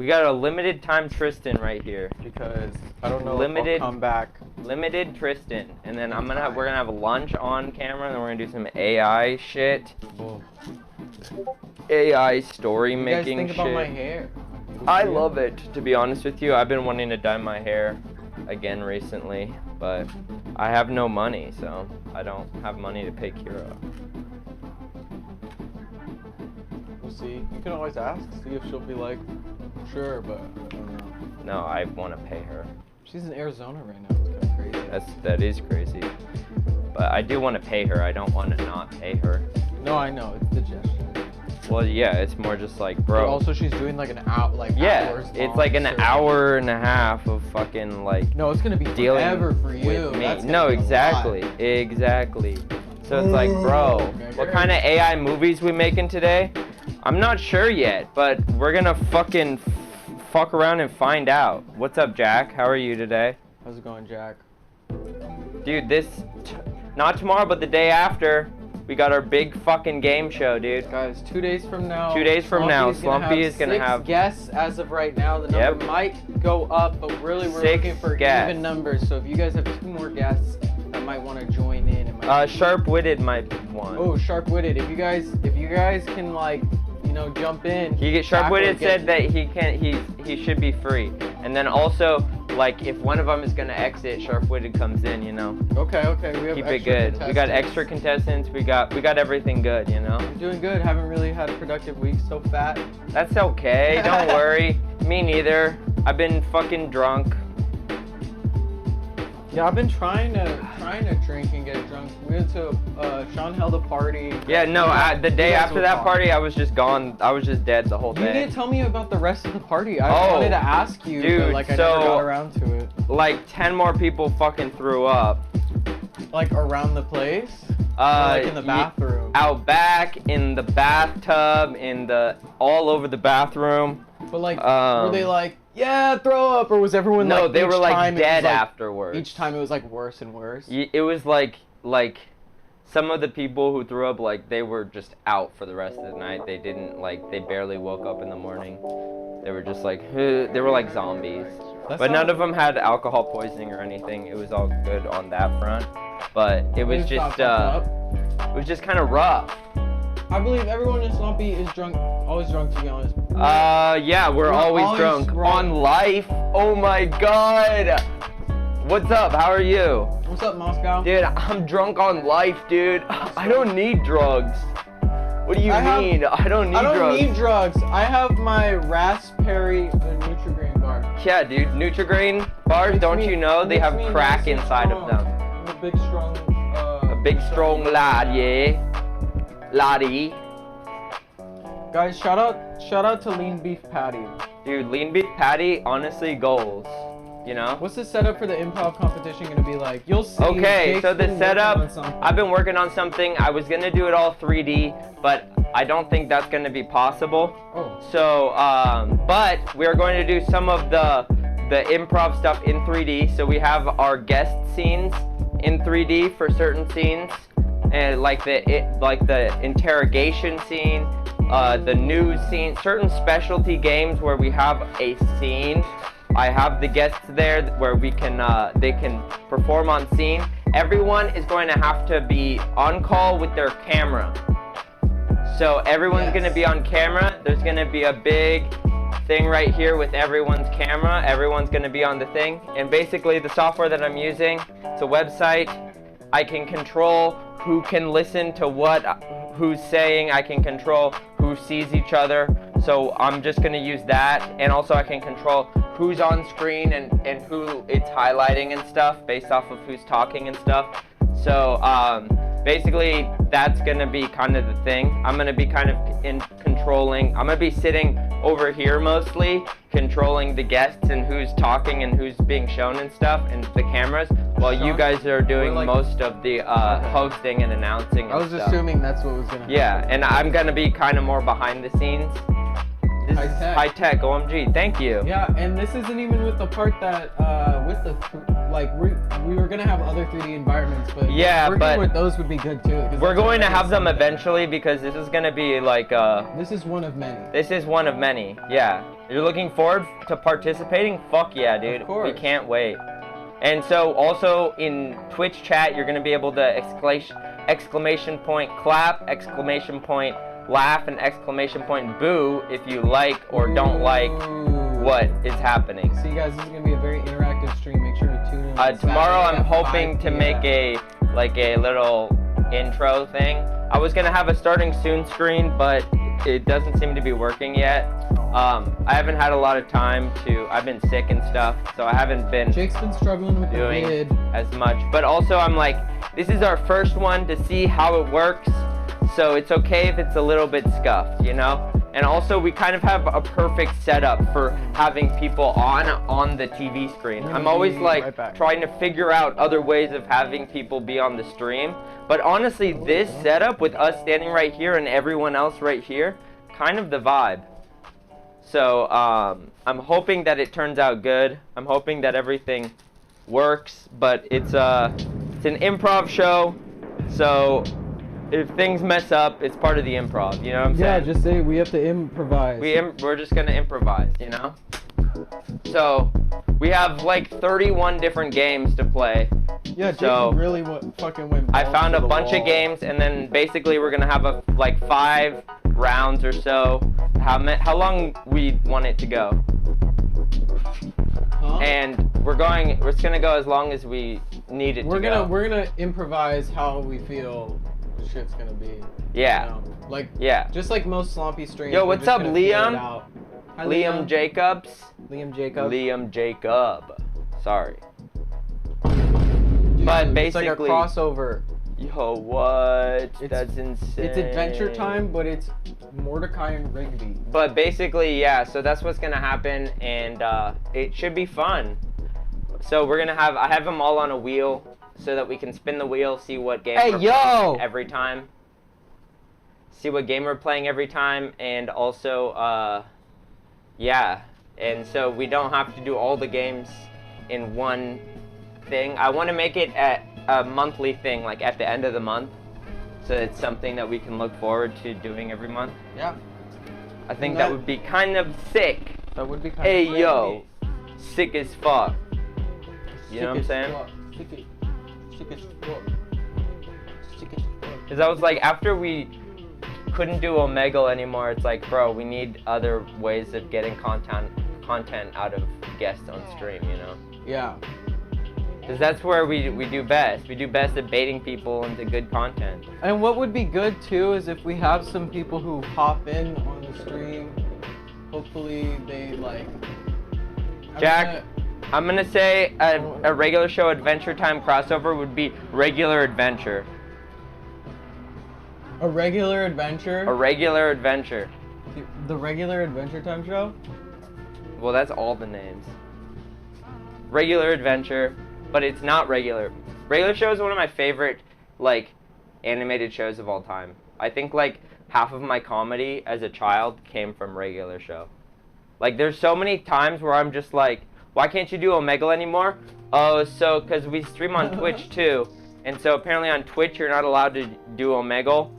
We got a limited time Tristan right here. Because I don't know Limited- if I'll come back. Limited Tristan, and then we're gonna have lunch on camera, and then we're gonna do some AI shit. Whoa. AI story What do you guys making think shit. about my hair? I love it, to be honest with you. I've been wanting to dye my hair again recently, but I have no money, so I don't have money to pay Kira. We'll see. You can always ask, see if she'll be like, sure, but I don't know. No, I want to pay her. She's in Arizona right now. It's kind of crazy. That is crazy. But I do want to pay her. I don't want to not pay her. No, I know. It's the gesture. Well, yeah, it's more just like, But bro. also, she's doing like an hour, like Yeah, hours it's long like an surgery. hour and a half of fucking like No, it's gonna be dealing forever for you. with me. That's gonna No, be a exactly, lot. exactly. So it's like, bro, Okay, what great. kind of AI movies we making today? I'm not sure yet, but we're gonna fucking fuck around and find out. What's up, Jack? How are you today? How's it going, Jack? Dude, not tomorrow, but the day after, we got our big fucking game show, dude. Guys, 2 days from now. 2 days from now, Slompy is gonna have six guests as of right now. The Yep. number might go up, but really we're 6 looking for guests. even numbers. So if you guys have 2 more guests that might want to join in, it might be- Sharp-witted might be one. Oh, sharp-witted. If you guys can like, you know, jump in. Sharp-witted Jack will said that he should be free, and then also like if one of them is gonna exit, Sharp-witted comes in, you know. Okay. We have Keep it extra good. We got contestants. extra contestants. We got everything good, you know. I'm doing good. Haven't really had a productive week. So fat. That's okay. Don't worry. Me neither. I've been fucking drunk. Yeah, I've been trying to drink and get drunk. We went to Sean held a party. Yeah, no. The day You guys after will that talk. party, I was just gone. I was just dead the whole You day. didn't tell me about the rest of the party. I Oh, wanted to ask you, dude, but like I so- never got around to it. Like 10 more people fucking threw up. Like around the place? Or like in the bathroom? Out back, in the bathtub, all over the bathroom. But like, were they like, yeah, throw up, or was everyone No, like? they were each like time it was, dead like- afterwards. Each time it was like worse and worse. It was like some of the people who threw up, like they were just out for the rest of the night. They didn't they barely woke up in the morning. They were just like, they were like zombies. But none of them had alcohol poisoning or anything. It was all good on that front. But it was just kind of rough. I believe everyone in Slompy is drunk, always drunk to be honest. Yeah, we're always drunk. right. On life. Oh my god. What's up? How are you? What's up, Moscow? Dude, I'm drunk on life, dude. I don't need drugs. What do you mean? I don't need drugs. I don't need drugs. I have my raspberry Nutrigrain bar. Yeah, dude. Nutrigrain bars, don't you know? They have crack inside of them. I'm a big, strong... A big, strong lad, yeah. Laddie. Guys, shout out to Lean Beef Patty. Dude, lean beef patty, honestly, goals. You know? What's the setup for the improv competition gonna be like? You'll see. Okay, Jake's so the been working setup, on something. I've been working on something. I was gonna do it all 3D, but I don't think that's gonna be possible. Oh. So, but we're going to do some of the improv stuff in 3D. So we have our guest scenes in 3D for certain scenes, and like the interrogation scene, the news scene, certain specialty games where we have a scene. I have the guests there where they can perform on scene. Everyone is going to have to be on call with their camera. So everyone's going to be on camera. There's going to be a big thing right here with everyone's camera. Everyone's going to be on the thing. And basically the software that I'm using, it's a website. I can control who can listen to what, who's saying. I can control who sees each other. So I'm just going to use that. And also I can control who's on screen and who it's highlighting and stuff based off of who's talking and stuff. So basically that's gonna be kind of the thing. I'm gonna be kind of controlling. I'm gonna be sitting over here mostly, controlling the guests and who's talking and who's being shown and stuff, and the cameras, while you guys are doing most of the hosting and announcing and I was stuff. assuming that's what was gonna happen. Yeah, and I'm gonna be kind of more behind the scenes. This is high tech, OMG, thank you. Yeah, and this isn't even with the part that, we were gonna have other 3D environments, but yeah, working with those would be good too. We're going to have them eventually because this is gonna be like this is one of many. This is one of many, yeah. You're looking forward to participating? Fuck yeah, dude. Of course. We can't wait. And so also in Twitch chat, you're gonna be able to exclamation point clap, exclamation point laugh, and exclamation point boo if you like or don't like what is happening. So you guys, this is gonna be a very interactive stream. Make sure to tune in. Tomorrow Saturday I'm at hoping 5 to make a little intro thing. I was gonna have a starting soon screen, but it doesn't seem to be working yet. I haven't had a lot of time I've been sick and stuff, so I haven't been Jake's been struggling with doing the vid. as much. But also I'm like, this is our first one to see how it works, so it's okay if it's a little bit scuffed, you know? And also we kind of have a perfect setup for having people on the TV screen. I'm always like trying to figure out other ways of having people be on the stream. But honestly, this setup with us standing right here and everyone else right here, kind of the vibe. So I'm hoping that it turns out good. I'm hoping that everything works, but it's an improv show, so if things mess up, it's part of the improv, you know what I'm saying? Yeah, just say we have to improvise. We're just gonna improvise, you know? So we have like 31 different games to play. Yeah, Jake so really fucking went. I found a balls to the bunch of wall. games, and then basically we're gonna have like 5 rounds or so. How long we want it to go? Huh? And we're just gonna go as long as we need it to go. We're gonna improvise how we feel the shit's gonna be. Yeah. You know? Like Yeah. just like most Slompy streams. Yo, we're what's just up, gonna feel it Liam? out. Hi, Liam Jacobs. Liam Jacob. Liam Jacob. Sorry. Dude, But it's like a basically- crossover. Yo, what? That's insane. It's Adventure Time, but it's Mordecai and Rigby. But basically, yeah, so that's what's gonna happen, and it should be fun. So I have them all on a wheel, so that we can spin the wheel, see what game we're playing every time. See what game we're playing every time, and also, yeah. And so we don't have to do all the games in one thing. I want to make it a monthly thing, like at the end of the month, so it's something that we can look forward to doing every month. Yeah. I think that would be kind of sick. That would be kind Hey of yo, sick as fuck. You know what I'm saying? Sick as fuck. Because I was like, after we couldn't do Omegle anymore, it's like, bro, we need other ways of getting content out of guests on stream, you know? Yeah. Because that's where we do best. We do best at baiting people into good content. And what would be good too is if we have some people who hop in on the stream. Hopefully they like. Jack, I'm gonna say a regular show Adventure Time crossover would be Regular Adventure. A regular adventure. A regular adventure. The regular Adventure Time show. Well, that's all the names. Regular Adventure, but it's not regular. Regular Show is one of my favorite, like, animated shows of all time. I think, like, half of my comedy as a child came from Regular Show. Like, there's so many times where I'm just like, why can't you do Omegle anymore? Oh, so, because we stream on Twitch, too. And so, apparently on Twitch, you're not allowed to do Omegle.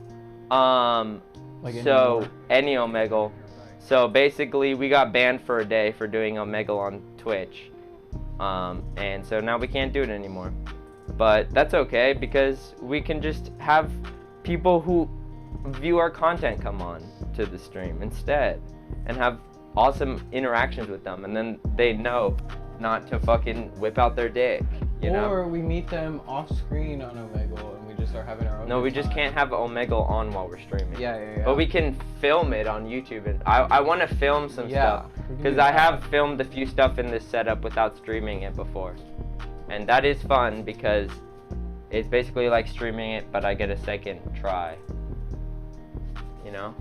Any Omegle. So, basically, we got banned for a day for doing Omegle on Twitch. And so now we can't do it anymore. But that's okay, because we can just have people who view our content come on to the stream instead and have awesome interactions with them, and then they know not to fucking whip out their dick, you know? Or we meet them off screen on Omegle and we just are having our own. No, we just time. can't have Omegle on while we're streaming. Yeah. But we can film it on YouTube, and I want to film some stuff, because I have filmed a few stuff in this setup without streaming it before, and that is fun because it's basically like streaming it, but I get a second try. You know?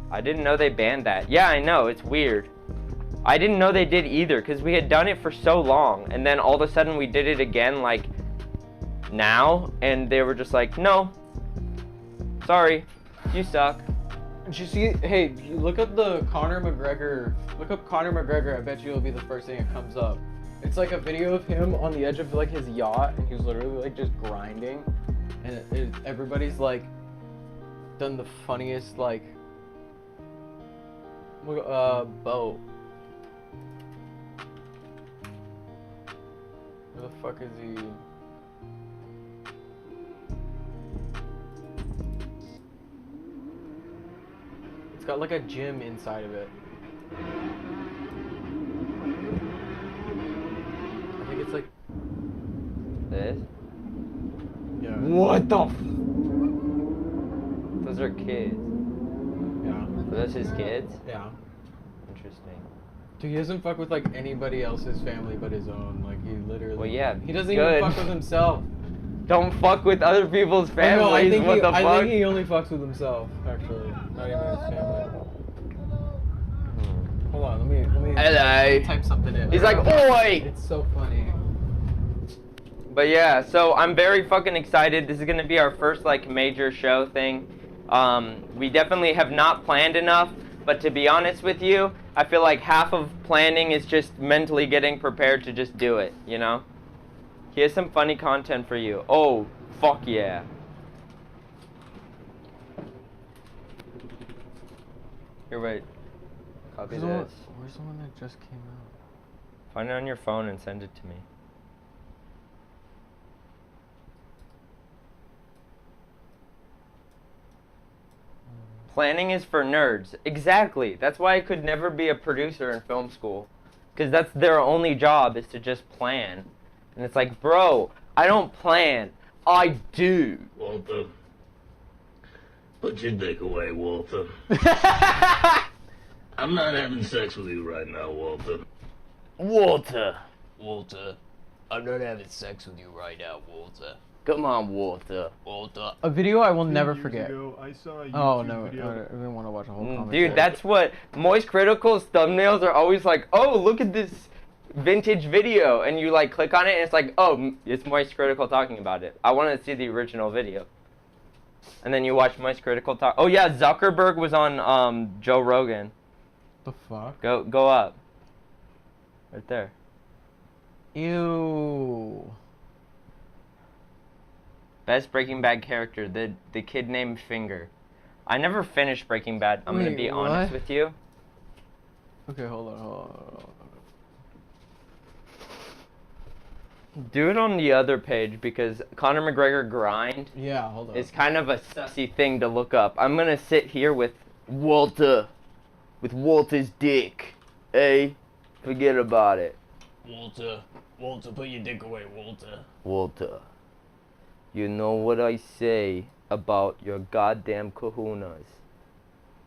I didn't know they banned that. Yeah, I know, it's weird. I didn't know they did either, because we had done it for so long, and then all of a sudden we did it again, like, now, and they were just like, no, sorry, you suck. Did you see? Hey, you look up the Conor McGregor. Look up Conor McGregor. I bet you it'll be the first thing that comes up. It's like a video of him on the edge of like his yacht, and he's literally like just grinding, and everybody's like done the funniest like Boat. Where the fuck is he? It's got like a gym inside of it. I think it's like This? yeah. What the Those are kids. Yeah. Are those his kids? Yeah. Interesting. Dude, he doesn't fuck with like anybody else's family but his own. Like he literally. Well, yeah. He doesn't good. even fuck with himself. Don't fuck with other people's families. No, I think what the fuck? I think he only fucks with himself. Actually, not even his family. Hold on, let me Hello. type something in. He's like, oi! It's so funny. But yeah, so I'm very fucking excited. This is gonna be our first like major show thing. We definitely have not planned enough, but to be honest with you, I feel like half of planning is just mentally getting prepared to just do it, you know? Here's some funny content for you. Oh, fuck yeah. Here, wait. Copy this. Where's the one that just came out? Find it on your phone and send it to me. Planning is for nerds. Exactly. That's why I could never be a producer in film school. Because that's their only job is to just plan. And it's like, bro, I don't plan. I do. Walter, put your dick away, Walter. I'm not having sex with you right now, Walter. Walter. Walter, I'm not having sex with you right now, Walter. Come on, Walter. Walter. A video I will never Years forget. ago, I saw a Oh YouTube no, video. I didn't want to watch a whole comment. Dude, that's what Moist Critical's thumbnails are always like, oh, look at this vintage video. And you like click on it and it's like, oh, it's Moist Critical talking about it. I want to see the original video. And then you watch Moist Critical talk. Oh yeah, Zuckerberg was on Joe Rogan. the fuck. Go up. Right there. Ew. Best Breaking Bad character, the kid named Finger. I never finished Breaking Bad. I'm gonna Wait, be honest what? with you. Okay, hold on. Do it on the other page because Conor McGregor grind Yeah, hold on. is kind of a sussy thing to look up. I'm gonna sit here with Walter, with Walter's dick. Hey, forget about it. Walter, put your dick away, Walter. Walter, you know what I say about your goddamn kahunas.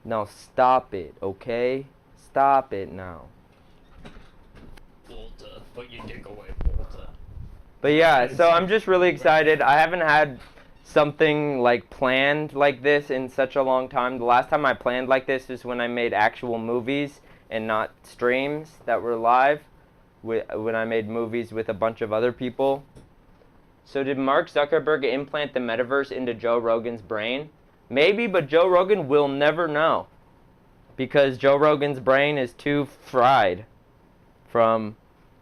Now stop it, okay? Stop it now. Walter, put your dick away, Walter. But yeah, so I'm just really excited. I haven't had something like planned like this in such a long time. The last time I planned like this is when I made actual movies and not streams that were live. When I made movies with a bunch of other people. So did Mark Zuckerberg implant the metaverse into Joe Rogan's brain? Maybe, but Joe Rogan will never know. Because Joe Rogan's brain is too fried from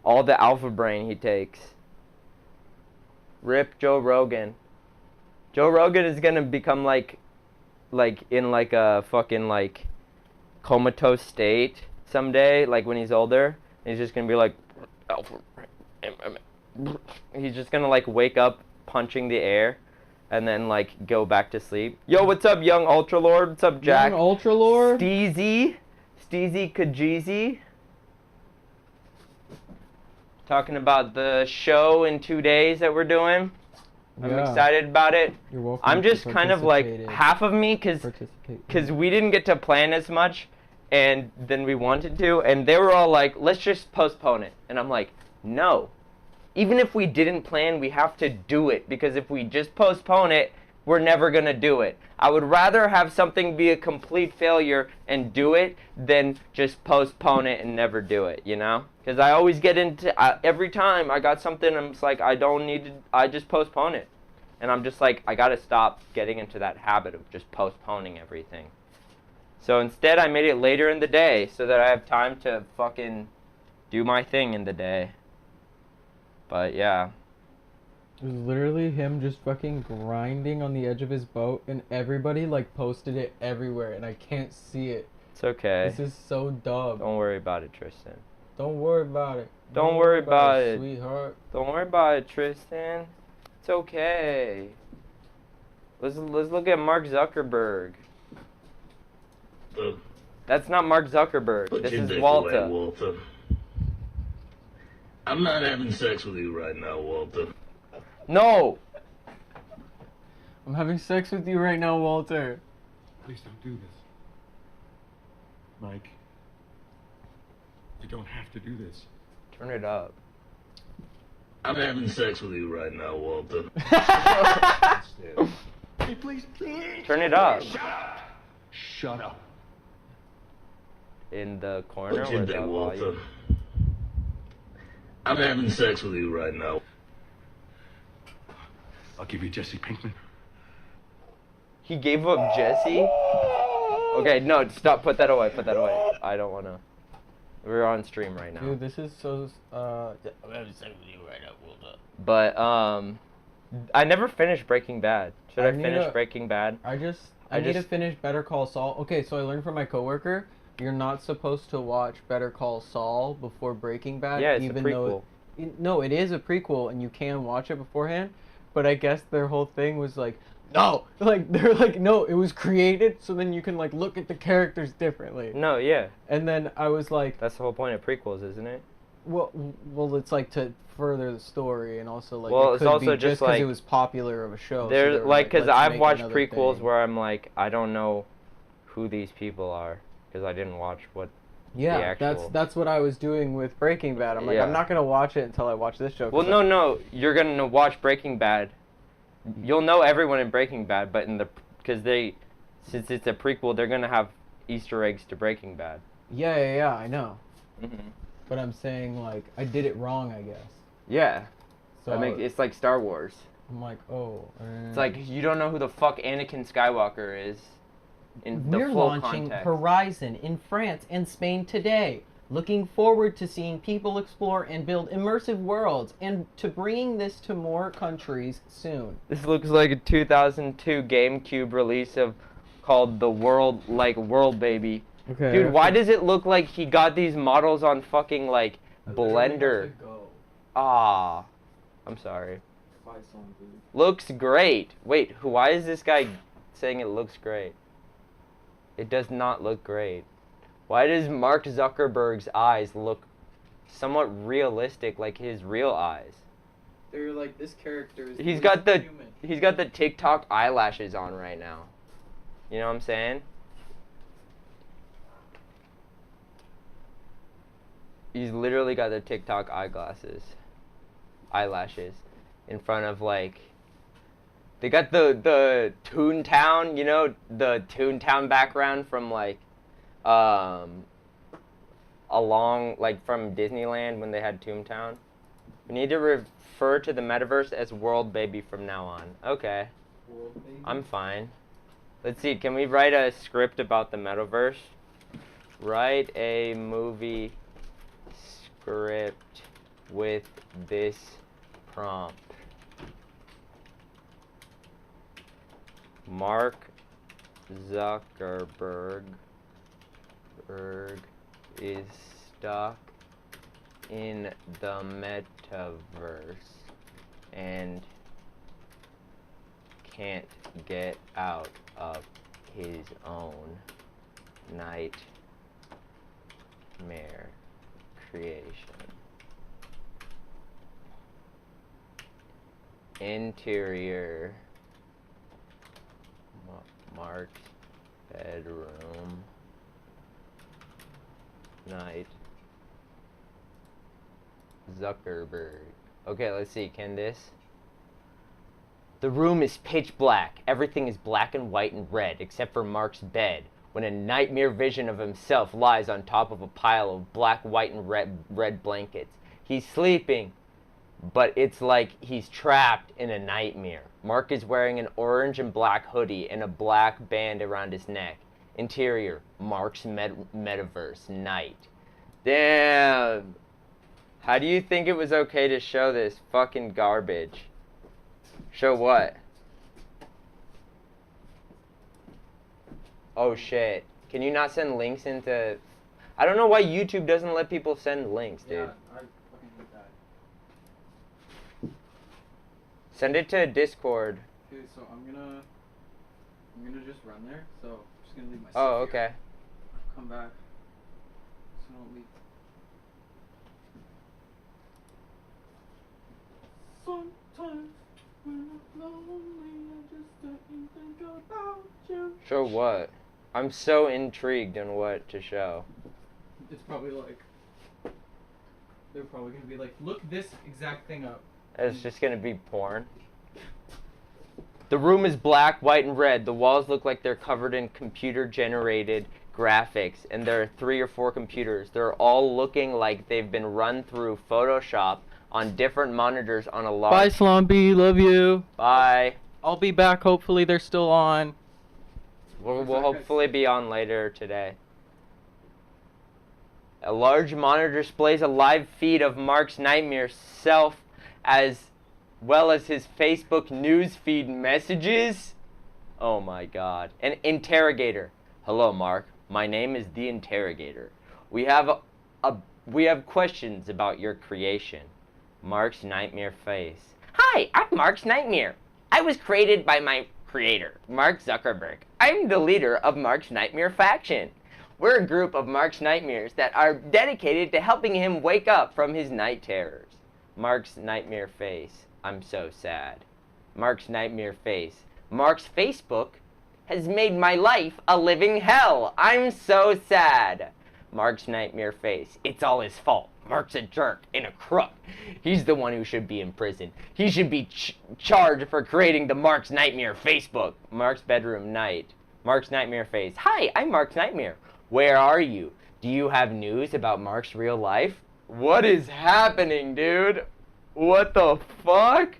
all the alpha brain he takes. Rip Joe Rogan. Joe Rogan is gonna become like in like a fucking like comatose state someday, like when he's older. And he's just gonna be like, he's just gonna like wake up punching the air, and then like go back to sleep. Yo, what's up, young Ultra Lord? What's up, Jack? Young Ultra Lord? Steezy Kajeezy. Talking about the show in 2 days that we're doing. I'm Yeah. excited about it. You're welcome. I'm to just kind of like participate in- half of me, participate. because we didn't get to plan as much and then we wanted to, and they were all like, let's just postpone it. And I'm like, no. Even if we didn't plan, we have to do it, because if we just postpone it, we're never gonna do it. I would rather have something be a complete failure and do it than just postpone it and never do it, you know? Because I always get into, every time I got something, I'm just like, I don't need to, I just postpone it. And I'm just like, I gotta stop getting into that habit of just postponing everything. So instead, I made it later in the day so that I have time to fucking do my thing in the day. But yeah. It was literally him just fucking grinding on the edge of his boat, and everybody like posted it everywhere, and I can't see it. It's okay. This is so dumb. Don't worry about it, Tristan. Don't worry about it. Don't worry about it. Sweetheart. Don't worry about it, Tristan. It's okay. Let's look at Mark Zuckerberg. That's not Mark Zuckerberg. Put This your is dick Walter. away, Walter. I'm not having sex with you right now, Walter. No. I'm having sex with you right now, Walter. Please don't do this. Mike. You don't have to do this. Turn it up. I'm having sex with you right now, Walter. Hey, please. Turn it up. Shut up. In the corner Put your where dick, the Walter. volume. I'm having sex with you right now. I'll give you Jesse Pinkman. He gave up Jesse? Okay, no, stop. Put that away. Put that away. I don't want to. We're on stream right now. Dude, this is so. I'm having sex with you right now, Walter. But I never finished Breaking Bad. Should I need finish a- Breaking Bad? I I need to just- finish Better Call Saul. Okay, so I learned from my coworker, you're not supposed to watch Better Call Saul before Breaking Bad. Yeah, it's a even prequel. though no, it is a prequel, and you can watch it beforehand. But I guess their whole thing was like, no, like they're like, no, it was created so then you can like look at the characters differently. No, yeah. And then I was like, That's the whole point of prequels, isn't it? well, it's like to further the story, and also like Well, it it's could also be just, 'cause like, it was popular of a show. so There's they were like, because let's I've make watched another prequels thing. where I'm like, I don't know who these people are because I didn't watch what. Yeah, actual- that's what I was doing with Breaking Bad. I'm like, Yeah. I'm not gonna watch it until I watch this show. Well, 'cause no, you're gonna watch Breaking Bad. You'll know everyone in Breaking Bad, but because since it's a prequel, they're gonna have Easter eggs to Breaking Bad. Yeah, I know. Mm-hmm. But I'm saying like I did it wrong, I guess. Yeah, So it's like Star Wars. I'm like, oh. It's like you don't know who the fuck Anakin Skywalker is. In the We're full launching context. Horizon in France and Spain today. Looking forward to seeing people explore and build immersive worlds and to bringing this to more countries soon. This looks like a 2002 GameCube release called the World Baby. okay. Dude, why does it look like he got these models on fucking like Blender? Ah, I'm sorry. Looks great. Wait, why is this guy saying it looks great? It does not look great. Why does Mark Zuckerberg's eyes look somewhat realistic, like his real eyes? They're like this character is. He's got the TikTok eyelashes on right now. You know what I'm saying? He's literally got the TikTok eyelashes in front of like. They got the Toontown, you know, the Toontown background from like, along like from Disneyland when they had Toontown. We need to refer to the metaverse as World Baby from now on. Okay. I'm fine. Let's see, can we write a script about the metaverse? Write a movie script with this prompt. Mark Zuckerberg is stuck in the metaverse and can't get out of his own nightmare creation. Interior. Mark's bedroom. Night. Zuckerberg. Okay, let's see. Can this? The room is pitch black. Everything is black and white and red, except for Mark's bed, when a nightmare vision of himself lies on top of a pile of black, white, and red blankets. He's sleeping, but it's like he's trapped in a nightmare. Mark is wearing an orange and black hoodie and a black band around his neck. Interior, Mark's metaverse, night. Damn. How do you think it was okay to show this fucking garbage? Show what? Oh shit. Can you not send links into... I don't know why YouTube doesn't let people send links, dude. Yeah, I fucking hate that. Send it to Discord. Okay, so I'm gonna just run there. So I'm just gonna leave my Oh, stuff here. okay. Come back. So don't leave. Sometimes when I'm lonely, I just don't think about you. Show what? I'm so intrigued on what to show. It's probably like they're probably gonna be like, look this exact thing up. It's just gonna be porn. The room is black, white, and red. The walls look like they're covered in computer-generated graphics, and there are 3 or 4 computers. They're all looking like they've been run through Photoshop on different monitors on a large... Bye, Slompy. Love you. Bye. I'll be back. Hopefully, they're still on. We'll hopefully be on later today. A large monitor displays a live feed of Mark's nightmare self as well as his Facebook news feed messages. Oh my god. An interrogator. Hello, Mark. My name is the interrogator. We have questions about your creation. Mark's nightmare face. Hi, I'm Mark's nightmare. I was created by my creator, Mark Zuckerberg. I'm the leader of Mark's Nightmare faction. We're a group of Mark's nightmares that are dedicated to helping him wake up from his night terrors. Mark's nightmare face. I'm so sad. Mark's nightmare face. Mark's Facebook has made my life a living hell. I'm so sad. Mark's nightmare face. It's all his fault. Mark's a jerk and a crook. He's the one who should be in prison. He should be charged for creating the Mark's Nightmare Facebook. Mark's bedroom night. Mark's nightmare face. Hi, I'm Mark's nightmare. Where are you? Do you have news about Mark's real life? What is happening, dude? What the fuck?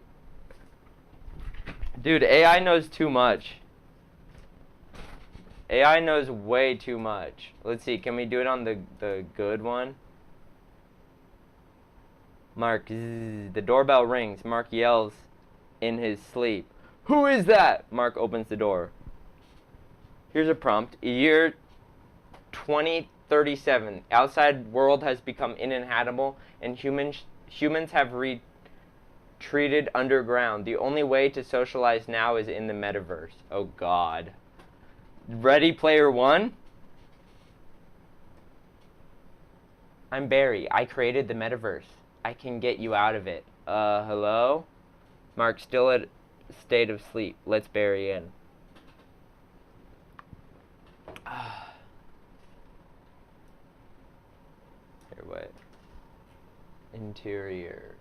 Dude, AI knows too much. AI knows way too much. Let's see, can we do it on the good one? Mark, the doorbell rings. Mark yells in his sleep. Who is that? Mark opens the door. Here's a prompt. Year 2037. Outside world has become uninhabitable and humans have retreated underground. The only way to socialize now is in the metaverse. Oh god. Ready Player One? I'm Barry. I created the metaverse. I can get you out of it. Hello? Mark, still at state of sleep. Let's Barry in. Here, what? Interior.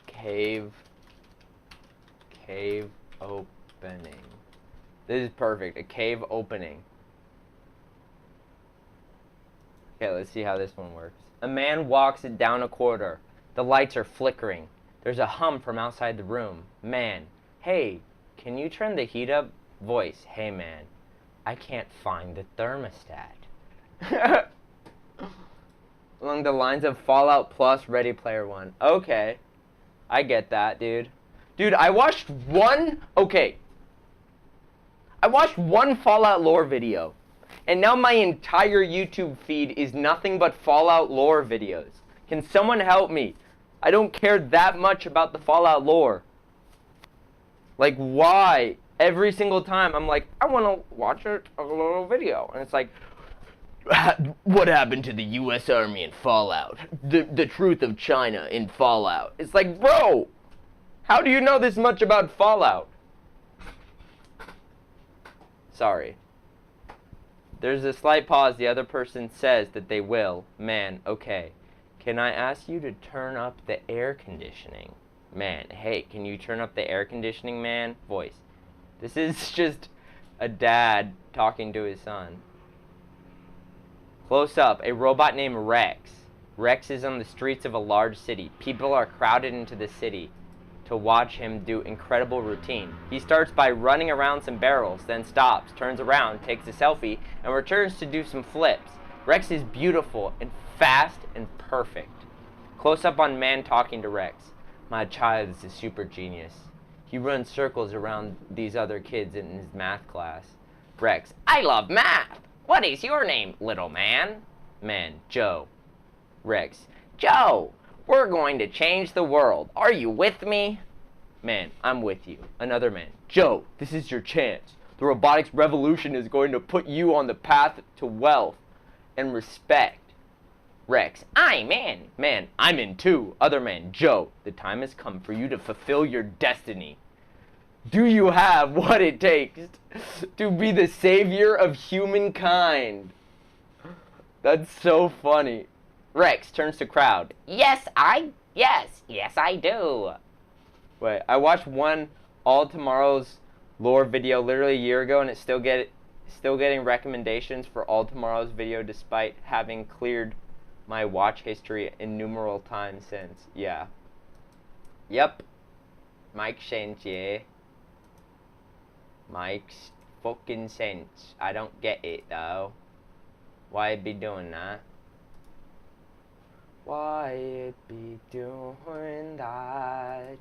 Cave opening. This is perfect. A cave opening. Okay, let's see how this one works. A man walks down a corridor. The lights are flickering. There's a hum from outside the room. Man, hey, can you turn the heat up? Voice, hey man, I can't find the thermostat. Along the lines of Fallout Plus Ready Player One. Okay, I get that, dude. Dude, I watched one Fallout lore video. And now my entire YouTube feed is nothing but Fallout lore videos. Can someone help me? I don't care that much about the Fallout lore. Like, why? Every single time I'm like, I want to watch a little video. And it's like, what happened to the U.S. Army in Fallout? The truth of China in Fallout. It's like, bro, how do you know this much about Fallout? Sorry. There's a slight pause. The other person says that they will. Man, okay. Can I ask you to turn up the air conditioning? Man, hey, can you turn up the air conditioning, man? Voice. This is just a dad talking to his son. Close up, a robot named Rex. Rex is on the streets of a large city. People are crowded into the city to watch him do incredible routine. He starts by running around some barrels, then stops, turns around, takes a selfie, and returns to do some flips. Rex is beautiful and fast and perfect. Close up on man talking to Rex. My child is a super genius. He runs circles around these other kids in his math class. Rex, I love math. What is your name, little man? Man, Joe. Rex, Joe, we're going to change the world. Are you with me? Man, I'm with you. Another man, Joe, this is your chance. The robotics revolution is going to put you on the path to wealth and respect. Rex, I'm in. Man, I'm in too. Other man, Joe, the time has come for you to fulfill your destiny. Do you have what it takes to be the savior of humankind? That's so funny. Rex turns to crowd. Yes, I do. Wait, I watched one All Tomorrow's lore video literally a year ago, and it's still getting recommendations for All Tomorrow's video despite having cleared my watch history innumerable times since. Yeah. Yep. Mike Shane's, yeah. Makes fucking sense. I don't get it though. Why it be doing that? Why it be doing that?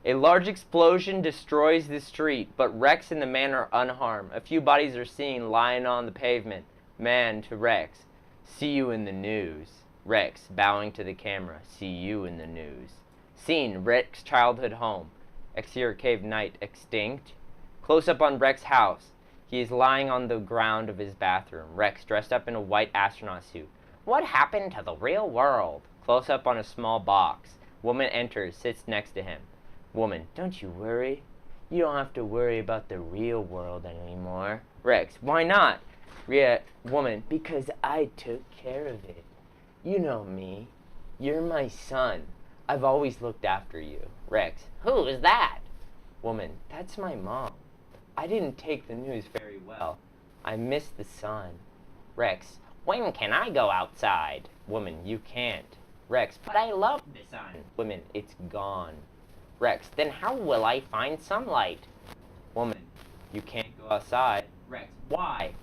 A large explosion destroys the street, but Rex and the man are unharmed. A few bodies are seen lying on the pavement. Man to Rex, see you in the news. Rex, bowing to the camera, see you in the news. Scene, Rex's childhood home. Exterior cave night extinct. Close up on Rex's house. He is lying on the ground of his bathroom. Rex, dressed up in a white astronaut suit. What happened to the real world? Close up on a small box. Woman enters, sits next to him. Woman, don't you worry. You don't have to worry about the real world anymore. Rex, why not? Woman, because I took care of it. You know me. You're my son. I've always looked after you. Rex, who is that? Woman, that's my mom. I didn't take the news very well. I missed the sun. Rex, when can I go outside? Woman, you can't. Rex, but I love the sun. Woman, it's gone. Rex, then how will I find sunlight? Woman, you can't go outside. Rex, why?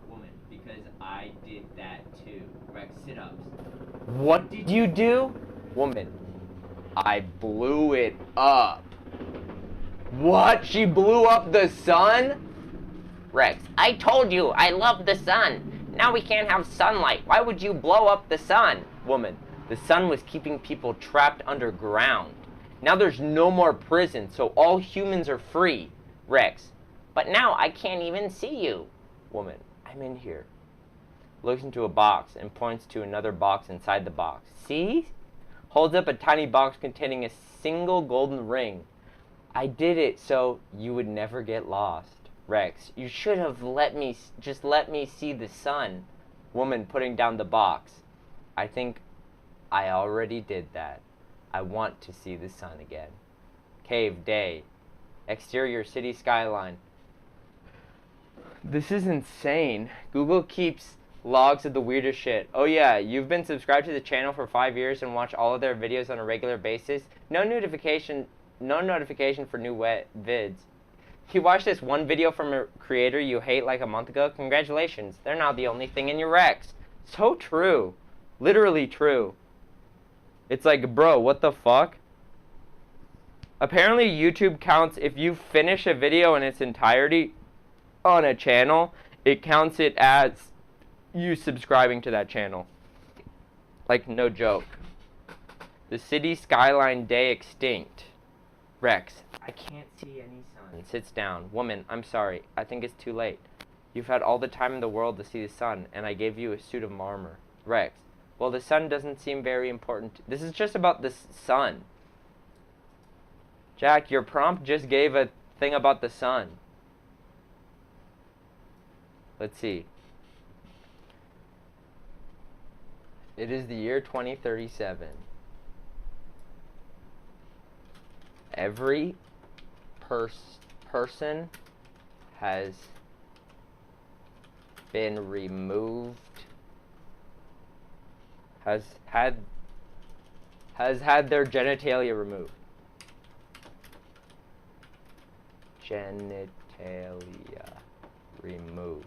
Woman, because I did that too. Rex, sit-ups. What did you do? Woman, I blew it up. What? She blew up the sun? Rex, I told you I love the sun. Now we can't have sunlight. Why would you blow up the sun? Woman, the sun was keeping people trapped underground. Now there's no more prison, so all humans are free. Rex, but now I can't even see you. Woman, I'm in here. Looks into a box and points to another box inside the box. See? Holds up a tiny box containing a single golden ring. I did it so you would never get lost. Rex, you should have let me see the sun. Woman, putting down the box. I think I already did that. I want to see the sun again. Cave, day. Exterior, city skyline. This is insane. Google keeps logs of the weirdest shit. Oh yeah, you've been subscribed to the channel for 5 years and watch all of their videos on a regular basis. No notification for new vids. You watched this one video from a creator you hate like a month ago? Congratulations, they're not the only thing in your Rex. So true. Literally true. It's like, bro, what the fuck? Apparently YouTube counts if you finish a video in its entirety on a channel, it counts it as you subscribing to that channel. Like, no joke. The city skyline day extinct. Rex, I can't see any sun. Sits down. Woman, I'm sorry. I think it's too late. You've had all the time in the world to see the sun, and I gave you a suit of armor. Rex, well, the sun doesn't seem very important. This is just about the sun. Jack, your prompt just gave a thing about the sun. Let's see. It is the year 2037. Every person has been removed, has had their genitalia removed. Genitalia removed.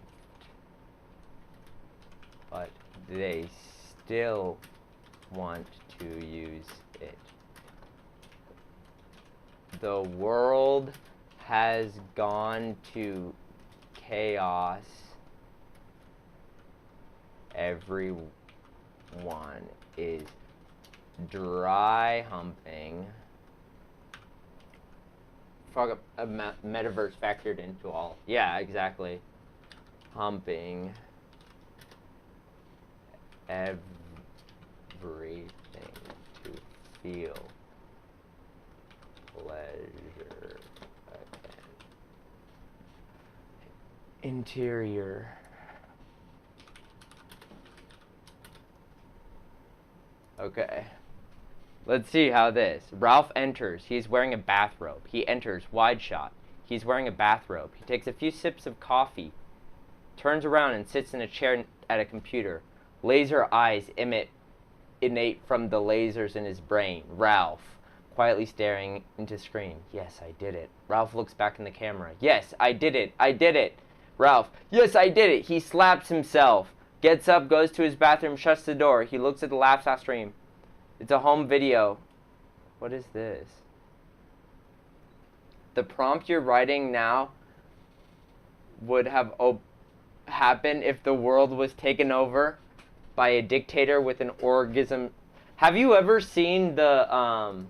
But they still want to use it. The world has gone to chaos. Everyone is dry humping. Fuck, a metaverse factored into all. Yeah, exactly. Humping everything to feel pleasure again. Interior. Okay. Let's see how this. Ralph enters. He's wearing a bathrobe. He enters. Wide shot. He's wearing a bathrobe. He takes a few sips of coffee, turns around and sits in a chair at a computer. Laser eyes innate from the lasers in his brain. Ralph, quietly staring into screen. Yes, I did it. Ralph looks back in the camera. Yes, I did it. I did it. Ralph, yes, I did it. He slaps himself. Gets up, goes to his bathroom, shuts the door. He looks at the laptop stream. It's a home video. What is this? The prompt you're writing now would have happened if the world was taken over by a dictator with an orgasm. Have you ever seen the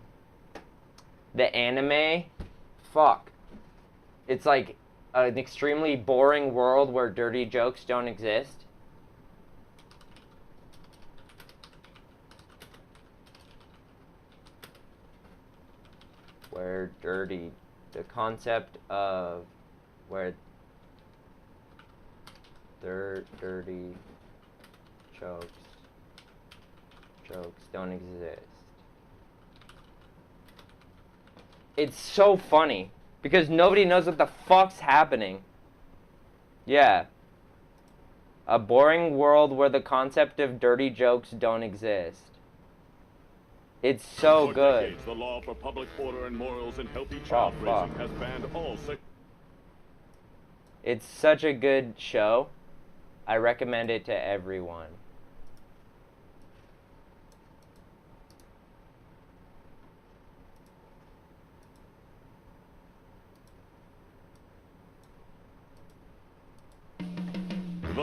anime? Fuck. It's like an extremely boring world where dirty jokes don't exist. Where dirty, the concept of where dirty jokes don't exist. It's so funny because nobody knows what the fuck's happening. Yeah. A boring world where the concept of dirty jokes don't exist. It's so For good. decades, the law for public order and morals and healthy child raising has banned all It's such a good show. I recommend it to everyone.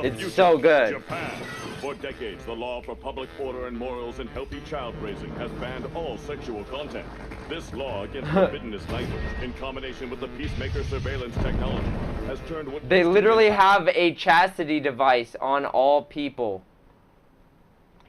It's so good. Japan. For decades, the law for public order and morals and healthy child raising has banned all sexual content. This law against forbiddenness language, in combination with the peacemaker surveillance technology, has turned what They literally have a chastity device on all people.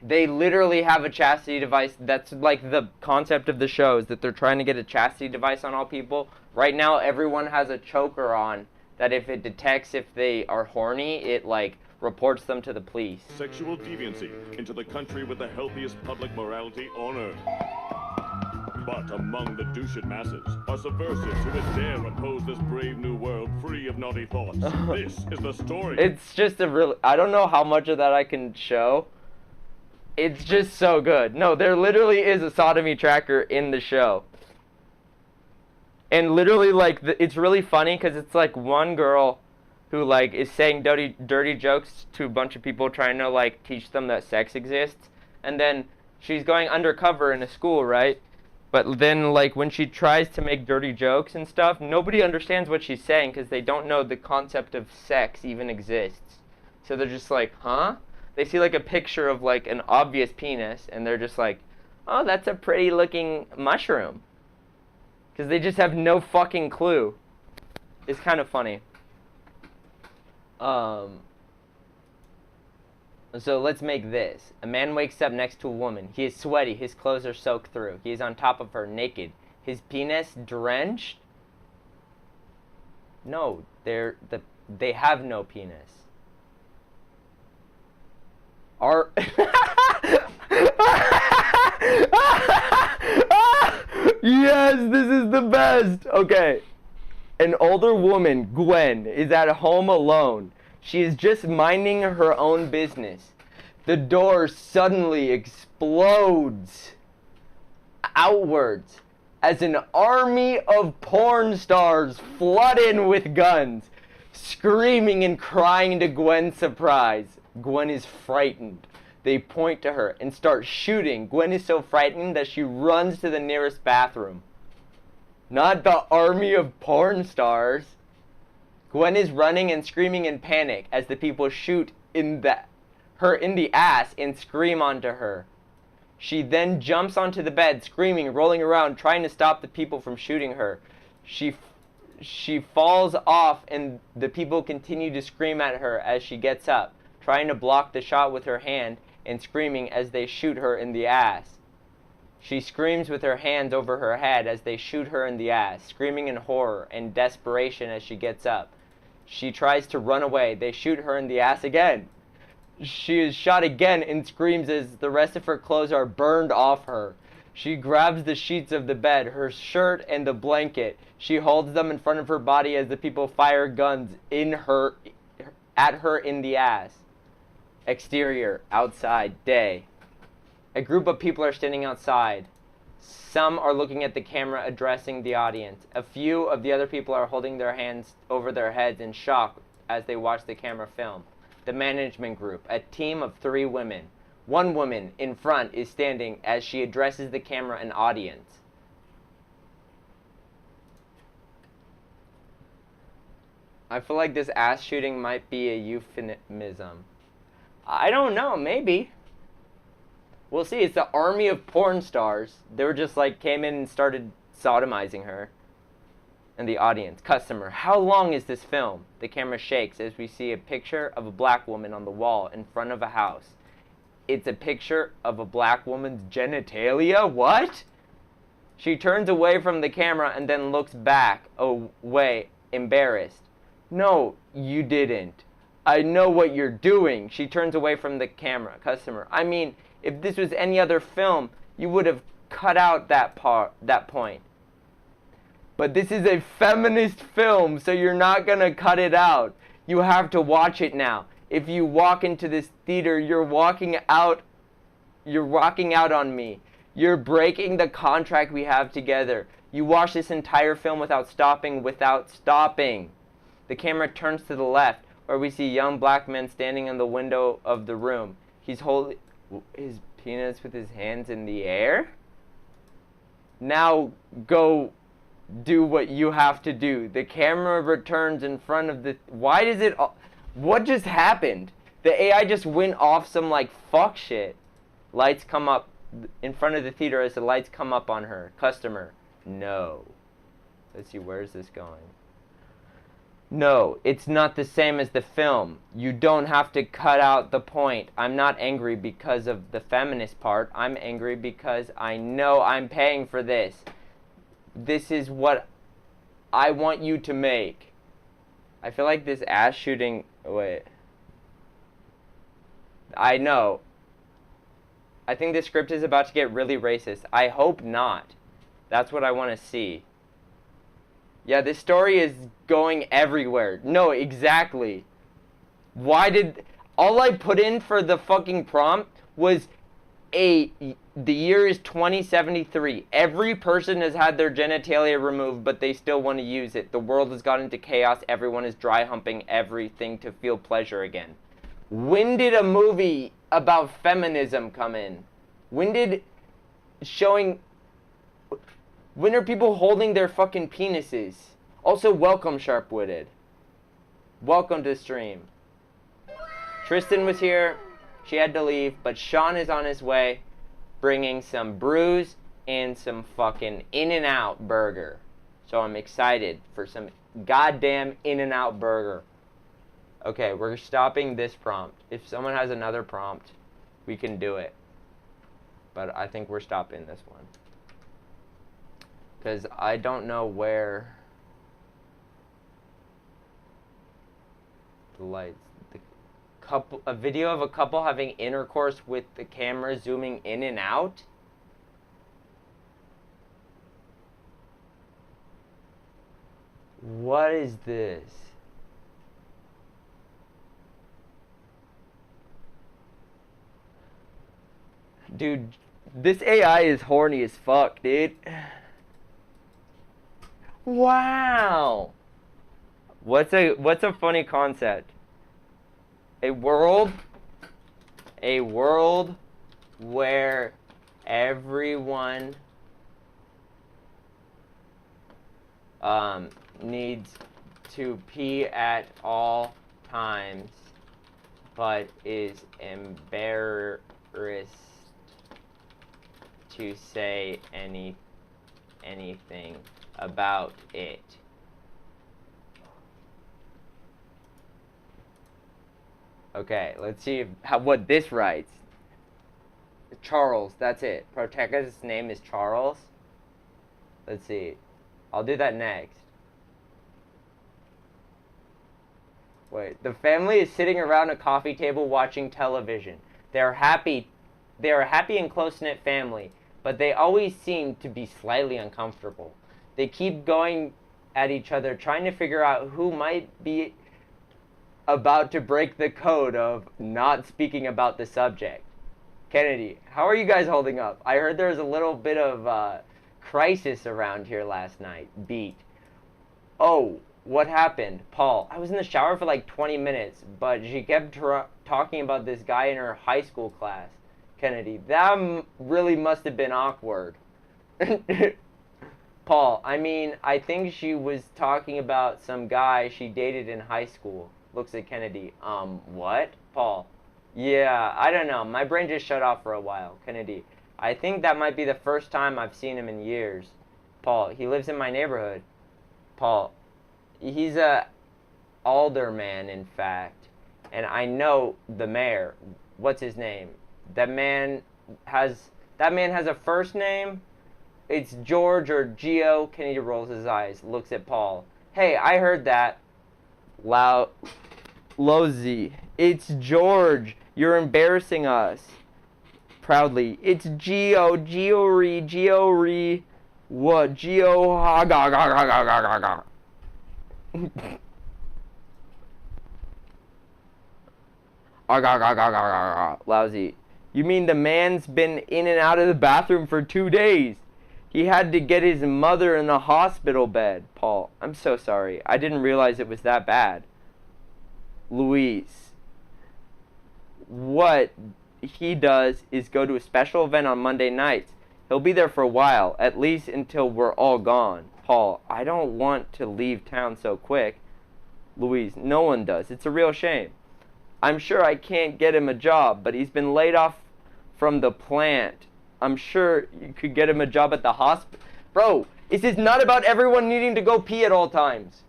They literally have a chastity device. That's like the concept of the show, is that they're trying to get a chastity device on all people. Right now, everyone has a choker on that if it detects if they are horny, it like reports them to the police. sexual deviancy into the country with the healthiest public morality on earth. But among the douchey masses are subversives who would dare oppose this brave new world free of naughty thoughts. This is the story. It's just a real. I don't know how much of that I can show. It's just so good. No, there literally is a sodomy tracker in the show. And literally, like, it's really funny because it's like one girl who, like, is saying dirty jokes to a bunch of people trying to, like, teach them that sex exists. And then she's going undercover in a school, right? But then, like, when she tries to make dirty jokes and stuff, nobody understands what she's saying because they don't know the concept of sex even exists. So they're just like, huh? They see, like, a picture of, like, an obvious penis, and they're just like, oh, that's a pretty-looking mushroom. Because they just have no fucking clue. It's kind of funny. So let's make this. A man wakes up next to a woman. He is sweaty. His clothes are soaked through. He is on top of her, naked. His penis drenched? No, they have no penis. Yes, this is the best. Okay. An older woman, Gwen, is at home alone. She is just minding her own business. The door suddenly explodes outwards as an army of porn stars flood in with guns, screaming and crying to Gwen's surprise. Gwen is frightened. They point to her and start shooting. Gwen is so frightened that she runs to the nearest bathroom. Not the army of porn stars. Gwen is running and screaming in panic as the people shoot her in the ass and scream onto her. She then jumps onto the bed, screaming, rolling around, trying to stop the people from shooting her. She falls off and the people continue to scream at her as she gets up, trying to block the shot with her hand and screaming as they shoot her in the ass. She screams with her hands over her head as they shoot her in the ass, screaming in horror and desperation as she gets up. She tries to run away. They shoot her in the ass again. She is shot again and screams as the rest of her clothes are burned off her. She grabs the sheets of the bed, her shirt, and the blanket. She holds them in front of her body as the people fire guns at her in the ass. Exterior, outside, day. A group of people are standing outside. Some are looking at the camera addressing the audience. A few of the other people are holding their hands over their heads in shock as they watch the camera film. The management group, a team of 3 women. One woman in front is standing as she addresses the camera and audience. I feel like this ass shooting might be a euphemism. I don't know, maybe. We'll see. It's the army of porn stars. They were just like, came in and started sodomizing her. And the audience, customer, how long is this film? The camera shakes as we see a picture of a black woman on the wall in front of a house. It's a picture of a black woman's genitalia? What? She turns away from the camera and then looks back, away, embarrassed. No, you didn't. I know what you're doing. She turns away from the camera. Customer, I mean, if this was any other film, you would have cut out that point. But this is a feminist film, so you're not gonna cut it out. You have to watch it now. If you walk into this theater, you're walking out on me. You're breaking the contract we have together. You watch this entire film without stopping. The camera turns to the left, where we see a young black man standing in the window of the room. He's holding his penis with his hands in the air. Now go do what you have to do. The camera returns in front of the... Why does it... What just happened? The AI just went off some like fuck shit. Lights come up in front of the theater as the lights come up on her. Customer, no. Let's see, where is this going? No, it's not the same as the film. You don't have to cut out the point. I'm not angry because of the feminist part. I'm angry because I know I'm paying for this. This is what I want you to make. I feel like this ass shooting... Wait. I know. I think the script is about to get really racist. I hope not. That's what I want to see. Yeah, this story is going everywhere. No, exactly. Why did... All I put in for the fucking prompt was the year is 2073. Every person has had their genitalia removed, but they still want to use it. The world has gotten into chaos. Everyone is dry humping everything to feel pleasure again. When did a movie about feminism come in? When did showing... When are people holding their fucking penises? Also, welcome, Sharp-Witted. Welcome to the stream. Tristan was here. She had to leave, but Sean is on his way, bringing some brews and some fucking In-N-Out burger. So I'm excited for some goddamn In-N-Out burger. Okay, we're stopping this prompt. If someone has another prompt, we can do it. But I think we're stopping this one. Because I don't know where the lights... A video of a couple having intercourse with the camera zooming in and out? What is this? Dude, this AI is horny as fuck, dude. Wow. What's a funny concept? A world A world where everyone needs to pee at all times, but is embarrassed to say anything about it. Okay, let's see what this writes. Charles, that's it. Protagonist's name is Charles. Let's see. I'll do that next. Wait, the family is sitting around a coffee table watching television. They are happy and close-knit family, but they always seem to be slightly uncomfortable. They keep going at each other, trying to figure out who might be about to break the code of not speaking about the subject. Kennedy, how are you guys holding up? I heard there was a little bit of crisis around here last night. Beat. Oh, what happened? Paul, I was in the shower for like 20 minutes, but she kept talking about this guy in her high school class. Kennedy, that really must have been awkward. Paul, I mean, I think she was talking about some guy she dated in high school. Looks at Kennedy. What? Paul, yeah, I don't know. My brain just shut off for a while. Kennedy, I think that might be the first time I've seen him in years. Paul, he lives in my neighborhood. Paul, he's a alderman, in fact. And I know the mayor. What's his name? That man has a first name? It's George or Geo. Kennedy rolls his eyes, looks at Paul. Hey, I heard that. Lozy. It's George. You're embarrassing us. Proudly. It's Geo. Geo-re. What? Geo. Ha ga ga ga ga ga ga ga. Lousy. You mean the man's been in and out of the bathroom for 2 days? He had to get his mother in a hospital bed. Paul, I'm so sorry. I didn't realize it was that bad. Louise. What he does is go to a special event on Monday nights. He'll be there for a while, at least until we're all gone. Paul, I don't want to leave town so quick. Louise, no one does. It's a real shame. I'm sure I can't get him a job, but he's been laid off from the plant. I'm sure you could get him a job at the hospital. Bro, this is not about everyone needing to go pee at all times.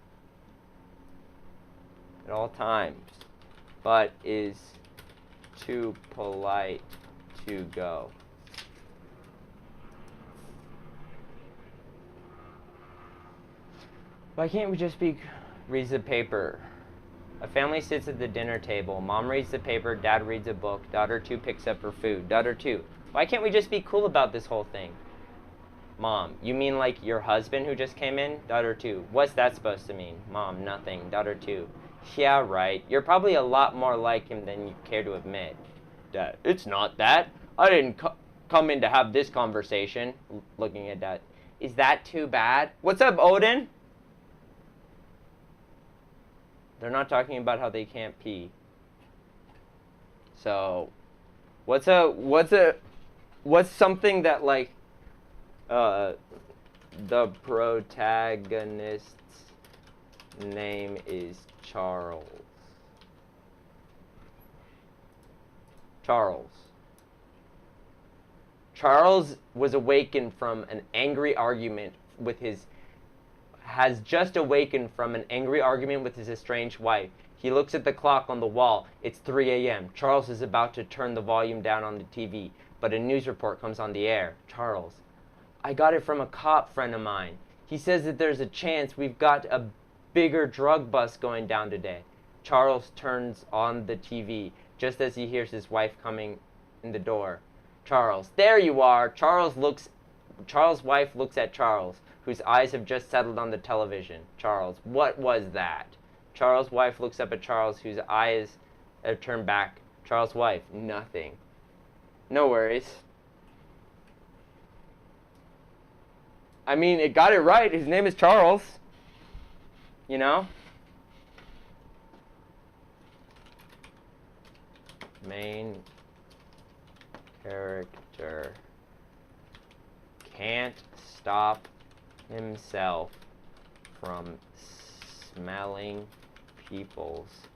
At all times. But is too polite to go. Why can't we just be... Reads the paper. A family sits at the dinner table. Mom reads the paper, Dad reads a book, daughter 2 picks up her food. Daughter 2, why can't we just be cool about this whole thing? Mom, you mean like your husband who just came in? Daughter 2, what's that supposed to mean? Mom, nothing. Daughter 2, yeah, right. You're probably a lot more like him than you care to admit. Dad, it's not that. I didn't come in to have this conversation. Looking at Dad, is that too bad? What's up, Odin? They're not talking about how they can't pee. So, what's something that like the protagonist's name is Charles. Charles was awakened from an angry argument with his estranged wife. He looks at the clock on the wall. It's 3 a.m. Charles is about to turn the volume down on the TV, but a news report comes on the air. Charles, I got it from a cop friend of mine. He says that there's a chance we've got a bigger drug bust going down today. Charles turns on the TV just as he hears his wife coming in the door. Charles, there you are. Charles' wife looks at Charles, whose eyes have just settled on the television. Charles, what was that? Charles' wife looks up at Charles, whose eyes have turned back. Charles' wife, nothing. No worries. I mean, it got it right. His name is Charles. You know? Main character can't stop himself from smelling people's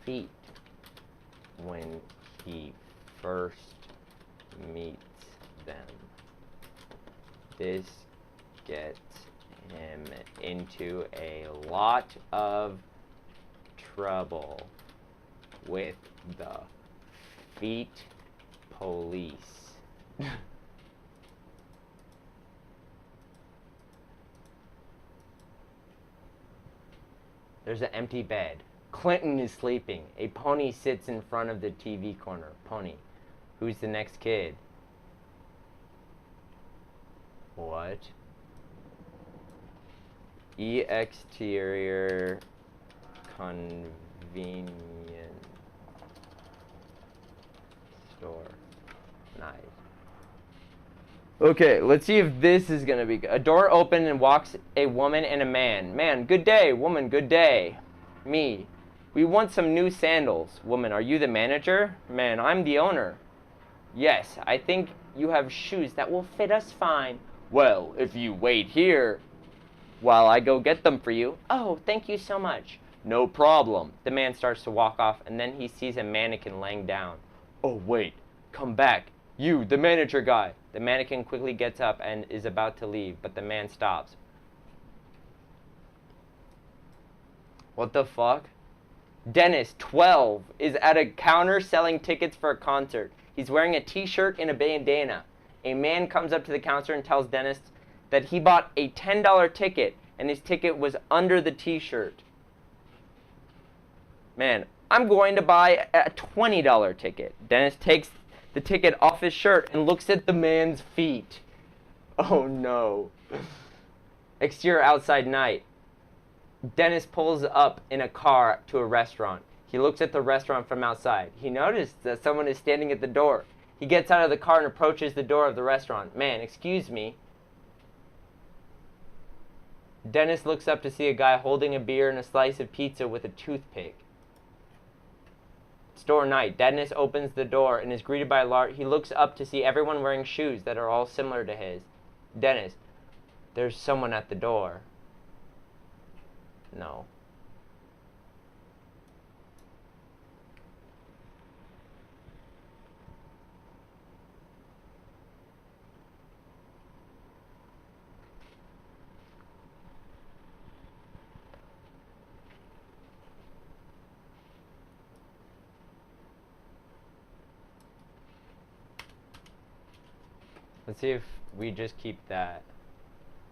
feet when he first meets them. This gets him into a lot of trouble with the feet police. There's an empty bed. Clinton is sleeping. A pony sits in front of the TV corner. Pony. Who's the next kid? What? Exterior convenience store. Nice. Okay, let's see if this is gonna be good. A door opened and walks a woman and a man. Man, good day. Woman, good day. Me. We want some new sandals. Woman, are you the manager? Man, I'm the owner. Yes, I think you have shoes that will fit us fine. Well, if you wait here while I go get them for you. Oh, thank you so much. No problem. The man starts to walk off, and then he sees a mannequin laying down. Oh, wait. Come back. You, the manager guy. The mannequin quickly gets up and is about to leave, but the man stops. What the fuck? Dennis, 12, is at a counter selling tickets for a concert. He's wearing a t-shirt and a bandana. A man comes up to the counter and tells Dennis that he bought a $10 ticket and his ticket was under the t-shirt. Man, I'm going to buy a $20 ticket. Dennis takes the ticket off his shirt and looks at the man's feet. Oh no. Exterior outside night. Dennis pulls up in a car to a restaurant. He looks at the restaurant from outside. He noticed that someone is standing at the door. He gets out of the car and approaches the door of the restaurant. Man, excuse me. Dennis looks up to see a guy holding a beer and a slice of pizza with a toothpick. Store night. Dennis opens the door and is greeted by a large... He looks up to see everyone wearing shoes that are all similar to his. Dennis, there's someone at the door. No. Let's see if we just keep that.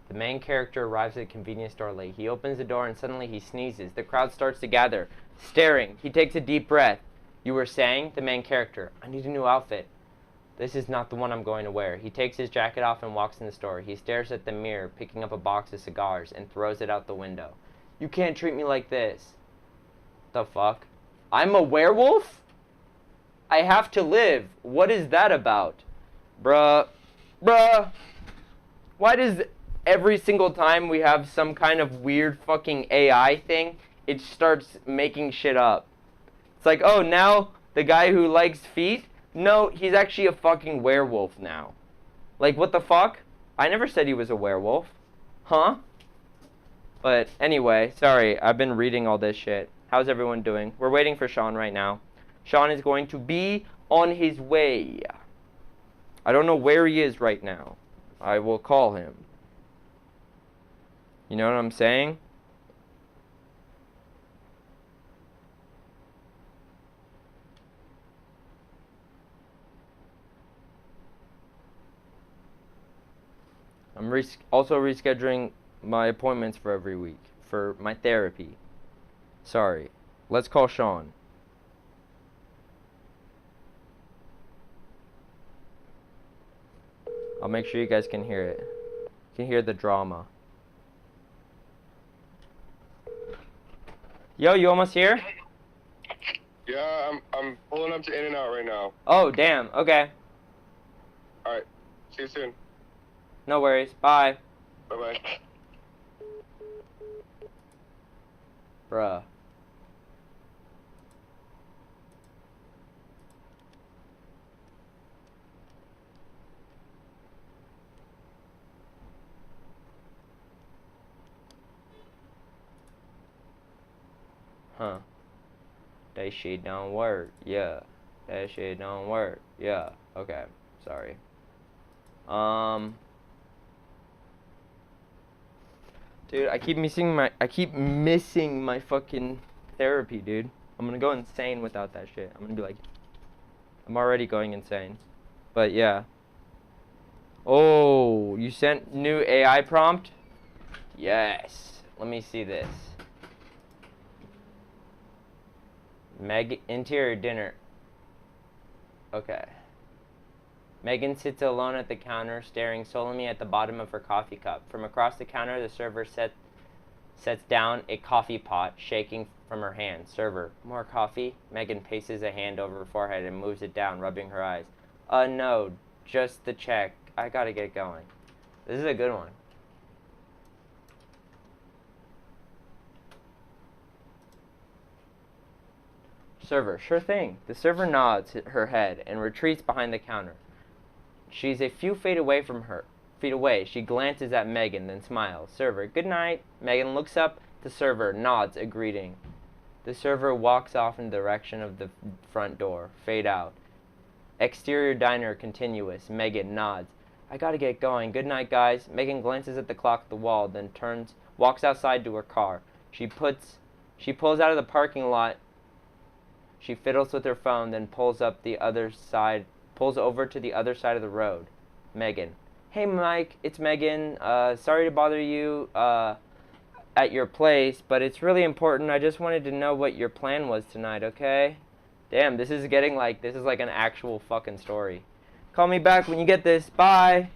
The main character arrives at a convenience store late. He opens the door and suddenly he sneezes. The crowd starts to gather, staring. He takes a deep breath. You were saying? The main character. I need a new outfit. This is not the one I'm going to wear. He takes his jacket off and walks in the store. He stares at the mirror, picking up a box of cigars, and throws it out the window. You can't treat me like this. The fuck? I'm a werewolf? I have to live. What is that about? Bruh. Why does every single time we have some kind of weird fucking AI thing, it starts making shit up? It's like, oh, now the guy who likes feet? No, he's actually a fucking werewolf now. Like, what the fuck? I never said he was a werewolf. Huh? But anyway, sorry, I've been reading all this shit. How's everyone doing? We're waiting for Sean right now. Sean is going to be on his way. I don't know where he is right now. I will call him. You know what I'm saying? I'm also rescheduling my appointments for every week for my therapy. Sorry. Let's call Sean. I'll make sure you guys can hear it. You can hear the drama. Yo, you almost here? Yeah, I'm pulling up to In-N-Out right now. Oh, damn. Okay. Alright, see you soon. No worries. Bye. Bye-bye. Bruh. Huh. That shit don't work. Yeah. That shit don't work. Yeah. Okay. Sorry. Dude, I keep missing my fucking therapy, dude. I'm gonna go insane without that shit. I'm gonna be like, I'm already going insane. But yeah. Oh, you sent new AI prompt? Yes. Let me see this. Interior dinner. Okay. Megan sits alone at the counter, staring solemnly at the bottom of her coffee cup. From across the counter, the server sets down a coffee pot, shaking from her hand. Server, more coffee? Megan paces a hand over her forehead and moves it down, rubbing her eyes. No, just the check. I gotta get going. This is a good one. Server, sure thing. The server nods her head and retreats behind the counter. She's a few feet away. She glances at Megan, then smiles. Server, good night. Megan looks up. The server nods a greeting. The server walks off in the direction of the front door. Fade out. Exterior diner continuous. Megan nods. I gotta get going. Good night, guys. Megan glances at the clock at the wall, then walks outside to her car. She pulls out of the parking lot. She fiddles with her phone, then pulls over to the other side of the road. Megan. Hey, Mike, it's Megan. Sorry to bother you at your place, but it's really important. I just wanted to know what your plan was tonight, okay? Damn, this is like an actual fucking story. Call me back when you get this. Bye.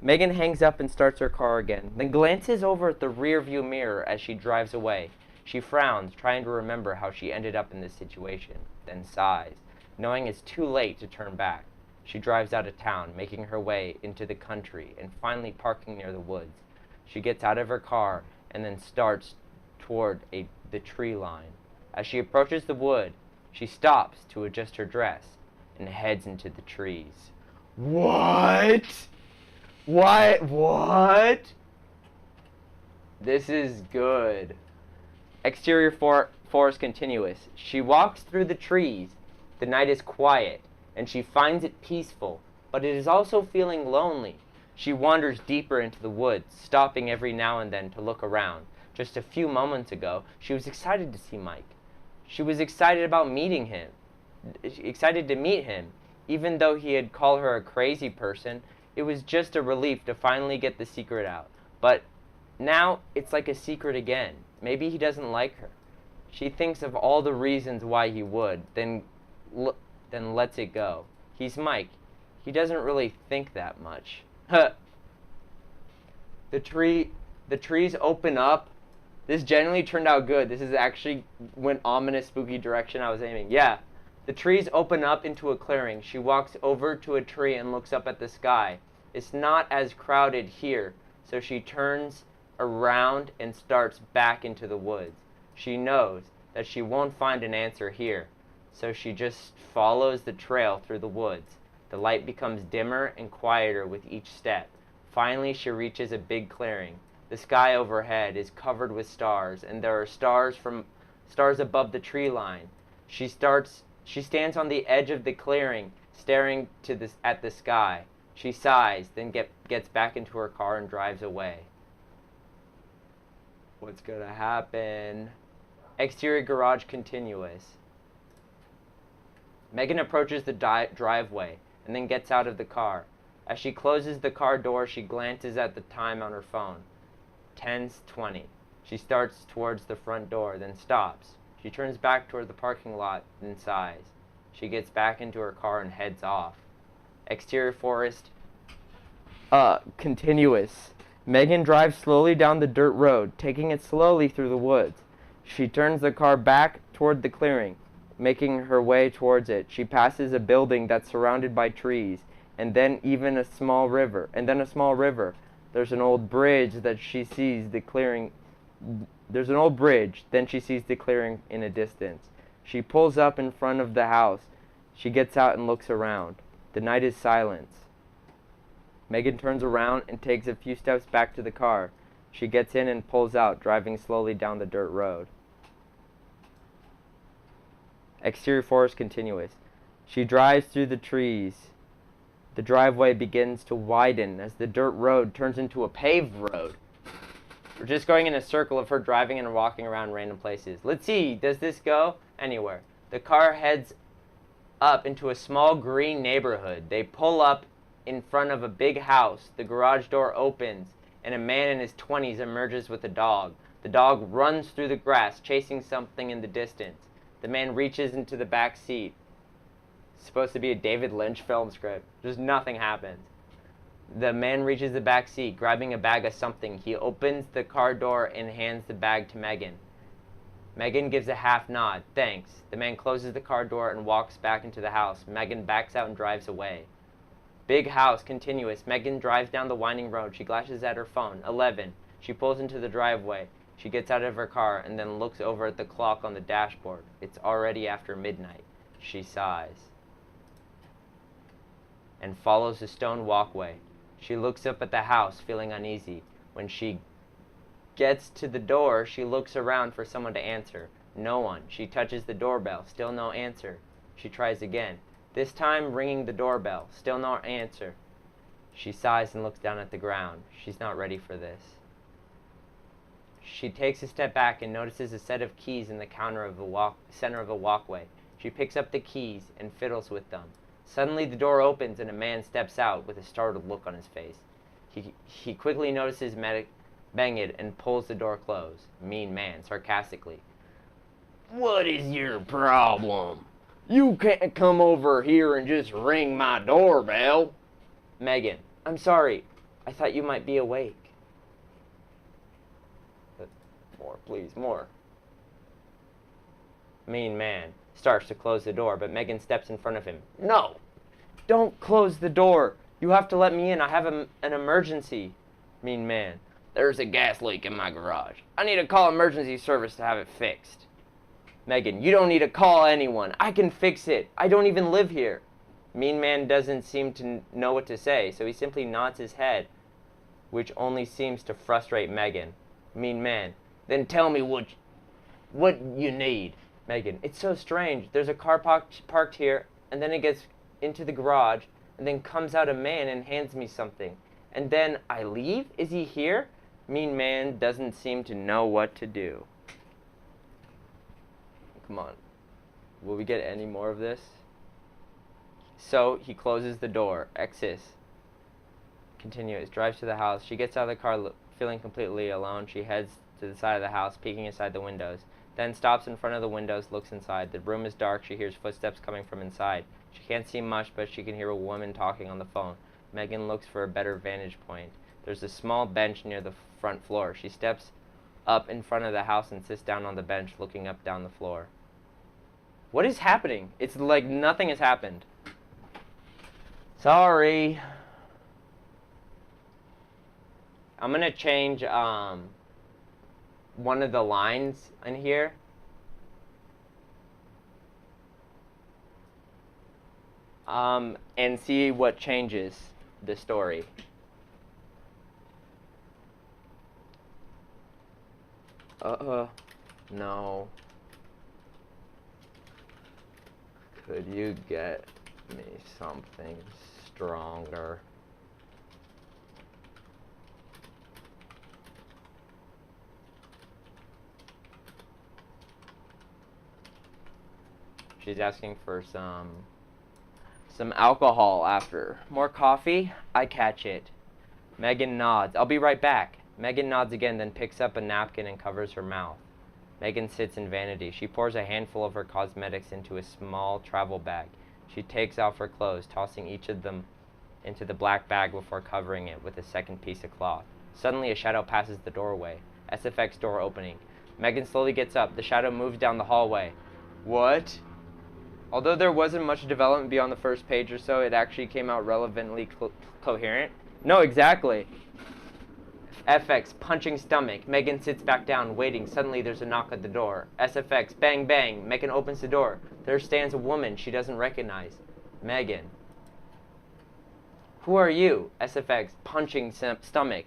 Megan hangs up and starts her car again, then glances over at the rearview mirror as she drives away. She frowns, trying to remember how she ended up in this situation, then sighs, knowing it's too late to turn back. She drives out of town, making her way into the country and finally parking near the woods. She gets out of her car and then starts toward the tree line. As she approaches the wood, she stops to adjust her dress and heads into the trees. What? What? This is good. Exterior forest continuous. She walks through the trees. The night is quiet, and she finds it peaceful, but it is also feeling lonely. She wanders deeper into the woods, stopping every now and then to look around. Just a few moments ago, she was excited to see Mike. She was excited about meeting him. Excited to meet him. Even though he had called her a crazy person, it was just a relief to finally get the secret out. But now it's like a secret again. Maybe he doesn't like her. She thinks of all the reasons why he would, then lets it go. He's Mike. He doesn't really think that much. The trees open up. This generally turned out good. This is actually went ominous, spooky direction I was aiming. Yeah. The trees open up into a clearing. She walks over to a tree and looks up at the sky. It's not as crowded here, so she turns around and starts back into the woods. She knows that she won't find an answer here, so she just follows the trail through the woods. The light becomes dimmer and quieter with each step. Finally, she reaches a big clearing. The sky overhead is covered with stars, and there are stars above the tree line. She stands on the edge of the clearing, staring at the sky. She sighs, then gets back into her car and drives away. What's gonna happen? Exterior garage continuous. Megan approaches the driveway and then gets out of the car. As she closes the car door, she glances at the time on her phone. 10:20. She starts towards the front door, then stops. She turns back toward the parking lot, then sighs. She gets back into her car and heads off. Exterior forest continuous. Megan drives slowly down the dirt road, taking it slowly through the woods. She turns the car back toward the clearing, making her way towards it. She passes a building that's surrounded by trees, and then a small river. There's an old bridge that she sees the clearing. There's an old bridge, then she sees the clearing in a distance. She pulls up in front of the house. She gets out and looks around. The night is silent. Megan turns around and takes a few steps back to the car. She gets in and pulls out, driving slowly down the dirt road. Exterior forest continuous. She drives through the trees. The driveway begins to widen as the dirt road turns into a paved road. We're just going in a circle of her driving and walking around random places. Let's see, does this go anywhere? The car heads up into a small green neighborhood. They pull up in front of a big house. The garage door opens, and a man in his 20s emerges with a dog. The dog runs through the grass, chasing something in the distance. The man reaches into the back seat. It's supposed to be a David Lynch film script. Just nothing happens. The man reaches the back seat, grabbing a bag of something. He opens the car door and hands the bag to Megan. Megan gives a half nod. Thanks. The man closes the car door and walks back into the house. Megan backs out and drives away. Big house, continuous. Megan drives down the winding road. She glances at her phone. 11. She pulls into the driveway. She gets out of her car and then looks over at the clock on the dashboard. It's already after midnight. She sighs and follows the stone walkway. She looks up at the house, feeling uneasy. When she gets to the door, she looks around for someone to answer. No one. She touches the doorbell. Still no answer. She tries again. This time ringing the doorbell. Still no answer. She sighs and looks down at the ground. She's not ready for this. She takes a step back and notices a set of keys in the center of the walkway. She picks up the keys and fiddles with them. Suddenly the door opens and a man steps out with a startled look on his face. He quickly notices Megan and pulls the door closed. Mean man, sarcastically. What is your problem? You can't come over here and just ring my doorbell. Megan, I'm sorry. I thought you might be awake. More, please, more. Mean man starts to close the door, but Megan steps in front of him. No! Don't close the door! You have to let me in. I have an emergency. Mean man. There's a gas leak in my garage. I need to call emergency service to have it fixed. Megan, you don't need to call anyone. I can fix it. I don't even live here. Mean man doesn't seem to know what to say, so he simply nods his head, which only seems to frustrate Megan. Mean man. Then tell me what you need. Megan, it's so strange. There's a car parked here, and then it gets into the garage, and then comes out a man and hands me something. And then I leave? Is he here? Mean man doesn't seem to know what to do. Come on. Will we get any more of this? So he closes the door. Exits. Continues. Drives to the house. She gets out of the car feeling completely alone. She heads to the side of the house, peeking inside the windows. Then stops in front of the windows, looks inside. The room is dark. She hears footsteps coming from inside. She can't see much, but she can hear a woman talking on the phone. Megan looks for a better vantage point. There's a small bench near the front floor. She steps up in front of the house and sits down on the bench, looking up down the floor. What is happening? It's like nothing has happened. Sorry. I'm gonna change one of the lines in here. And see what changes the story. No. Could you get me something stronger? She's asking for some alcohol after. More coffee? I catch it. Megan nods. I'll be right back. Megan nods again, then picks up a napkin and covers her mouth. Megan sits in vanity. She pours a handful of her cosmetics into a small travel bag. She takes off her clothes, tossing each of them into the black bag before covering it with a second piece of cloth. Suddenly, a shadow passes the doorway. SFX door opening. Megan slowly gets up. The shadow moves down the hallway. What? Although there wasn't much development beyond the first page or so, it actually came out relevantly coherent. No, exactly. FX, punching stomach. Megan sits back down, waiting. Suddenly, there's a knock at the door. SFX, bang, bang. Megan opens the door. There stands a woman she doesn't recognize. Megan. Who are you? SFX, punching stomach.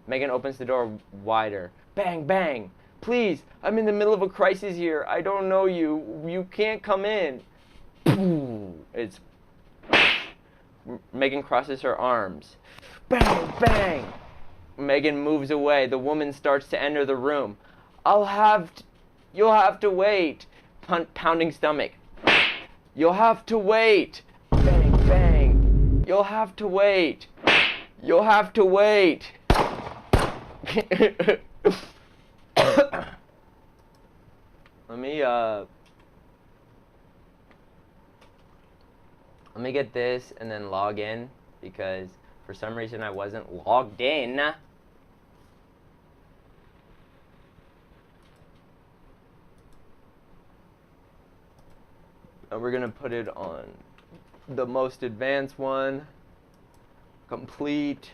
Megan opens the door wider. Bang, bang. Please, I'm in the middle of a crisis here. I don't know you. You can't come in. It's... Megan crosses her arms. Bang, bang. Megan moves away. The woman starts to enter the room. You'll have to wait. Pounding stomach. You'll have to wait. Bang, bang. You'll have to wait. You'll have to wait. Let me get this and then log in, because for some reason I wasn't logged in. And we're gonna put it on the most advanced one. Complete.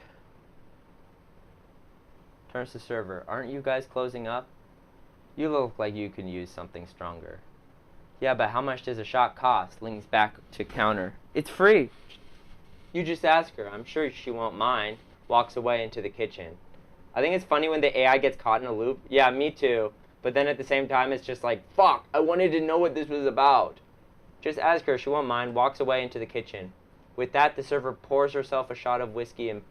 Turns to server. Aren't you guys closing up? You look like you can use something stronger. Yeah, but how much does a shot cost? Links back to counter. It's free. You just ask her. I'm sure she won't mind. Walks away into the kitchen. I think it's funny when the AI gets caught in a loop. Yeah, me too. But then at the same time, it's just like, fuck, I wanted to know what this was about. Just ask her. She won't mind. Walks away into the kitchen. With that, the server pours herself a shot of whiskey and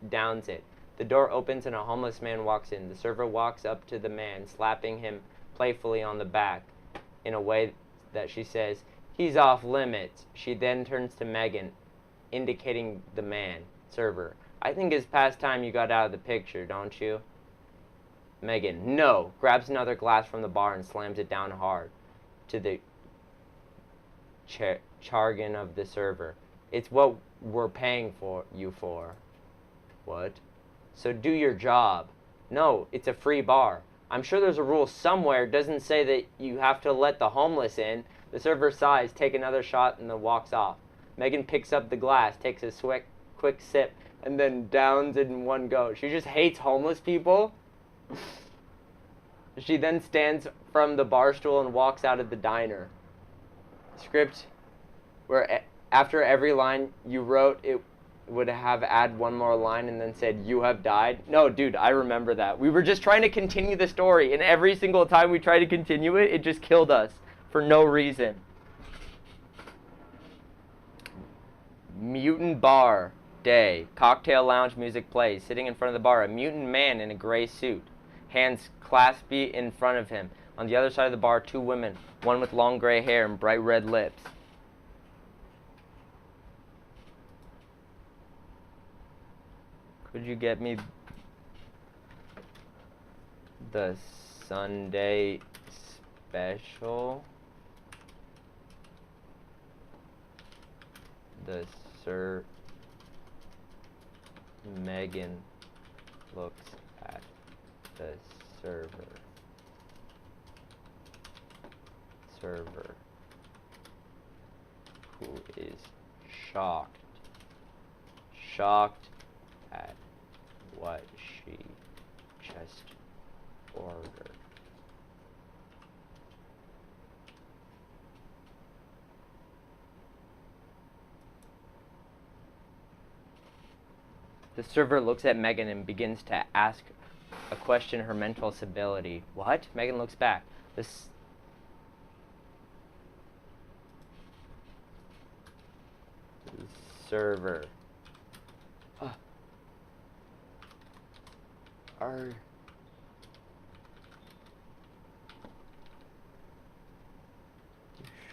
downs it. The door opens and a homeless man walks in. The server walks up to the man, slapping him playfully on the back in a way that she says, he's off limits. She then turns to Megan, indicating the man, server. I think it's past time you got out of the picture, don't you? Megan, no. Grabs another glass from the bar and slams it down hard to the jargon of the server. It's what we're paying you for. What? So do your job. No, it's a free bar. I'm sure there's a rule somewhere. It doesn't say that you have to let the homeless in. The server sighs, take another shot, and then walks off. Megan picks up the glass, takes a quick sip, and then downs it in one go. She just hates homeless people. She then stands from the bar stool and walks out of the diner. Script where after every line you wrote, it would have add one more line and then said, you have died. No, dude, I remember that. We were just trying to continue the story, and every single time we tried to continue it, it just killed us for no reason. Mutant bar, day. Cocktail lounge music plays. Sitting in front of the bar, a mutant man in a gray suit. Hands clasped in front of him. On the other side of the bar, two women, one with long gray hair and bright red lips. Could you get me the Sunday special? The Sir Megan looks at the server who is shocked at what she just ordered. The server looks at Megan and begins to ask a question her mental stability. What? Megan looks back. The server. Are you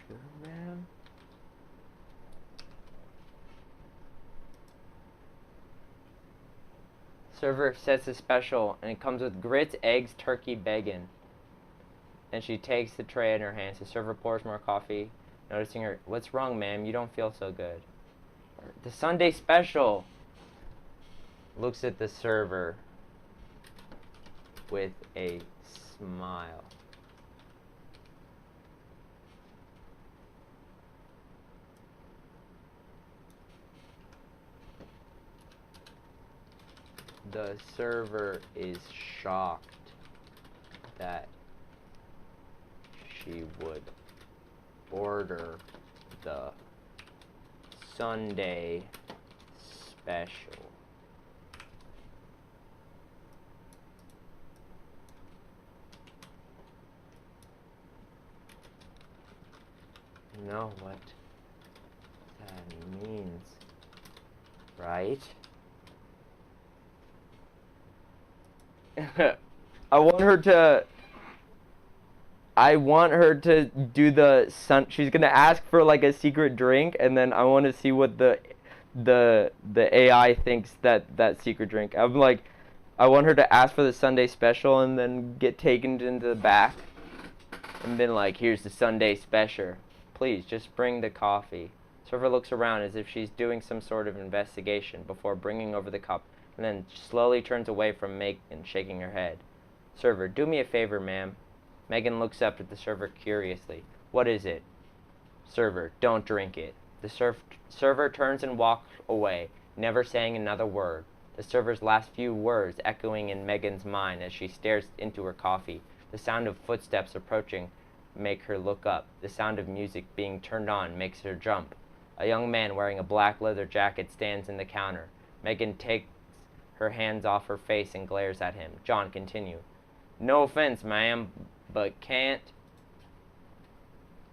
sure, ma'am? Server sets a special, and it comes with grits, eggs, turkey, bacon. And she takes the tray in her hands. The server pours more coffee, noticing her. What's wrong, ma'am? You don't feel so good. The Sunday special. Looks at the server with a smile. The server is shocked that she would order the Sunday special. know what that means, right? I want her to do the sun. She's gonna ask for like a secret drink, and then I want to see what the AI thinks that secret drink. I'm like, I want her to ask for the Sunday special, and then get taken into the back, and been like, here's the Sunday special. Please just bring the coffee. Server looks around as if she's doing some sort of investigation before bringing over the cup, and then slowly turns away from Megan, shaking her head. Server, do me a favor, ma'am. Megan looks up at the server curiously. What is it? Server, don't drink it. The server turns and walks away, never saying another word. The server's last few words echoing in Megan's mind as she stares into her coffee. The sound of footsteps approaching make her look up. The sound of music being turned on makes her jump. A young man wearing a black leather jacket stands in the counter. Megan takes her hands off her face and glares at him. John, continue. No offense, ma'am, but can't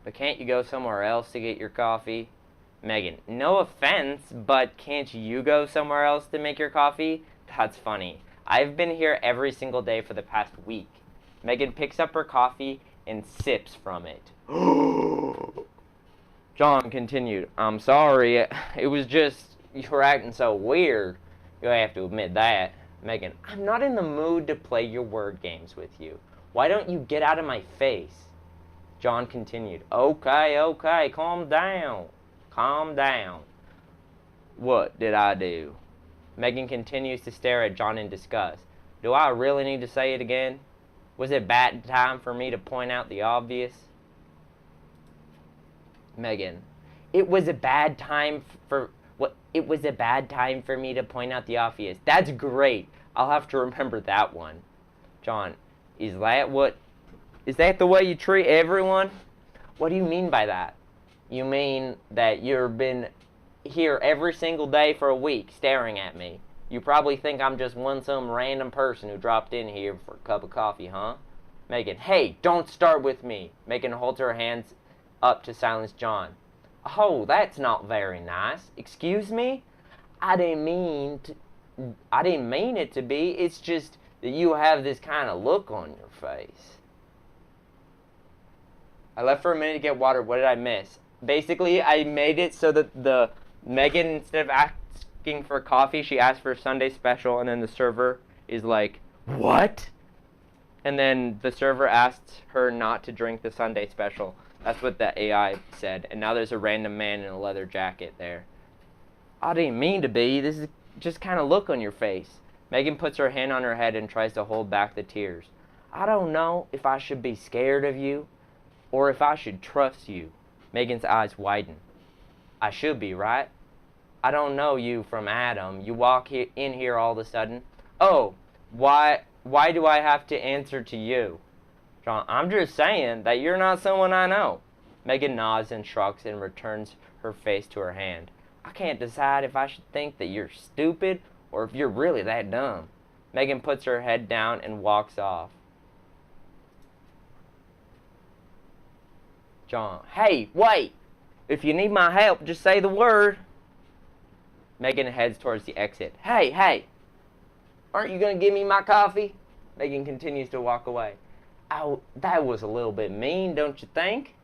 you go somewhere else to get your coffee? Megan, no offense, but can't you go somewhere else to make your coffee? That's funny. I've been here every single day for the past week. Megan picks up her coffee and sips from it. John continued, I'm sorry, it was just, you were acting so weird. You have to admit that. Megan, I'm not in the mood to play your word games with you. Why don't you get out of my face? John continued, okay, calm down. Calm down. What did I do? Megan continues to stare at John in disgust. Do I really need to say it again? Was it bad time for me to point out the obvious? Megan, it was a bad time for me to point out the obvious. That's great. I'll have to remember that one. John, is that the way you treat everyone? What do you mean by that? You mean that you've been here every single day for a week staring at me. You probably think I'm just some random person who dropped in here for a cup of coffee, huh? Megan, hey, don't start with me. Megan holds her hands up to silence John. Oh, that's not very nice. Excuse me? I didn't mean it to be. It's just that you have this kind of look on your face. I left for a minute to get water. What did I miss? Basically, I made it so that the Megan, instead of asking for coffee, she asked for a Sunday special, and then the server is like, what? And then the server asked her not to drink the Sunday special. That's what the AI said. And now there's a random man in a leather jacket there. I didn't mean to be. This is just kind of look on your face. Megan puts her hand on her head and tries to hold back the tears. I don't know if I should be scared of you or if I should trust you. Megan's eyes widen. I should be, right? I don't know you from Adam. You walk in here all of a sudden. Oh, why do I have to answer to you? John, I'm just saying that you're not someone I know. Megan nods and shrugs and returns her face to her hand. I can't decide if I should think that you're stupid or if you're really that dumb. Megan puts her head down and walks off. John, hey, wait! If you need my help, just say the word. Megan heads towards the exit. Hey! Aren't you going to give me my coffee? Megan continues to walk away. Oh, that was a little bit mean, don't you think?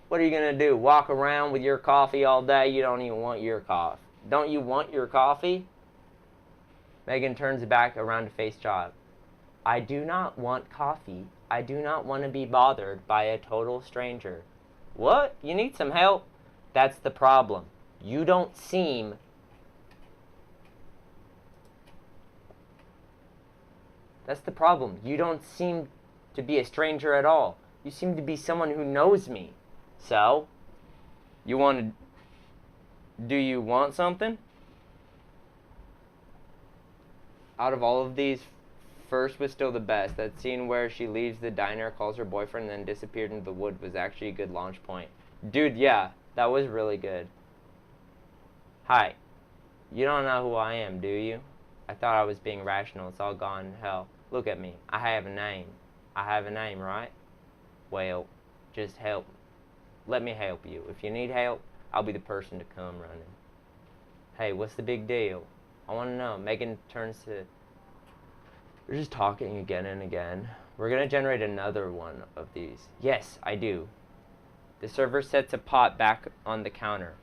What are you going to do? Walk around with your coffee all day? You don't even want your coffee. Don't you want your coffee? Megan turns back around to face John. I do not want coffee. I do not want to be bothered by a total stranger. What? You need some help? That's the problem. You don't seem... That's the problem. You don't seem to be a stranger at all. You seem to be someone who knows me. So? Do you want something? Out of all of these, first was still the best. That scene where she leaves the diner, calls her boyfriend, and then disappeared into the wood was actually a good launch point. Dude, yeah, that was really good. Hi. You don't know who I am, do you? I thought I was being rational. It's all gone to hell. Look at me. I have a name. I have a name, right? Well, just help let me help you. If you need help, I'll be the person to come running. Hey, what's the big deal? I want to know. Megan turns to... They're just talking again and again. We're going to generate another one of these. Yes, I do. The server sets a pot back on the counter.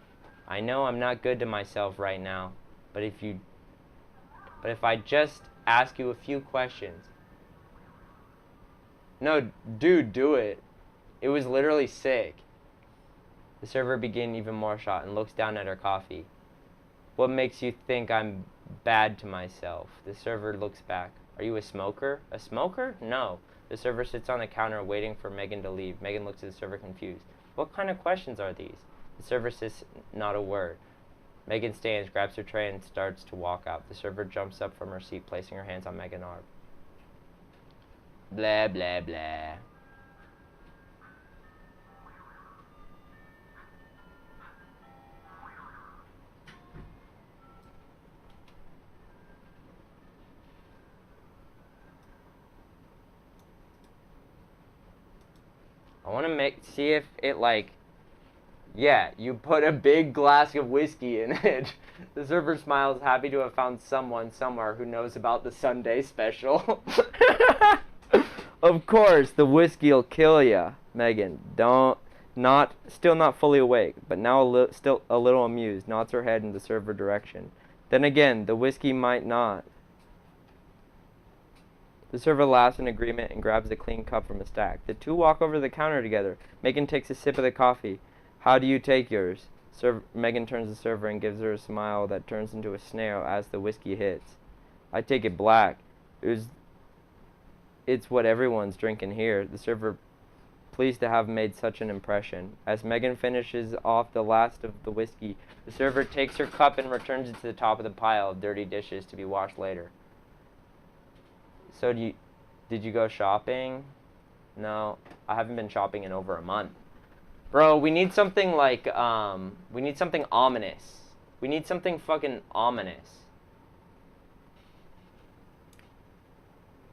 I know I'm not good to myself right now, but if I just ask you a few questions. No, dude, do it. It was literally sick. The server begins even more shocked and looks down at her coffee. What makes you think I'm bad to myself? The server looks back. Are you a smoker? A smoker? No. The server sits on the counter waiting for Megan to leave. Megan looks at the server confused. What kind of questions are these? The server says not a word. Megan stands, grabs her tray, and starts to walk out. The server jumps up from her seat, placing her hands on Megan's arm. Blah, blah, blah. I want to see if it yeah, you put a big glass of whiskey in it. The server smiles, happy to have found someone somewhere who knows about the Sunday special. Of course, the whiskey'll kill ya. Megan, still not fully awake, but now still a little amused, nods her head in the server direction. Then again, the whiskey might not. The server laughs in agreement and grabs a clean cup from a stack. The two walk over to the counter together. Megan takes a sip of the coffee. How do you take yours? Megan turns to the server and gives her a smile that turns into a snarl as the whiskey hits. I take it black. It's what everyone's drinking here. The server, pleased to have made such an impression. As Megan finishes off the last of the whiskey, the server takes her cup and returns it to the top of the pile of dirty dishes to be washed later. So did you go shopping? No, I haven't been shopping in over a month. Bro, we need something we need something ominous. We need something fucking ominous.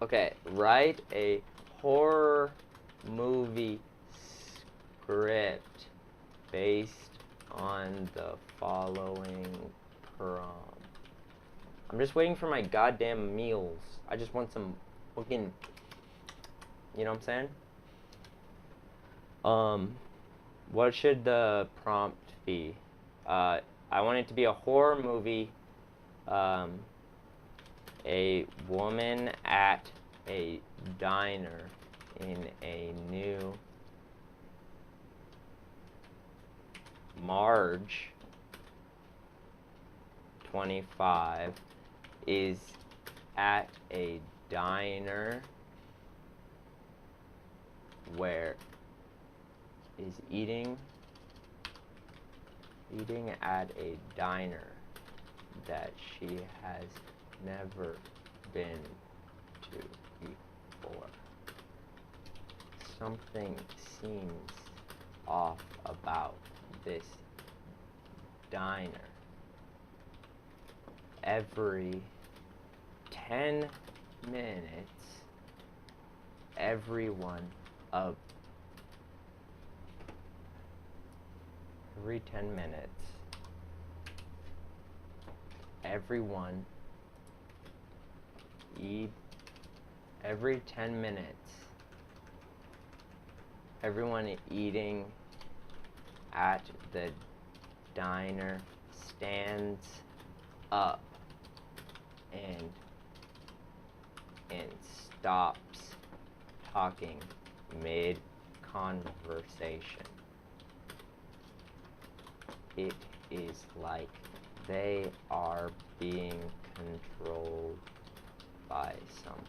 Okay, write a horror movie script based on the following prompt. I'm just waiting for my goddamn meals. I just want some fucking, you know what I'm saying? What should the prompt be? I want it to be a horror movie. A woman at a diner in a new Marge 25 is at a diner where is eating at a diner that she has never been to before. Something seems off about this diner. Every 10 minutes, every 10 minutes, everyone eating at the diner stands up and stops talking mid-conversation. It is like they are being controlled by something.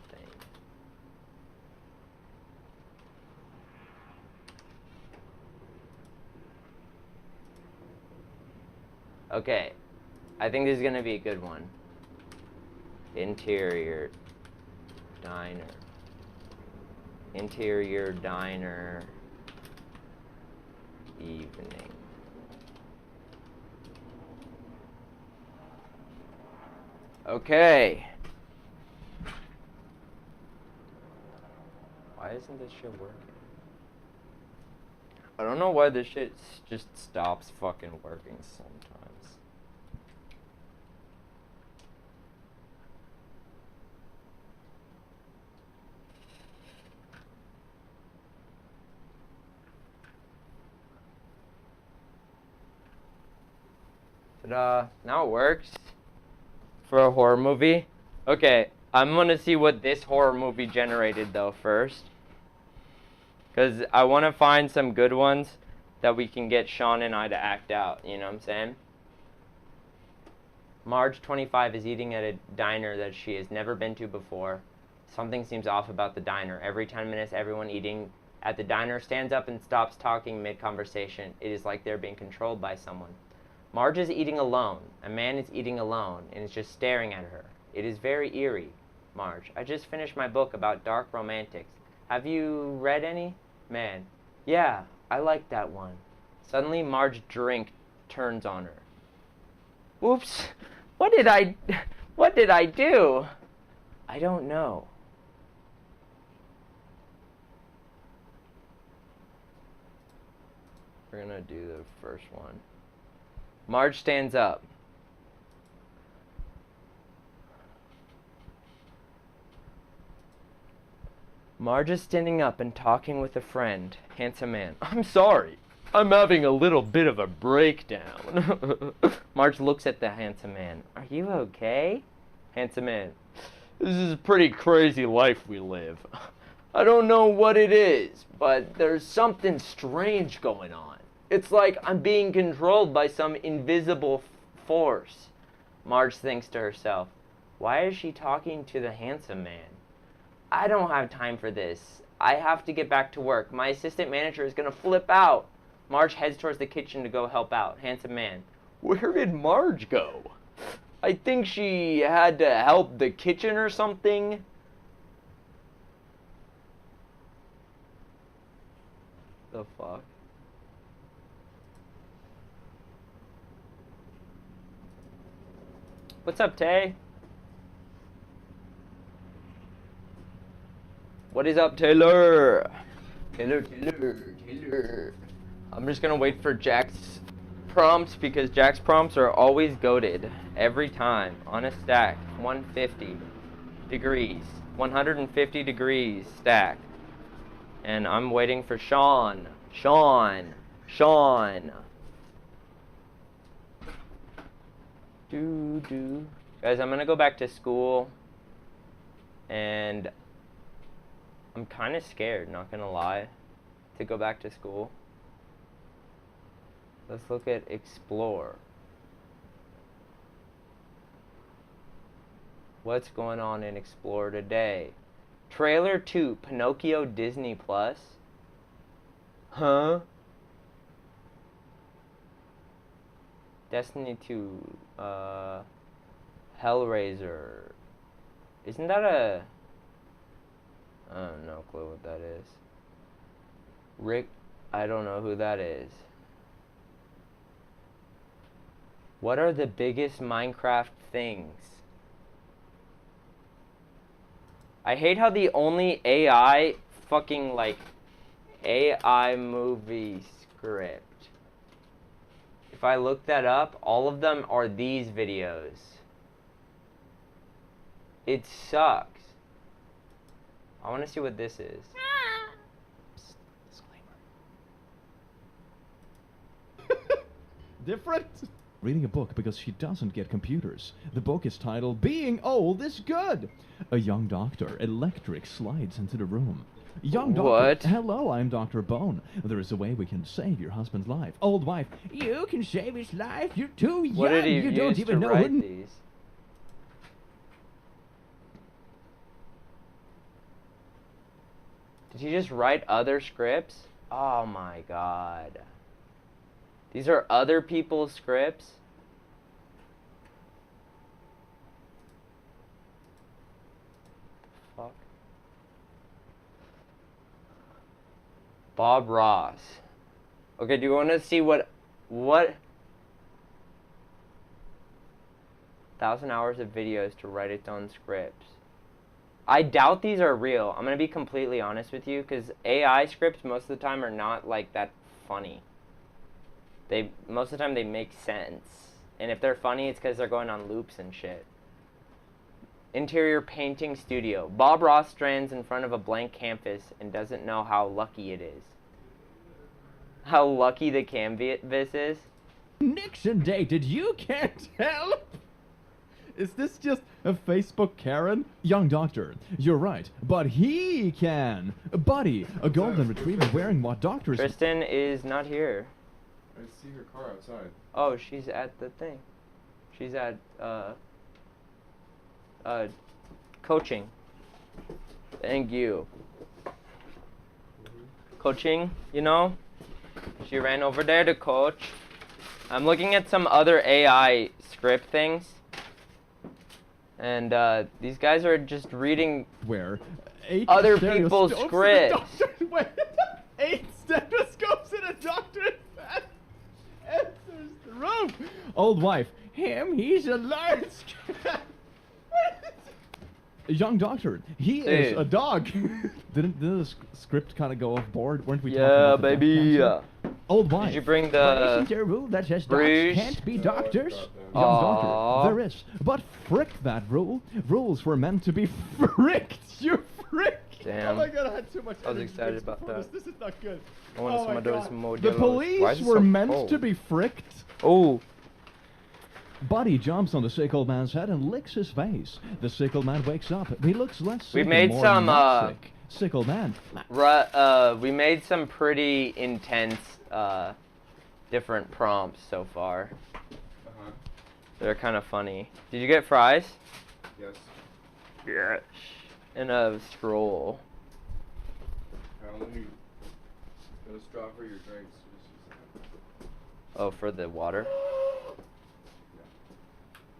Okay, I think this is gonna be a good one. Interior diner. Interior diner evening. Okay. Why isn't this shit working? I don't know why this shit just stops fucking working sometimes. Ta-da. Now it works. For a horror movie. Okay, I'm gonna see what this horror movie generated though first. Because I want to find some good ones that we can get Sean and I to act out, you know what I'm saying? Marge, 25, is eating at a diner that she has never been to before. Something seems off about the diner. Every 10 minutes, everyone eating at the diner stands up and stops talking mid-conversation. It is like they're being controlled by someone. Marge is eating alone. A man is eating alone and is just staring at her. It is very eerie. Marge, I just finished my book about dark romantics. Have you read any? Man, yeah, I like that one. Suddenly, Marge's drink turns on her. Whoops, what did I do? I don't know. We're gonna do the first one. Marge stands up. Marge is standing up and talking with a friend. Handsome man. I'm sorry. I'm having a little bit of a breakdown. Marge looks at the handsome man. Are you okay? Handsome man. This is a pretty crazy life we live. I don't know what it is, but there's something strange going on. It's like I'm being controlled by some invisible force. Marge thinks to herself, why is she talking to the handsome man? I don't have time for this. I have to get back to work. My assistant manager is going to flip out. Marge heads towards the kitchen to go help out. Handsome man. Where did Marge go? I think she had to help the kitchen or something. The fuck? What's up, Tay? What is up, Taylor? Taylor. I'm just gonna wait for Jack's prompts because Jack's prompts are always goated. Every time. On a stack. 150 degrees. 150 degrees stack. And I'm waiting for Sean. Sean. Guys, I'm gonna go back to school. And I'm kind of scared, not gonna lie, to go back to school. Let's look at Explore. What's going on in Explore today? Trailer 2, Pinocchio Disney Plus. Huh? Destiny 2, Hellraiser. Isn't that a... I have no clue what that is. Rick, I don't know who that is. What are the biggest Minecraft things? I hate how the only AI fucking like AI movie script. If I look that up, all of them are these videos. It sucks. I want to see what this is. Disclaimer. Different? Reading a book because she doesn't get computers. The book is titled Being Old is Good. A young doctor, electric, slides into the room. Young doctor. What? Hello, I'm Dr. Bone. There is a way we can save your husband's life. Old wife. You can save his life. You're too young. What did he you don't use even to know write who... these? Did he just write other scripts? Oh my god. These are other people's scripts? Fuck. Bob Ross. Okay, do you want to see what 1,000 hours of videos to write its own scripts? I doubt these are real. I'm gonna be completely honest with you, because AI scripts most of the time are not like that funny. Most of the time they make sense. And if they're funny, it's because they're going on loops and shit. Interior painting studio. Bob Ross stands in front of a blank canvas and doesn't know how lucky it is. How lucky the canvas is? Nixon dated, you can't help! Is this just a Facebook Karen? Young doctor, you're right, but he can! Buddy, a golden retriever wearing what doctors... Kristen is not here. I see her car outside. Oh, she's at the thing. She's at, coaching. Thank you. Coaching, you know? She ran over there to coach. I'm looking at some other AI script things. And, these guys are just reading Where? 8 other stereoscopes people's in a scripts. doctor's- Wait, 8 stethoscopes in a doctor's bed enters the room. Old wife, him, he's a large... Young doctor, he is Dude. a dog. Didn't the script kind of go off board? Weren't we talking Yeah, about the baby. death cancer? Old wife. Did you bring But the isn't there a rule that says dogs Bruges? can't be No, I doctors? forgot that. Young Aw. doctor, there is. But frick that rule. Rules were meant to be fricked. You frick. Damn. Oh my god, I had too much I was energy excited mixed about before that. This is not good. I want Oh some my of those God. Modelo's. The Why police is it were so meant cold? to be fricked. Oh. Buddy jumps on the sick old man's head and licks his face. The sick old man wakes up. He looks less sick We and made more some, not sick. Sick old man. We made some pretty intense, different prompts so far. Uh-huh. They're kind of funny. Did you get fries? Yes. Yes. And a stroll. Apparently, got a straw for your drinks. Oh, for the water?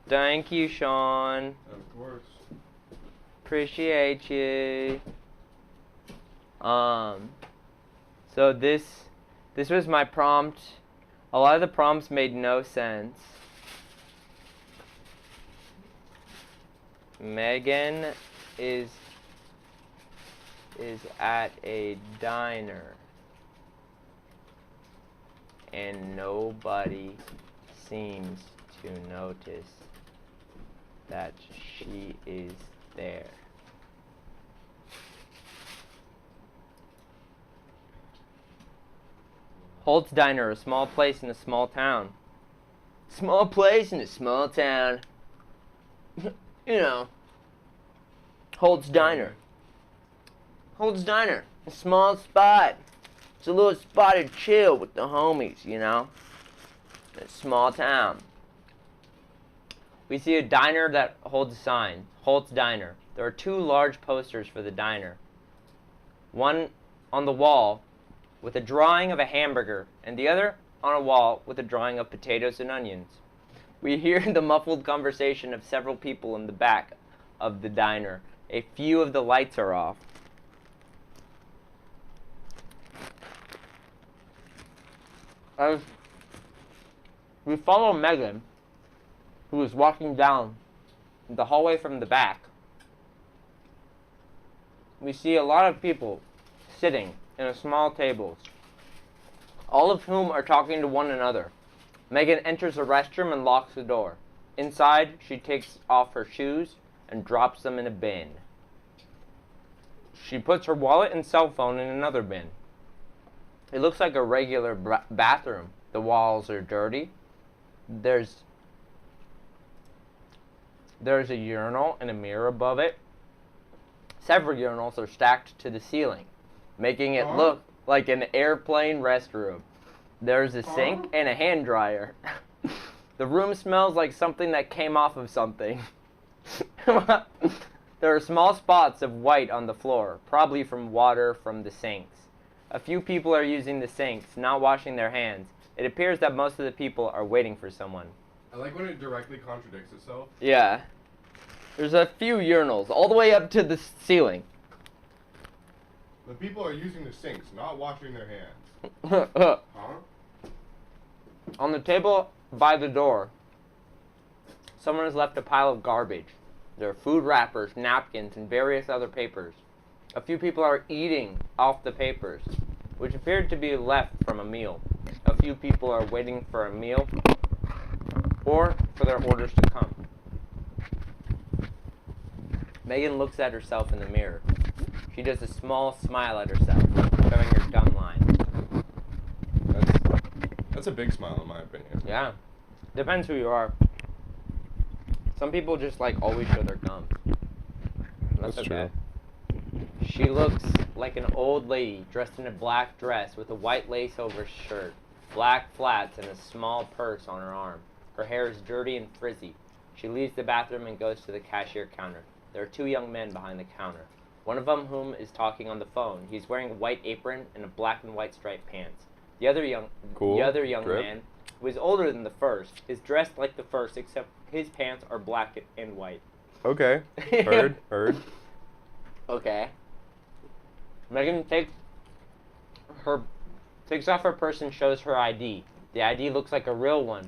Thank you, Sean. Of course. Appreciate you. So this was my prompt. A lot of the prompts made no sense. Megan is at a diner and nobody seems to notice that she is there. Holt's Diner, a small place in a small town. Small place in a small town. You know. Holt's Diner. Holt's Diner, a small spot. It's a little spot to chill with the homies, you know. A small town. We see a diner that holds a sign, Holt's Diner. There are 2 large posters for the diner. One on the wall with a drawing of a hamburger, and the other on a wall with a drawing of potatoes and onions. We hear the muffled conversation of several people in the back of the diner. A few of the lights are off. As we follow Megan, who is walking down the hallway from the back, we see a lot of people sitting in a small tables, all of whom are talking to one another. Megan enters the restroom and locks the door. Inside, she takes off her shoes and drops them in a bin. She puts her wallet and cell phone in another bin. It looks like a regular bathroom. The walls are dirty. There's a urinal and a mirror above it. Several urinals are stacked to the ceiling, making it look like an airplane restroom. There's a sink and a hand dryer. The room smells like something that came off of something. There are small spots of white on the floor, probably from water from the sinks. A few people are using the sinks, not washing their hands. It appears that most of the people are waiting for someone. I like when it directly contradicts itself. Yeah. There's a few urinals, all the way up to the ceiling. The people are using the sinks, not washing their hands. Huh? Huh? On the table by the door, someone has left a pile of garbage. There are food wrappers, napkins, and various other papers. A few people are eating off the papers. which appeared to be left from a meal. A few people are waiting for a meal or for their orders to come. Megan looks at herself in the mirror. She does a small smile at herself, showing her gum line. That's a big smile in my opinion. Yeah. Depends who you are. Some people just like always show their gums. That's okay. true. She looks like an old lady dressed in a black dress with a white lace over shirt, black flats, and a small purse on her arm. Her hair is dirty and frizzy. She leaves the bathroom and goes to the cashier counter. There are two young men behind the counter. One of them whom is talking on the phone. He's wearing a white apron and a black and white striped pants. The other young man, who is older than the first, is dressed like the first, except his pants are black and white. Okay. Heard. Okay. Megan takes off her purse and shows her ID. The ID looks like a real one,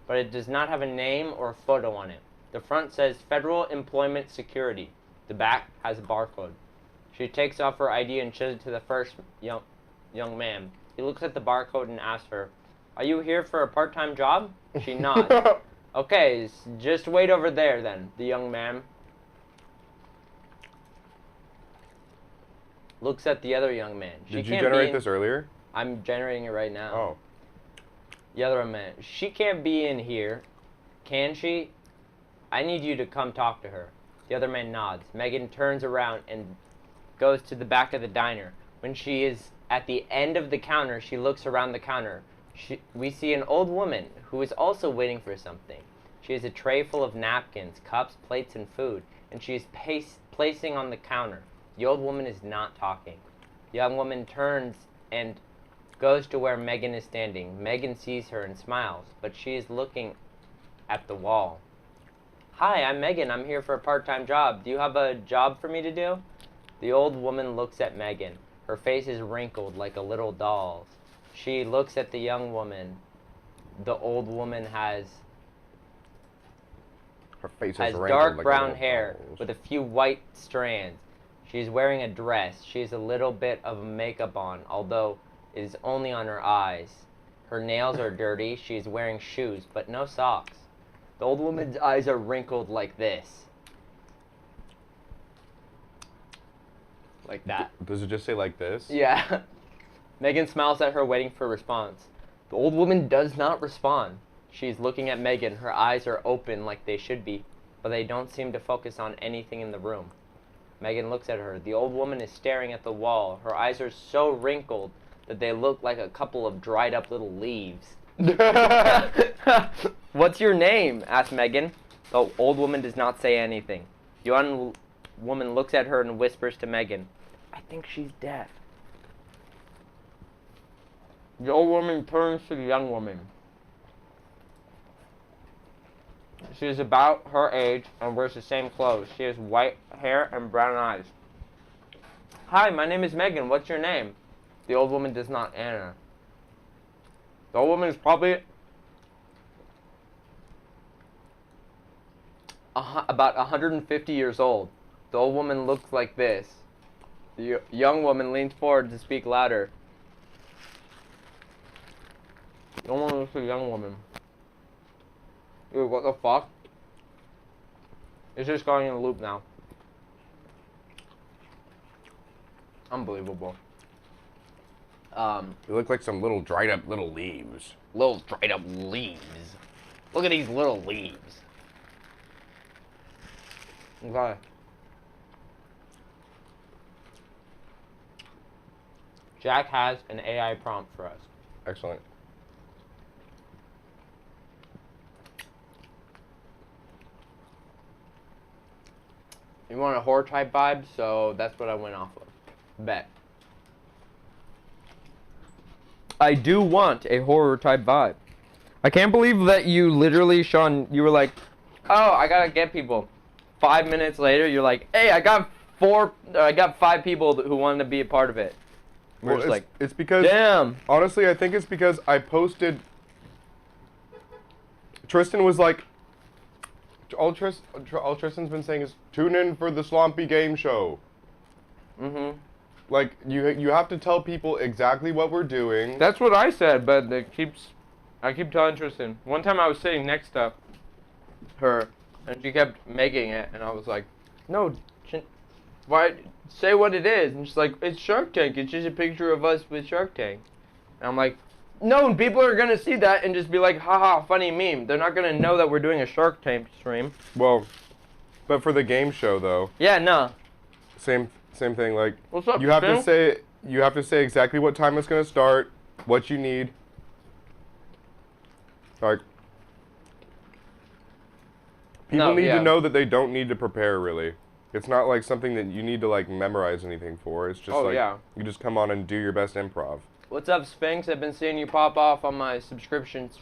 but it does not have a name or a photo on it. The front says Federal Employment Security. The back has a barcode. She takes off her ID and shows it to the first young man. He looks at the barcode and asks her, "Are you here for a part-time job?" She nods. "Okay, just wait over there then." The young man looks at the other young man. Did you generate this earlier? I'm generating it right now. Oh. The other man. "She can't be in here, can she? I need you to come talk to her." The other man nods. Megan turns around and goes to the back of the diner. When she is at the end of the counter, she looks around the counter. We see an old woman who is also waiting for something. She has a tray full of napkins, cups, plates, and food, and she is placing on the counter. The old woman is not talking. The young woman turns and goes to where Megan is standing. Megan sees her and smiles, but she is looking at the wall. "Hi, I'm Megan. I'm here for a part-time job. Do you have a job for me to do?" The old woman looks at Megan. Her face is wrinkled like a little doll's. She looks at the young woman. The old woman has Her face is wrinkled dark like a brown little hair doll's. with a few white strands. She's wearing a dress. She has a little bit of makeup on, although it is only on her eyes. Her nails are dirty. She is wearing shoes, but no socks. The old woman's eyes are wrinkled like this. Like that. Does it just say like this? Yeah. Megan smiles at her, waiting for a response. The old woman does not respond. She's looking at Megan. Her eyes are open like they should be, but they don't seem to focus on anything in the room. Megan looks at her. The old woman is staring at the wall. Her eyes are so wrinkled that they look like a couple of dried up little leaves. "What's your name?" asks Megan. The old woman does not say anything. The young woman looks at her and whispers to Megan, "I think she's deaf." The old woman turns to the young woman. She is about her age and wears the same clothes. She has white hair and brown eyes. "Hi, my name is Megan. What's your name?" The old woman does not answer. The old woman is probably about 150 years old. The old woman looks like this. The young woman leans forward to speak louder. The old woman looks like a young woman. Dude, what the fuck? It's just going in a loop now. Unbelievable. You look like some little dried up little leaves. Little dried up leaves. Look at these little leaves. Okay. Jack has an AI prompt for us. Excellent. You want a horror type vibe, so that's what I went off of. Bet. I do want a horror type vibe. I can't believe that you literally, Sean, you were like, "Oh, I gotta get people." 5 minutes later, you're like, "Hey, I got 5 people who want to be a part of it." We're just like, it's because damn. Honestly, I think it's because I posted. Tristan was like, all Tristan's been saying is tune in for the Slompy game show. Mhm. Like, you have to tell people exactly what we're doing. That's what I said, but I keep telling Tristan. One time I was sitting next to her, and she kept making it, and I was like, no, why, say what it is. And she's like, it's Shark Tank. It's just a picture of us with Shark Tank. And I'm like, no, people are going to see that and just be like, haha, funny meme. They're not going to know that we're doing a Shark Tank stream. Well, but for the game show, though. Yeah, no. Same thing. Like, What's up, you have Phil? to say exactly what time it's gonna start, what you need. Like, people need to know that they don't need to prepare. Really, it's not like something that you need to like memorize anything for. It's just you just come on and do your best improv. What's up, Sphinx? I've been seeing you pop off on my subscriptions.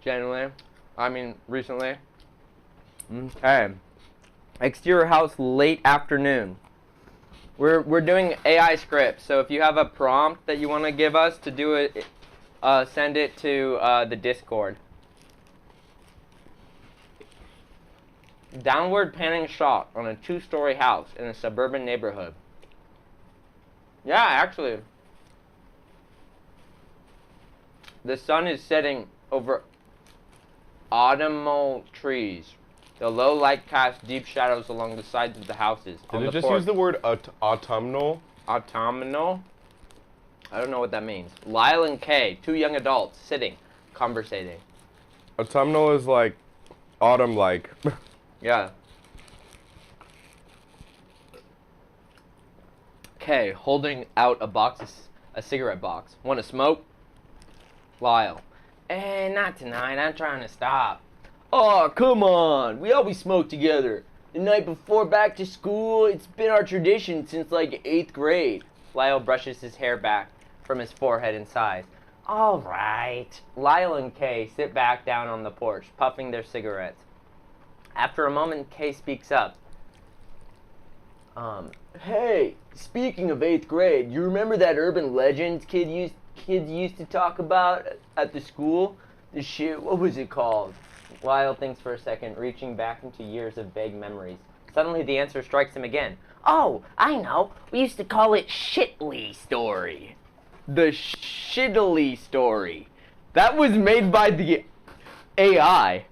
Generally. I mean, recently. Okay. Exterior house late afternoon. We're doing AI scripts, so if you have a prompt that you want to give us to do it, send it to the Discord. Downward panning shot on a 2-story house in a suburban neighborhood. Yeah, actually. The sun is setting over autumnal trees. The low light casts deep shadows along the sides of the houses. Did it just use the word autumnal? Autumnal? I don't know what that means. Lyle and Kay, 2 young adults, sitting, conversating. Autumnal is like autumn-like. Yeah. Kay, holding out a cigarette box. Want to smoke? Lyle. Not tonight. I'm trying to stop. Oh, come on. We always smoke together. The night before back to school, it's been our tradition since like 8th grade. Lyle brushes his hair back from his forehead and sighs. All right. Lyle and Kay sit back down on the porch, puffing their cigarettes. After a moment, Kay speaks up. Hey, speaking of 8th grade, you remember that urban legends kids used to talk about at the school? The shit, what was it called? Lyle thinks for a second, reaching back into years of vague memories. Suddenly the answer strikes him again. Oh, I know. We used to call it Shitley Story. The Shitley Story. That was made by the AI.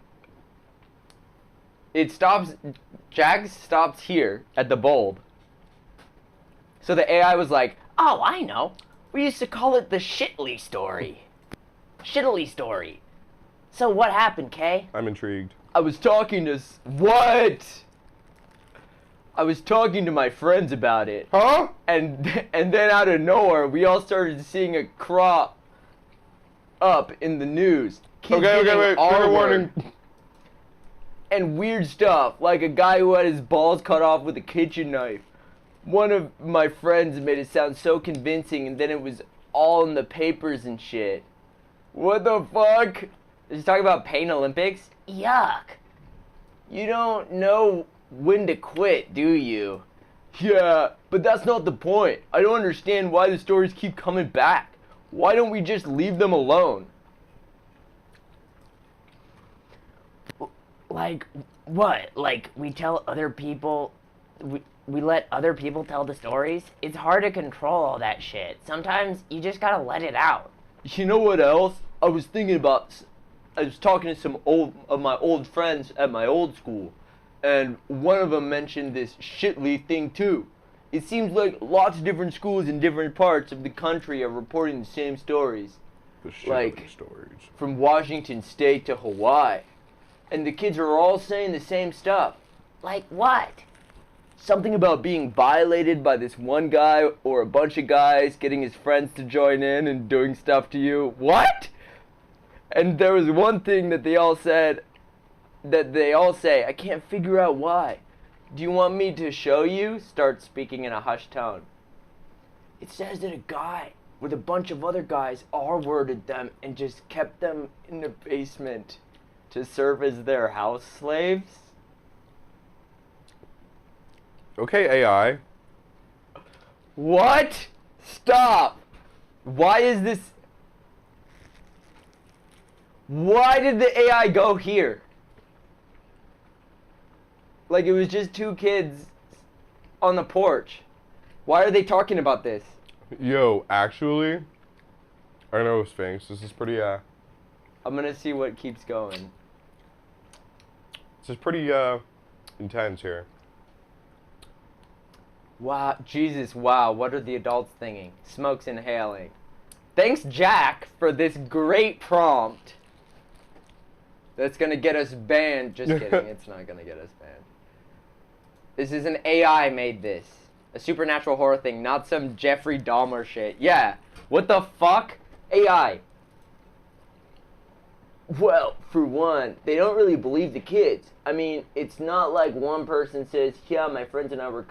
Jags stops here at the bulb. So the AI was like, oh, I know. We used to call it the Shitley Story. Shitley Story. So what happened, Kay? I'm intrigued. I was talking to... What? I was talking to my friends about it. Huh? And then out of nowhere, we all started seeing a crop up in the news. Kids Okay, getting wait. Fair warning. And weird stuff, like a guy who had his balls cut off with a kitchen knife. One of my friends made it sound so convincing, and then it was all in the papers and shit. What the fuck? Is he talking about Pain Olympics? Yuck. You don't know when to quit, do you? Yeah, but that's not the point. I don't understand why the stories keep coming back. Why don't we just leave them alone? Like, what? Like, we tell other people... We let other people tell the stories? It's hard to control all that shit. Sometimes you just gotta let it out. You know what else? I was talking to some of my old friends at my old school, and one of them mentioned this Shitley thing too. It seems like lots of different schools in different parts of the country are reporting the same stories. The Like, stories. From Washington State to Hawaii. And the kids are all saying the same stuff. Like what? Something about being violated by this one guy or a bunch of guys, getting his friends to join in and doing stuff to you. What? And there was one thing that they all say, I can't figure out why. Do you want me to show you? Start speaking in a hushed tone. It says that a guy with a bunch of other guys R-worded them and just kept them in the basement to serve as their house slaves. Okay, AI. What? Stop! Why is this... Why did the AI go here? Like, it was just 2 kids on the porch. Why are they talking about this? Yo, actually, I know Sphinx. This is pretty, I'm gonna see what keeps going. This is pretty, intense here. Wow, Jesus, wow, what are the adults thinking? Smoke's inhaling. Thanks, Jack, for this great prompt. That's gonna get us banned. Just kidding, it's not gonna get us banned. This is an AI made this. A supernatural horror thing, not some Jeffrey Dahmer shit. Yeah, what the fuck? AI. Well, for one, they don't really believe the kids. I mean, it's not like one person says, yeah, my friends and I were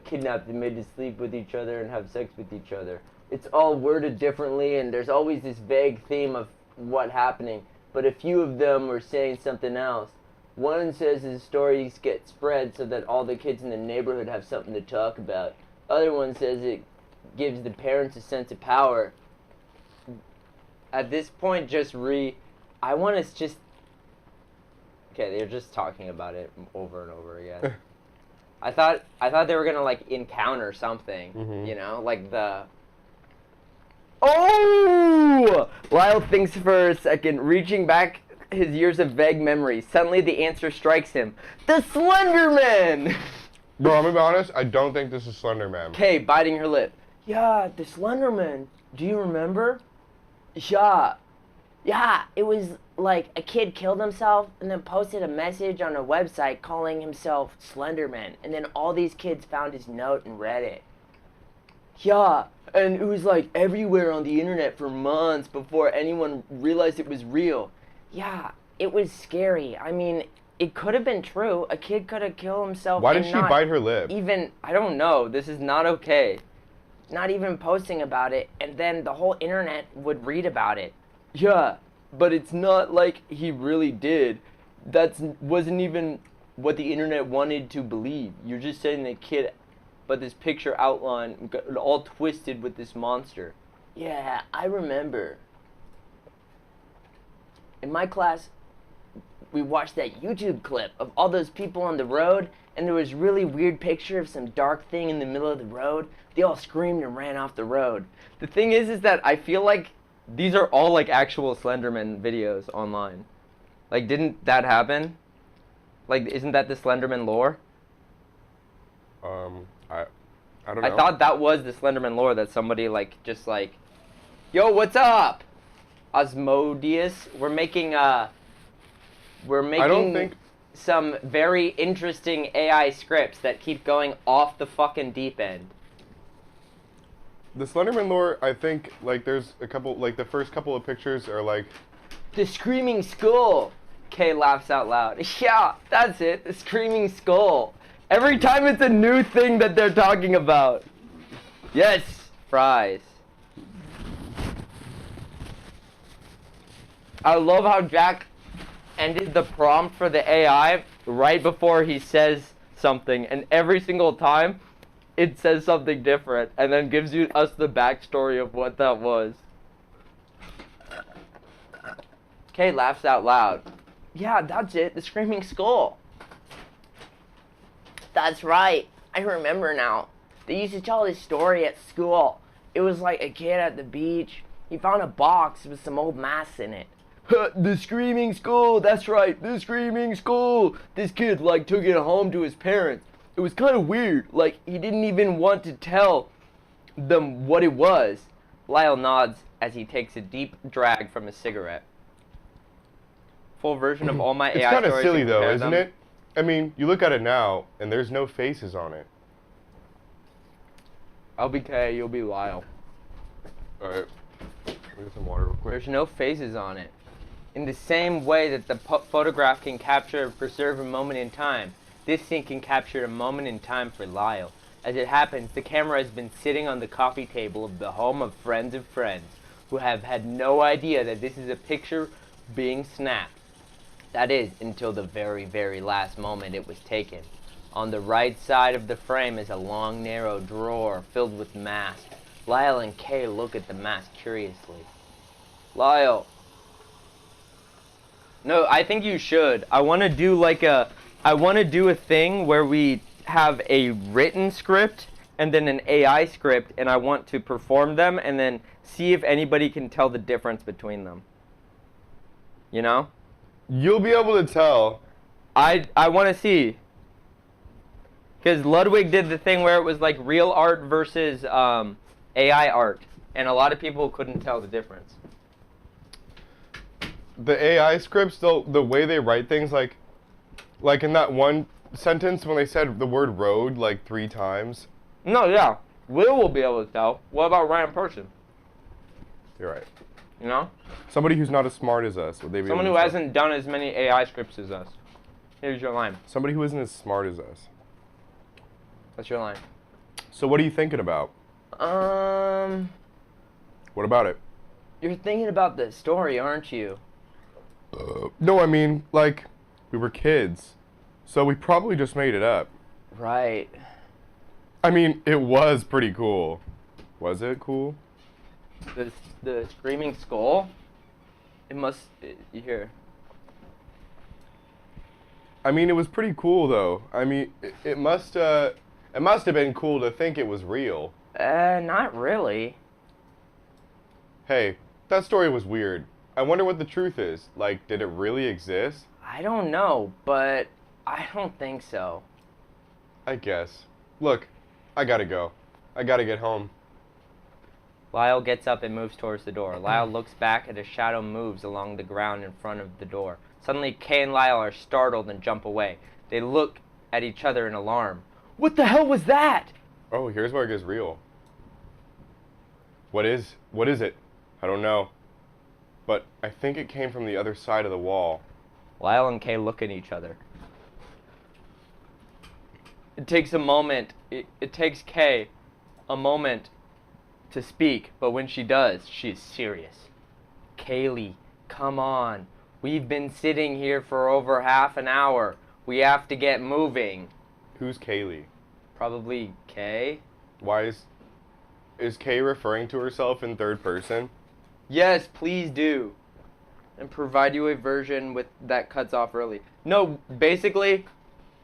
kidnapped and made to sleep with each other and have sex with each other. It's all worded differently, and there's always this vague theme of what happening. But a few of them were saying something else. One says his stories get spread so that all the kids in the neighborhood have something to talk about. Other one says it gives the parents a sense of power. At this point, I want to just... Okay, they're just talking about it over and over again. I thought they were gonna like encounter something, you know, like the... Oh! Lyle thinks for a second, reaching back his years of vague memory. Suddenly the answer strikes him. The Slender Man! Bro, I'm gonna be honest, I don't think this is Slender Man. Kay, biting her lip. Yeah, the Slender Man. Do you remember? Yeah. Yeah, it was like a kid killed himself and then posted a message on a website calling himself Slenderman. And then all these kids found his note and read it. Yeah, and it was like everywhere on the internet for months before anyone realized it was real. Yeah, it was scary. I mean, it could have been true. A kid could have killed himself. Why did she bite her lip? I don't know. This is not okay. Not even posting about it, and then the whole internet would read about it. Yeah, but it's not like he really did. That wasn't even what the internet wanted to believe. You're just saying the kid, but this picture outline got all twisted with this monster. Yeah, I remember. In my class, we watched that YouTube clip of all those people on the road, and there was really weird picture of some dark thing in the middle of the road. They all screamed and ran off the road. The thing is that I feel like these are all like actual Slenderman videos online. Like, didn't that happen? Like, isn't that the Slenderman lore? I don't know. I thought that was the Slenderman lore, that somebody like just like, yo, what's up, Osmodeus? We're making I don't think some very interesting AI scripts that keep going off the fucking deep end. The Slenderman lore, I think, like, there's a couple, like, the first couple of pictures are, like... The Screaming Skull! Kay laughs out loud. Yeah, that's it, the Screaming Skull. Every time it's a new thing that they're talking about. Yes, fries. I love how Jack ended the prompt for the AI right before he says something, and every single time it says something different and then gives us the backstory of what that was. Kay laughs out loud. Yeah, that's it, the Screaming Skull. That's right. I remember now. They used to tell this story at school. It was like a kid at the beach. He found a box with some old masks in it. The Screaming Skull, that's right, the Screaming Skull. This kid like took it home to his parents. It was kind of weird, like he didn't even want to tell them what it was. Lyle nods as he takes a deep drag from a cigarette. Full version of all my AI It's kind of stories. silly though, isn't it? I mean, you look at it now, and there's no faces on it. I'll be Kay, you'll be Lyle. Alright, let me get some water real quick. There's no faces on it. In the same way that the photograph can capture or preserve a moment in time, this scene can capture a moment in time for Lyle. As it happens, the camera has been sitting on the coffee table of the home of friends, who have had no idea that this is a picture being snapped. That is, until the very, very last moment it was taken. On the right side of the frame is a long, narrow drawer filled with masks. Lyle and Kay look at the mask curiously. Lyle. No, I think you should. I want to do a thing where we have a written script and then an AI script, and I want to perform them and then see if anybody can tell the difference between them. You know? You'll be able to tell. I want to see. Because Ludwig did the thing where it was like real art versus AI art, and a lot of people couldn't tell the difference. The AI scripts, the way they write things, like in that one sentence when they said the word road like 3 times. No, yeah. Will be able to tell. What about random person? You're right. You know? Somebody who's not as smart as us. Would they be Someone able who to hasn't done as many AI scripts as us. Here's your line. Somebody who isn't as smart as us. That's your line. So what are you thinking about? What about it? You're thinking about the story, aren't you? No, I mean, like, we were kids. So we probably just made it up. Right. I mean, it was pretty cool. Was it cool? The screaming skull? It must... Here. I mean, it was pretty cool, though. I mean, it must have been cool to think it was real. Not really. Hey, that story was weird. I wonder what the truth is. Like, did it really exist? I don't know, but I don't think so. I guess. Look, I gotta go. I gotta get home. Lyle gets up and moves towards the door. Lyle looks back and a shadow moves along the ground in front of the door. Suddenly, Kay and Lyle are startled and jump away. They look at each other in alarm. What the hell was that? Oh, here's where it gets real. What is it? I don't know. But I think it came from the other side of the wall. Lyle and Kay look at each other. It takes a moment. It takes Kay a moment to speak, but when she does, she's serious. Kaylee, come on. We've been sitting here for over half an hour. We have to get moving. Who's Kaylee? Probably Kay. Why is Kay referring to herself in third person? Yes, please do. And provide you a version that cuts off early. No, basically,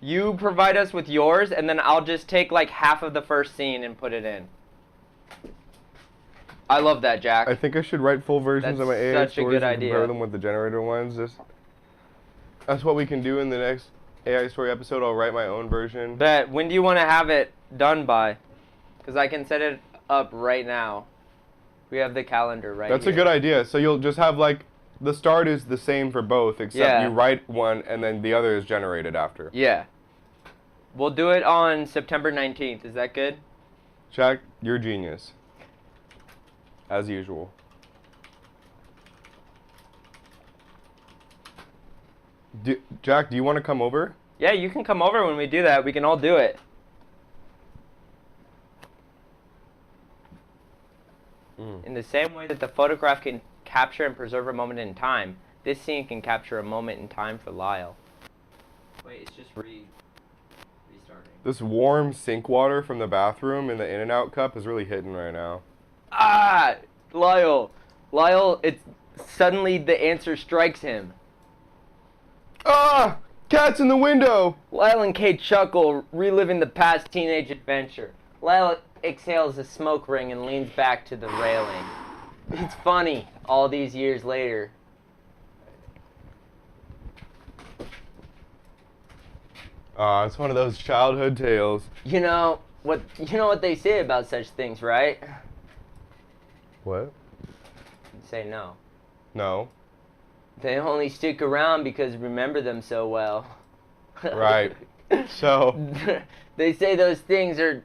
you provide us with yours, and then I'll just take like half of the first scene and put it in. I love that, Jack. I think I should write full versions of my AI stories and compare them with the generator ones. That's what we can do in the next AI story episode. I'll write my own version. Bet. When do you want to have it done by? Because I can set it up right now. We have the calendar right That's here. a good idea. So you'll just have like, the start is the same for both, except you write one and then the other is generated after. Yeah. We'll do it on September 19th. Is that good? Jack, you're a genius. As usual. Jack, do you want to come over? Yeah, you can come over when we do that. We can all do it. In the same way that the photograph can capture and preserve a moment in time, this scene can capture a moment in time for Lyle. Wait, it's just restarting. This warm sink water from the bathroom in the In-N-Out cup is really hitting right now. Ah! Lyle, it's suddenly the answer strikes him. Ah! Cat's in the window! Lyle and Kate chuckle, reliving the past teenage adventure. Lyle exhales a smoke ring and leans back to the railing. It's funny, all these years later. It's one of those childhood tales. You know what they say about such things, right? What? Say no. No. They only stick around because remember them so well. Right. So they say those things are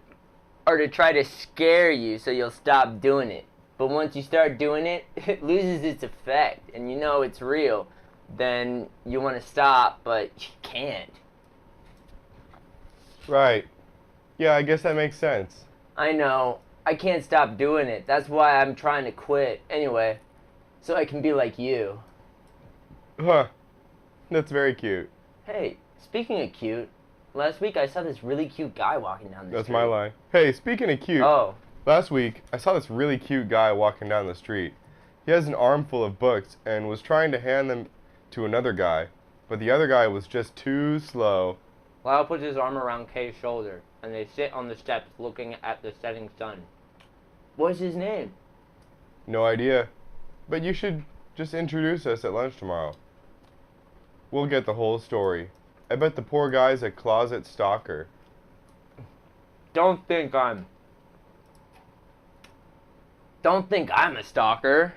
to try to scare you so you'll stop doing it. But once you start doing it, it loses its effect and you know it's real. Then you want to stop, but you can't. Right. Yeah, I guess that makes sense. I know. I can't stop doing it. That's why I'm trying to quit. Anyway, so I can be like you. Huh. That's very cute. Hey, speaking of cute, last week I saw this really cute guy walking down the street. That's my line. Hey, speaking of cute. Oh. Last week, I saw this really cute guy walking down the street. He has an armful of books and was trying to hand them to another guy, but the other guy was just too slow. Lyle puts his arm around Kay's shoulder. and they sit on the steps looking at the setting sun. What's his name? No idea. But you should just introduce us at lunch tomorrow. We'll get the whole story. I bet the poor guy's a closet stalker. Don't think I'm a stalker.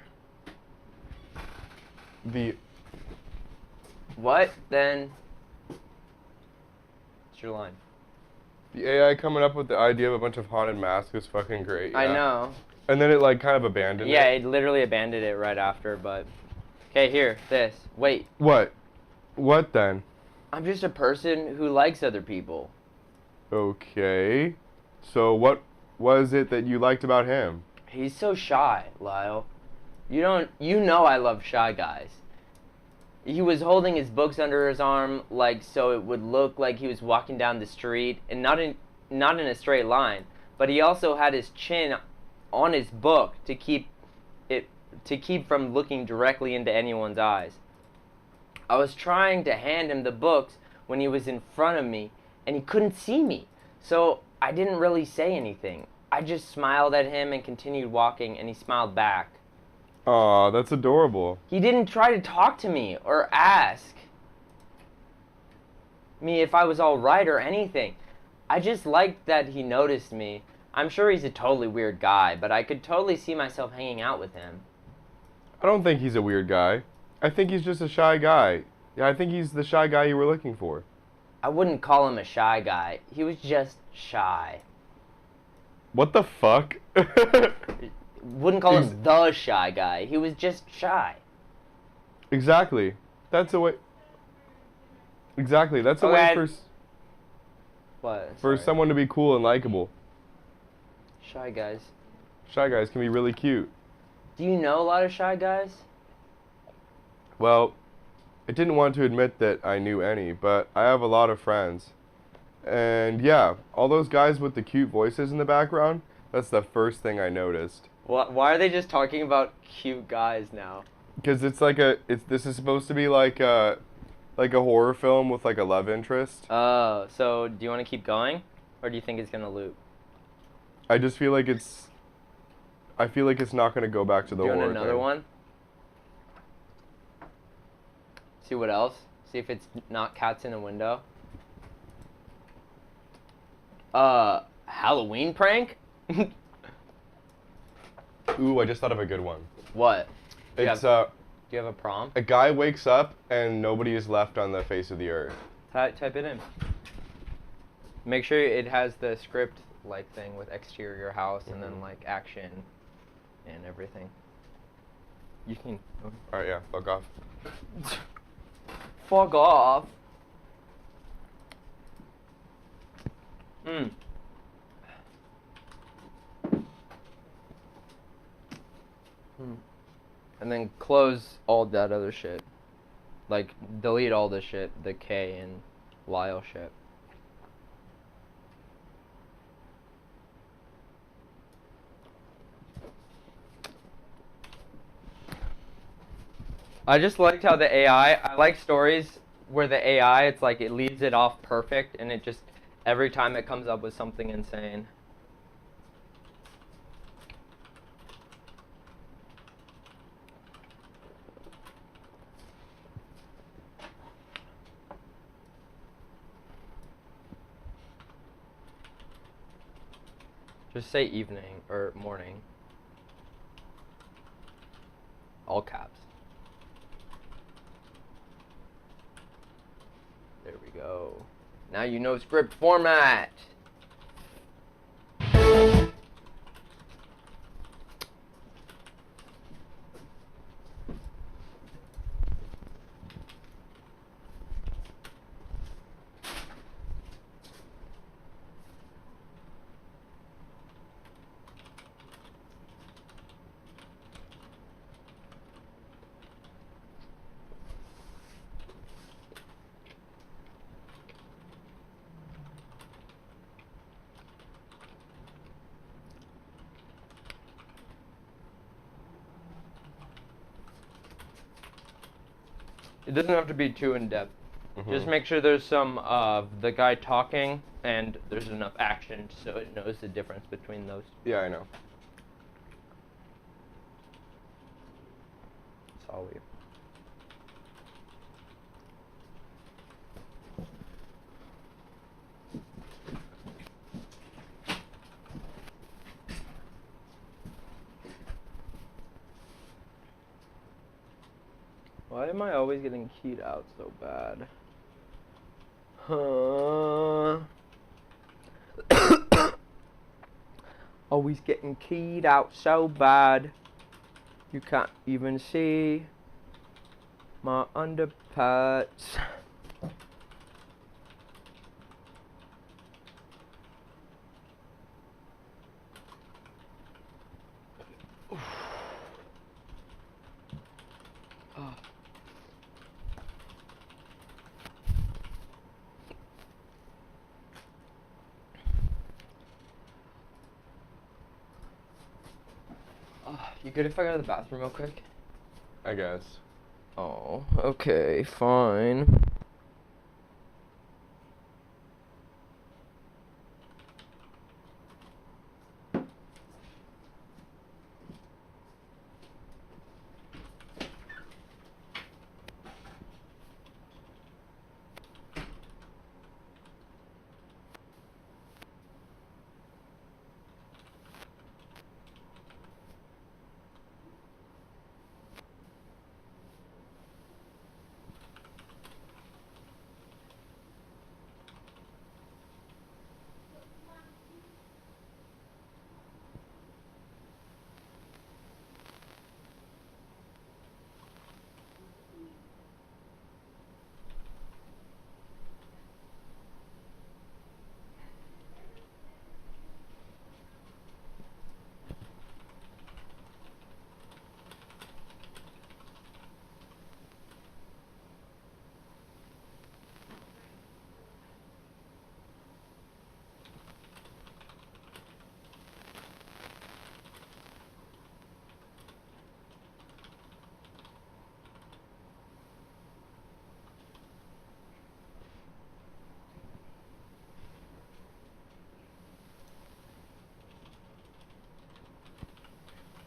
What then? It's your line. The AI coming up with the idea of a bunch of haunted masks is fucking great. Yeah. I know. And then it like kind of abandoned it. Yeah, it literally abandoned it right after, but... Okay, here, this. Wait. What? What then? I'm just a person who likes other people. Okay. So what was it that you liked about him? He's so shy, Lyle. You know I love shy guys. He was holding his books under his arm, like so it would look like he was walking down the street, and not in a straight line. But he also had his chin on his book to keep from looking directly into anyone's eyes. I was trying to hand him the books when he was in front of me, and he couldn't see me. So I didn't really say anything. I just smiled at him and continued walking, and he smiled back. Aw, that's adorable. He didn't try to talk to me or ask me if I was all right or anything. I just liked that he noticed me. I'm sure he's a totally weird guy, but I could totally see myself hanging out with him. I don't think he's a weird guy. I think he's just a shy guy. Yeah, I think he's the shy guy you were looking for. I wouldn't call him a shy guy. He was just shy. What the fuck? Wouldn't call him the shy guy. He was just shy. Exactly. That's a way. Exactly. That's a way for someone to be cool and likable. Shy guys. Shy guys can be really cute. Do you know a lot of shy guys? Well, I didn't want to admit that I knew any, but I have a lot of friends. And yeah, all those guys with the cute voices in the background, that's the first thing I noticed. Why are they just talking about cute guys now? Because it's like this is supposed to be like a horror film with like a love interest. Oh, so do you want to keep going? Or do you think it's going to loop? I just feel like it's not going to go back to the horror Doing another thing. one? See what else? See if it's not cats in a window. Halloween prank? Ooh, I just thought of a good one. What? Do you have a prompt? A guy wakes up and nobody is left on the face of the earth. Type it in. Make sure it has the script like thing with exterior house and then like action and everything. You can. Alright, yeah, fuck off. Fuck off. And then close all that other shit. Like, delete all the shit, the K and Lyle shit. I just liked how the AI, I like stories where the AI, it's like it leaves it off perfect and it just, every time it comes up with something insane. Just say evening or morning. All caps. There we go. Now you know script format. It doesn't have to be too in-depth. Just make sure there's some of the guy talking and there's enough action so it knows the difference between those. Yeah, I know. That's all we. Why am I always getting keyed out so bad? Always getting keyed out so bad. You can't even see my underpants. You good if I go to the bathroom real quick? I guess. Oh, okay, fine.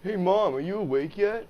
Hey Mom, are you awake yet?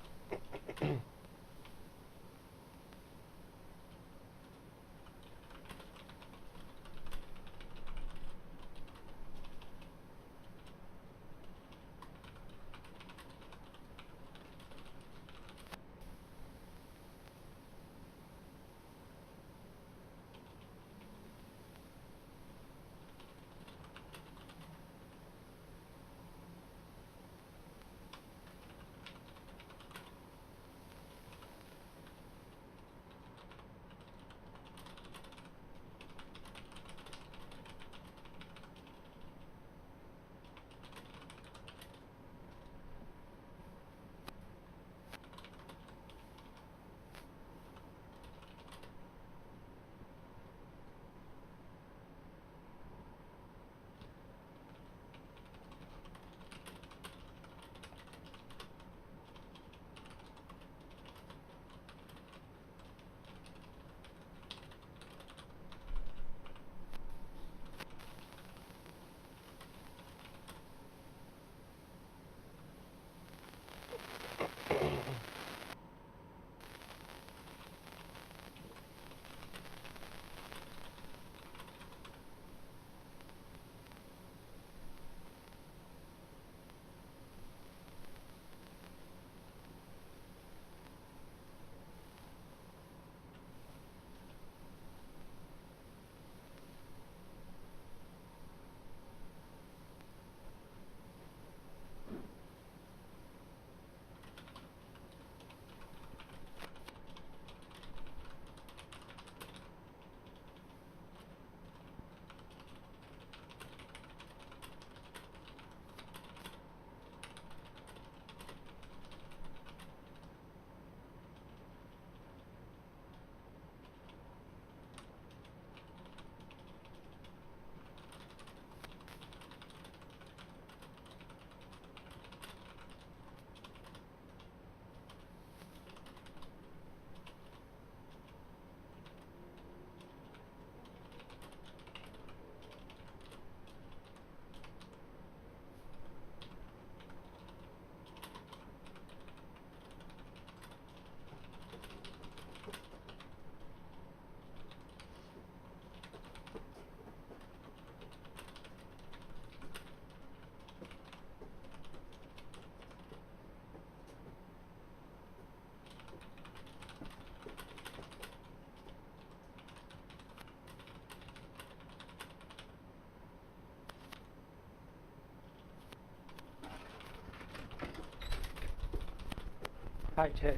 Hi, Tay.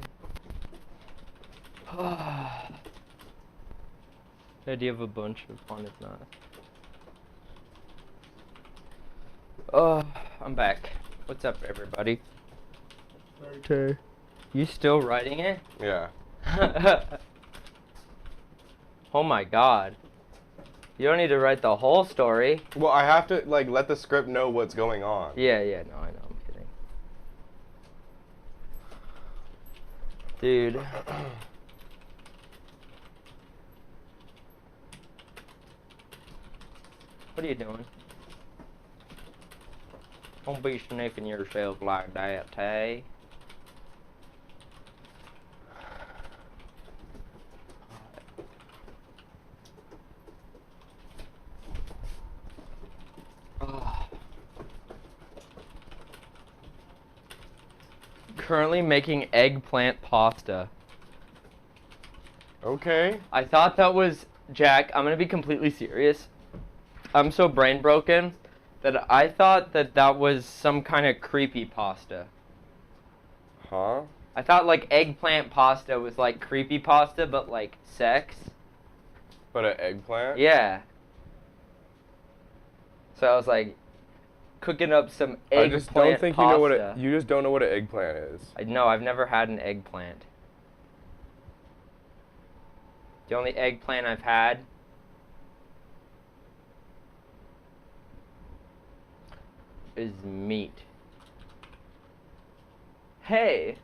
The idea of a bunch of fun is not. Oh, I'm back. What's up, everybody? Tay. You still writing it? Yeah. Oh my god. You don't need to write the whole story. Well, I have to like let the script know what's going on. Yeah, no, I know, I'm kidding. Dude. What are you doing? Don't be sniffing yourself like that, Tay. Currently making eggplant pasta. Okay. I thought that was, Jack, I'm gonna be completely serious. I'm so brain broken that I thought that that was some kind of creepy pasta. Huh? I thought like eggplant pasta was like creepy pasta, but like sex. But an eggplant? Yeah. So I was like cooking up some eggplant I just don't think pasta. you know what it. You just don't know what an eggplant is. No, I've never had an eggplant. The only eggplant I've had is meat. Hey,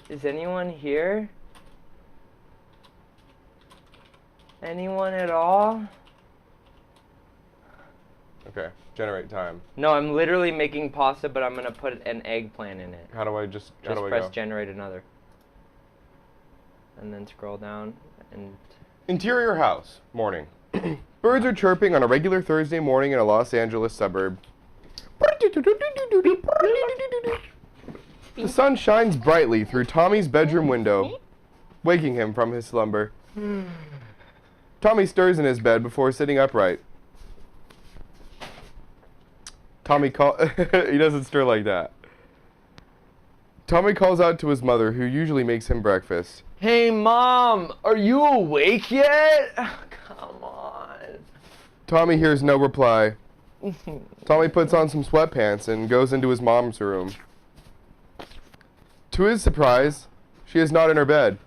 is anyone here? Anyone at all? Okay. Generate time. No, I'm literally making pasta, but I'm gonna put an eggplant in it. How do I just? How Just do I press go? generate another. And then scroll down and... Interior house. Morning. Birds are chirping on a regular Thursday morning in a Los Angeles suburb. The sun shines brightly through Tommy's bedroom window, waking him from his slumber. Tommy stirs in his bed before sitting upright. He doesn't stir like that. Tommy calls out to his mother, who usually makes him breakfast. Hey, Mom, are you awake yet? Come on. Tommy hears no reply. Tommy puts on some sweatpants and goes into his mom's room. To his surprise, she is not in her bed.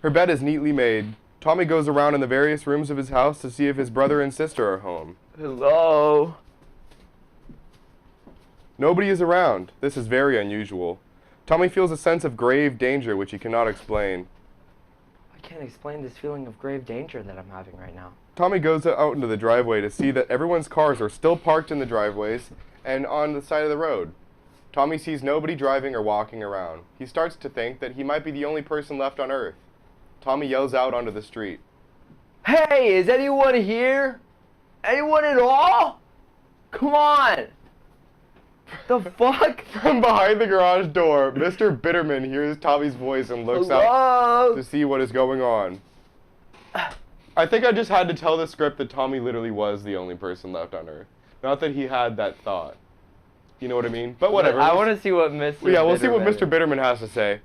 Her bed is neatly made. Tommy goes around in the various rooms of his house to see if his brother and sister are home. Hello? Nobody is around. This is very unusual. Tommy feels a sense of grave danger which he cannot explain. I can't explain this feeling of grave danger that I'm having right now. Tommy goes out into the driveway to see that everyone's cars are still parked in the driveways and on the side of the road. Tommy sees nobody driving or walking around. He starts to think that he might be the only person left on Earth. Tommy yells out onto the street. Hey, is anyone here? Anyone at all? Come on. The fuck? From behind the garage door, Mr. Bitterman hears Tommy's voice and looks out to see what is going on. I think I just had to tell the script that Tommy literally was the only person left on Earth. Not that he had that thought. You know what I mean? But whatever. I want to see what Mr. Yeah, we'll see what Bitterman Mr. Bitterman has to say.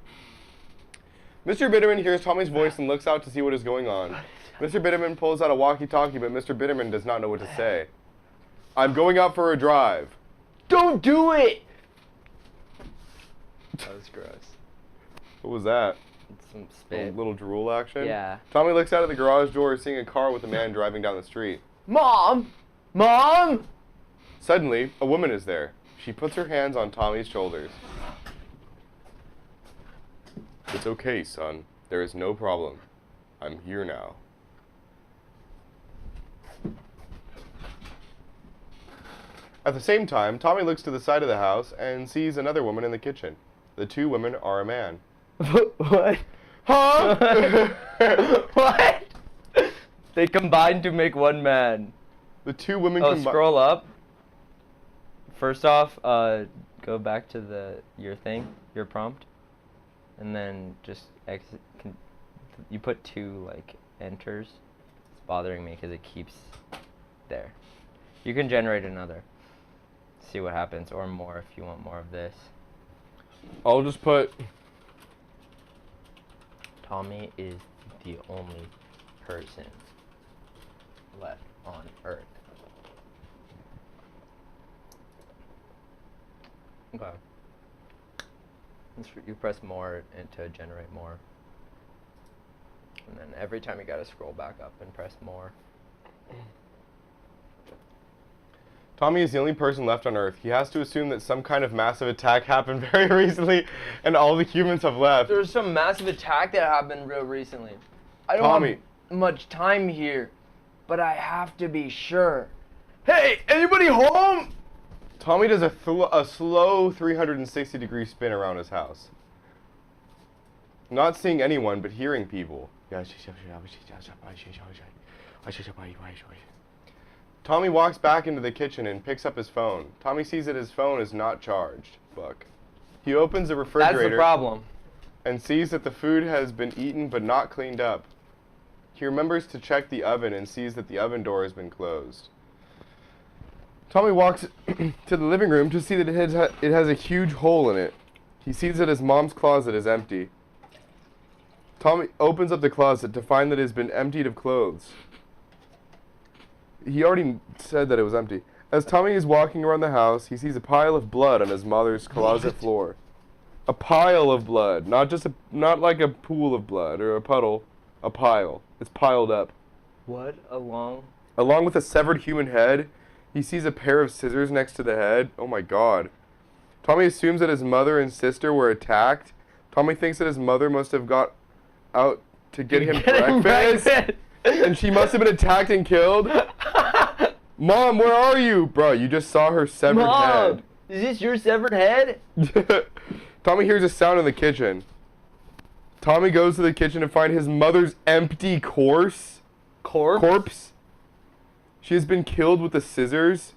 Mr. Bitterman hears Tommy's voice and looks out to see what is going on. Mr. Bitterman pulls out a walkie-talkie, but Mr. Bitterman does not know what to say. I'm going out for a drive. Don't do it! That was gross. What was that? Some A spit. little drool action? Yeah. Tommy looks out of the garage door, seeing a car with a man driving down the street. Mom! Mom! Suddenly, a woman is there. She puts her hands on Tommy's shoulders. It's okay, son. There is no problem. I'm here now. At the same time, Tommy looks to the side of the house and sees another woman in the kitchen. The two women are a man. What? Huh? What? They combined to make one man. The two women Oh, combine. scroll up. First off, go back to your thing, your prompt, and then just exit. You put 2 like enters. It's bothering me because it keeps there. You can generate another. See what happens, or more if you want more of this. I'll just put... Tommy is the only person left on Earth. Okay. You press more to generate more. And then every time you gotta scroll back up and press more. Tommy is the only person left on Earth. He has to assume that some kind of massive attack happened very recently and all the humans have left. There's some massive attack that happened real recently. I don't Tommy. have much time here, but I have to be sure. Hey, anybody home? Tommy does a slow 360-degree spin around his house. Not seeing anyone, but hearing people. Tommy walks back into the kitchen and picks up his phone. Tommy sees that his phone is not charged. Fuck. He opens the refrigerator. That's the problem. And sees that the food has been eaten but not cleaned up. He remembers to check the oven and sees that the oven door has been closed. Tommy walks to the living room to see that it has a huge hole in it. He sees that his mom's closet is empty. Tommy opens up the closet to find that it has been emptied of clothes. He already said that it was empty. As Tommy is walking around the house, he sees a pile of blood on his mother's closet floor. A pile of blood, not like a pool of blood or a puddle, a pile. It's piled up. What? Along with a severed human head, he sees a pair of scissors next to the head. Oh my god. Tommy assumes that his mother and sister were attacked. Tommy thinks that his mother must have got out to get him breakfast. And she must have been attacked and killed. Mom, where are you? Bro, you just saw her severed head. Is this your severed head? Tommy hears a sound in the kitchen. Tommy goes to the kitchen to find his mother's empty corpse. She has been killed with the scissors.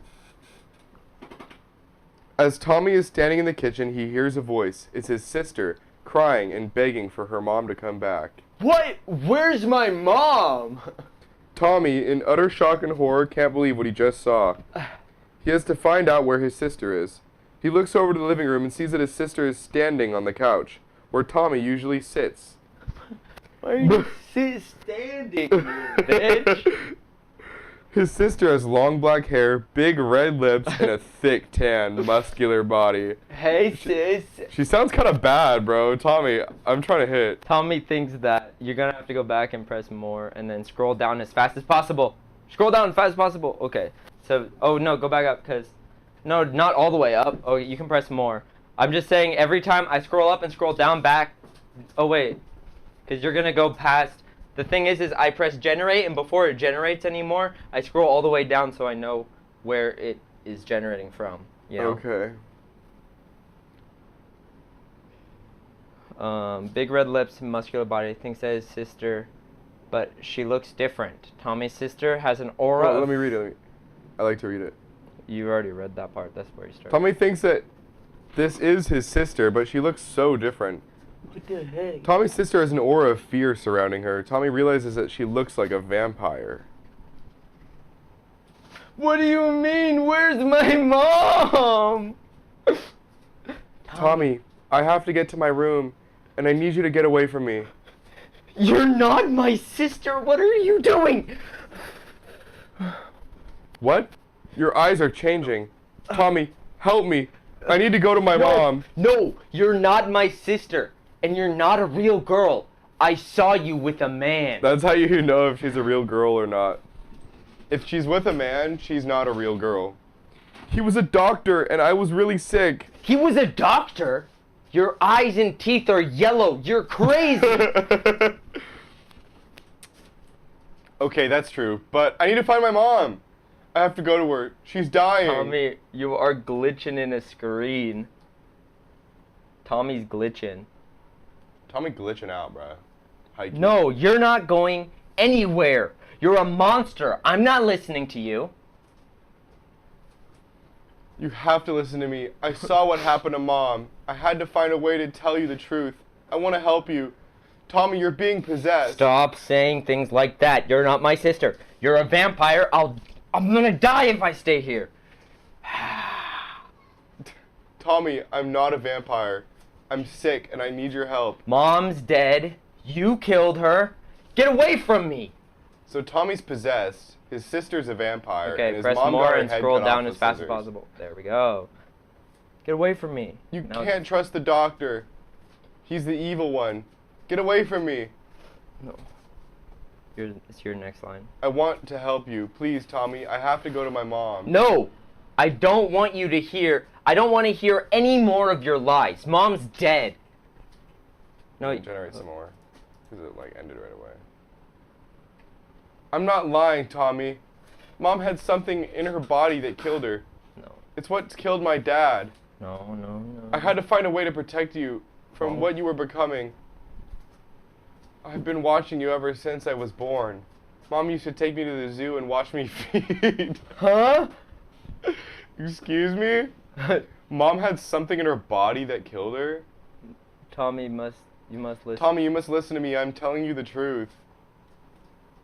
As Tommy is standing in the kitchen, he hears a voice. It's his sister, crying and begging for her mom to come back. What? Where's my mom? Tommy, in utter shock and horror, can't believe what he just saw. He has to find out where his sister is. He looks over to the living room and sees that his sister is standing on the couch, where Tommy usually sits. Why are you standing here, bitch? His sister has long black hair, big red lips, and a thick, tan, muscular body. Hey, sis. She sounds kind of bad, bro. Tommy, I'm trying to hit. Tommy thinks that you're going to have to go back and press more and then scroll down as fast as possible. Scroll down as fast as possible. Okay. So, oh, no, go back up because... No, not all the way up. Oh, you can press more. I'm just saying every time I scroll up and scroll down back... Oh, wait. Because you're going to go past... The thing is I press generate, and before it generates anymore, I scroll all the way down so I know where it is generating from. You know? Okay. Big red lips, muscular body. Thinks that his sister, but she looks different. Tommy's sister has an aura. Oh, let me read it. I like to read it. You already read that part. That's where you start. Tommy thinks that this is his sister, but she looks so different. What the heck? Tommy's sister has an aura of fear surrounding her. Tommy realizes that she looks like a vampire. What do you mean? Where's my mom? Tommy, I have to get to my room, and I need you to get away from me. You're not my sister. What are you doing? What? Your eyes are changing. Tommy, help me. I need to go to my mom. No, you're not my sister. And you're not a real girl. I saw you with a man. That's how you know if she's a real girl or not. If she's with a man, she's not a real girl. He was a doctor, and I was really sick. He was a doctor? Your eyes and teeth are yellow. You're crazy. Okay, that's true. But I need to find my mom. I have to go to her. She's dying. Tommy, you are glitching in a screen. Tommy's glitching. Tommy glitching out, bruh. Hiking. No, you're not going anywhere. You're a monster. I'm not listening to you. You have to listen to me. I saw what happened to Mom. I had to find a way to tell you the truth. I want to help you. Tommy, you're being possessed. Stop saying things like that. You're not my sister. You're a vampire. I'm gonna die if I stay here. Tommy, I'm not a vampire. I'm sick and I need your help. Mom's dead. You killed her. Get away from me. So Tommy's possessed. His sister's a vampire. Okay, and his press mom got more her and head scroll cut down off as with fast as scissors. possible. There we go. Get away from me. You Now can't trust the doctor. He's the evil one. Get away from me. No. It's your next line. I want to help you. Please, Tommy, I have to go to my mom. No! I don't want you to hear. I don't want to hear any more of your lies. Mom's dead. No. Generate some more. Because it, like, ended right away. I'm not lying, Tommy. Mom had something in her body that killed her. No. It's what's killed my dad. No. I had to find a way to protect you from No. what you were becoming. I've been watching you ever since I was born. Mom used to take me to the zoo and watch me feed. Huh? Excuse me? Mom had something in her body that killed her? Tommy, you must listen. Tommy, you must listen to me. I'm telling you the truth.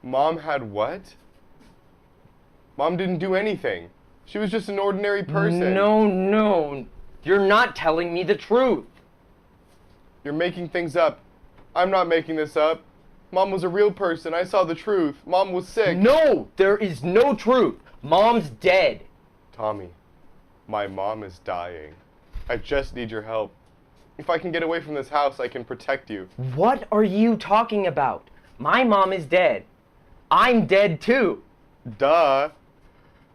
Mom had what? Mom didn't do anything. She was just an ordinary person. No. You're not telling me the truth. You're making things up. I'm not making this up. Mom was a real person. I saw the truth. Mom was sick. No, there is no truth. Mom's dead. Tommy, my mom is dying. I just need your help. If I can get away from this house, I can protect you. What are you talking about? My mom is dead. I'm dead too. Duh.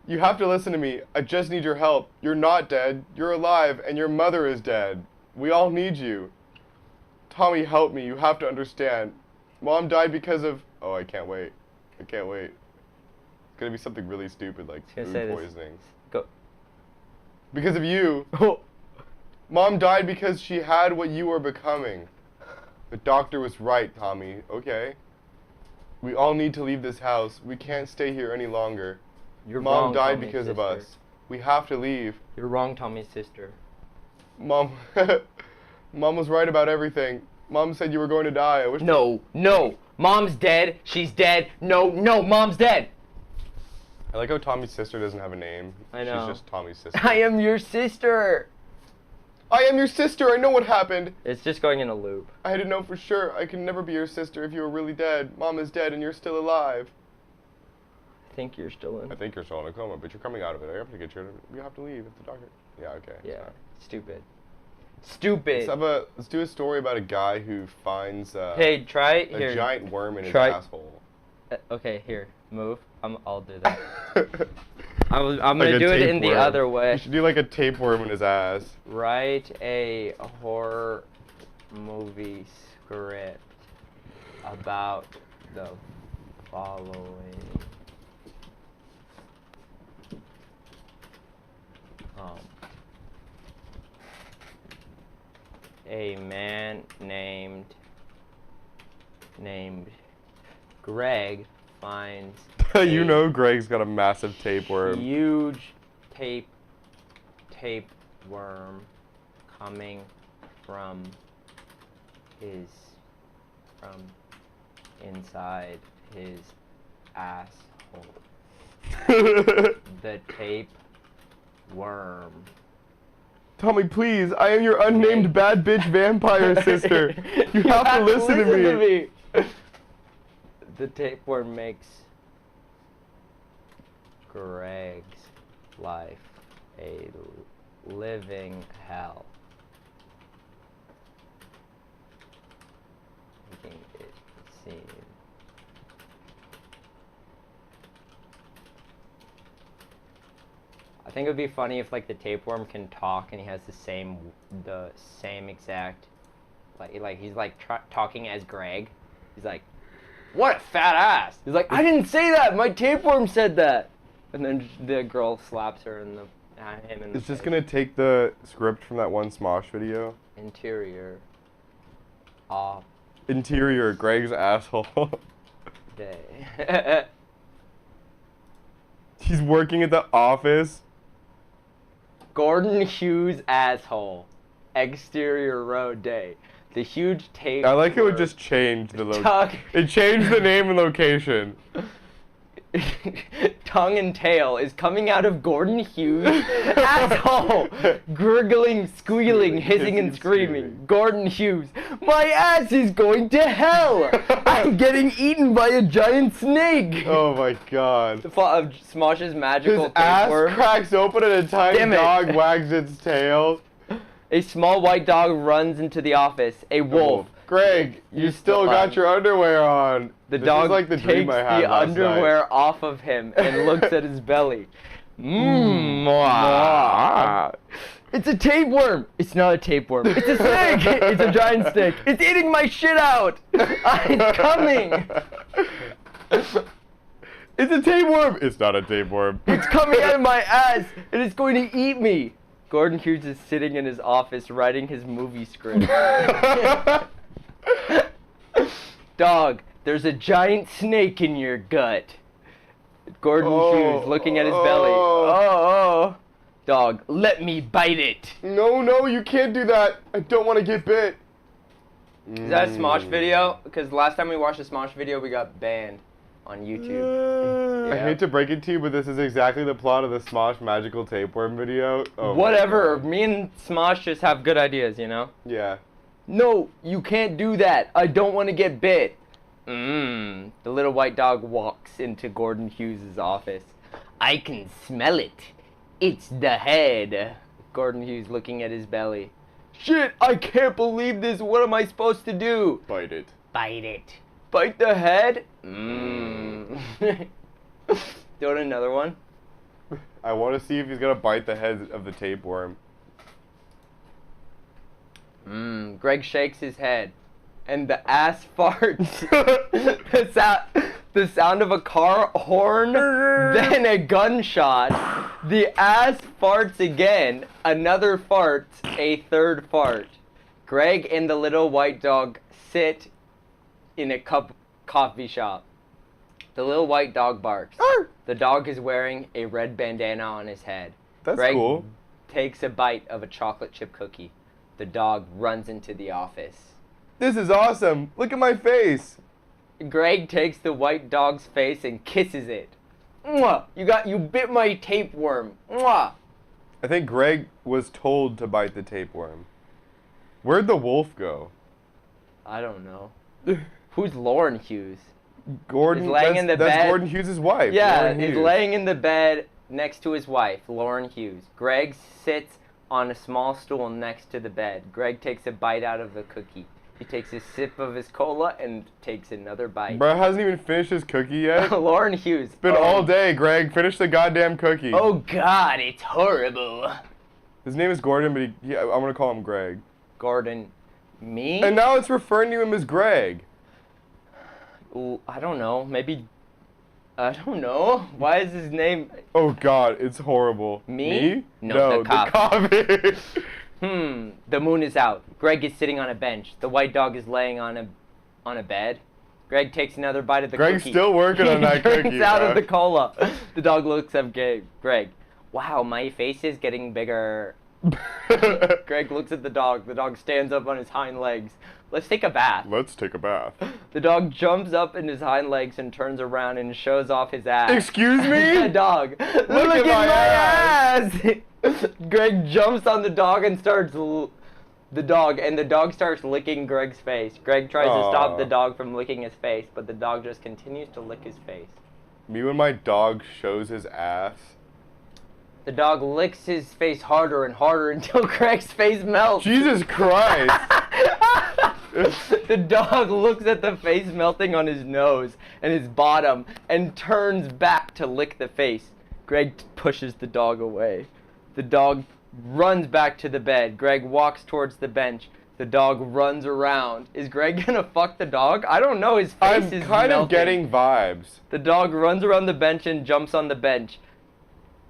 You have to listen to me. I just need your help. You're not dead. You're alive, and your mother is dead. We all need you. Tommy, help me. You have to understand. Mom died because of... Oh, I can't wait. I can't wait. It's gonna be something really stupid like gonna food say this. poisoning. Go. Because of you. Mom died because she had what you were becoming. The doctor was right, Tommy. Okay. We all need to leave this house. We can't stay here any longer. You're Mom wrong, died Tommy's because of sister. us. We have to leave. You're wrong, Tommy's sister. Mom, Mom was right about everything. Mom said you were going to die. I wish. No. Mom's dead. She's dead. No, Mom's dead. I like how Tommy's sister doesn't have a name. I know. She's just Tommy's sister. I am your sister. I am your sister. I know what happened. It's just going in a loop. I had to know for sure. I can never be your sister if you were really dead. Mom is dead and you're still alive. I think you're still in. I think you're still in a coma, but you're coming out of it. I have to get you. You have to leave if the doctor. Yeah. Okay. Yeah. Sorry. Stupid. Let's do a story about a guy who finds Hey, try a here. giant worm in his Try- asshole. Okay, here. Move. I'll do that. I'm Like gonna a do it in the tapeworm. other way. You should do like a tapeworm in his ass. Write a horror movie script about the following. A man named Greg finds You a know Greg's got a massive tapeworm. huge tapeworm coming from inside his asshole. The tapeworm. Tommy, please, I am your unnamed bad bitch vampire sister. You have to listen to me. The tapeworm makes Greg's life a living hell. Making it seem I think it would be funny if like the tapeworm can talk and he has the same exact like he's like talking as Greg. He's like, "What a fat ass." He's like, "I didn't say that. My tapeworm said that." And then the girl slaps her in the him in the It's just face. gonna take the script from that one Smosh video. Interior off Interior, Greg's asshole. day. He's working at the office. Gordon Hughes asshole. Exterior road day. The huge tape. I like how it just changed the location. It changed the name and location. tongue and tail is coming out of Gordon Hughes' asshole. Gurgling, squealing, hissing, and screaming. Gordon Hughes, my ass is going to hell. I'm getting eaten by a giant snake. Oh my god. The fall of Smosh's magical His ass tapeworm. cracks open and a tiny Damn it. dog wags its tail. A small white dog runs into the office. A wolf. Greg, you still got your underwear on. The This dog is like the takes dream I had the last underwear night. off of him and looks at his belly. It's a tapeworm. It's not a tapeworm. It's a snake. It's a giant snake. It's eating my shit out. It's coming. It's a tapeworm. It's not a tapeworm. It's coming out of my ass and it's going to eat me. Gordon Hughes is sitting in his office writing his movie script. Dog, there's a giant snake in your gut. Gordon Hughes looking at his belly. Oh. Dog, let me bite it. No, you can't do that. I don't want to get bit. Is that a Smosh video? Because last time we watched a Smosh video, we got banned on YouTube. I hate to break it to you, but this is exactly the plot of the Smosh Magical Tapeworm video. Oh my Whatever. God. Me and Smosh just have good ideas, you know? Yeah. No, you can't do that. I don't want to get bit. The little white dog walks into Gordon Hughes' office. I can smell it. It's the head. Gordon Hughes looking at his belly. Shit, I can't believe this. What am I supposed to do? Bite it. Bite it. Bite the head? Do you want another one? I want to see if he's gonna bite the head of the tapeworm. Greg shakes his head, and the ass farts. the sound of a car horn, then a gunshot. The ass farts again. Another fart. A third fart. Greg and the little white dog sit in a coffee shop. The little white dog barks. The dog is wearing a red bandana on his head. That's Greg cool. takes a bite of a chocolate chip cookie. The dog runs into the office. This is awesome. Look at my face. Greg takes the white dog's face and kisses it. Mwah! You bit my tapeworm. Mwah! I think Greg was told to bite the tapeworm. Where'd the wolf go? I don't know. Who's Lauren Hughes? Gordon. He's laying in the that's bed. Gordon Hughes' wife. Yeah, Lauren he's Hughes. laying in the bed next to his wife, Lauren Hughes. Greg sits on a small stool next to the bed. Greg takes a bite out of the cookie. He takes a sip of his cola and takes another bite. Bro hasn't even finished his cookie yet. Lauren Hughes. It's been all day, Greg. Finish the goddamn cookie. Oh God, it's horrible. His name is Gordon, but I'm gonna call him Greg. Gordon. Me? And now it's referring to him as Greg. Ooh, I don't know. Maybe. I don't know. Why is his name? Oh God, it's horrible. Me? No, the cop. coffee. The moon is out. Greg is sitting on a bench. The white dog is laying on a bed. Greg takes another bite of the Greg's cookie. still working on that He drinks cookie, out bro. of the cola. The dog looks at Greg. Wow, my face is getting bigger. Greg looks at the dog. The dog stands up on his hind legs. Let's take a bath. Let's take a bath. The dog jumps up in his hind legs and turns around and shows off his ass. Excuse me? The dog. Look at my ass. Greg jumps on the dog and starts the dog starts licking Greg's face. Greg tries to stop the dog from licking his face, but the dog just continues to lick his face. Me when my dog shows his ass. The dog licks his face harder and harder until Greg's face melts. Jesus Christ. The dog looks at the face melting on his nose and his bottom and turns back to lick the face. Greg pushes the dog away. The dog runs back to the bed. Greg walks towards the bench. The dog runs around. Is Greg gonna fuck the dog? I don't know. His face I'm is kind of melting. getting vibes. The dog runs around the bench and jumps on the bench.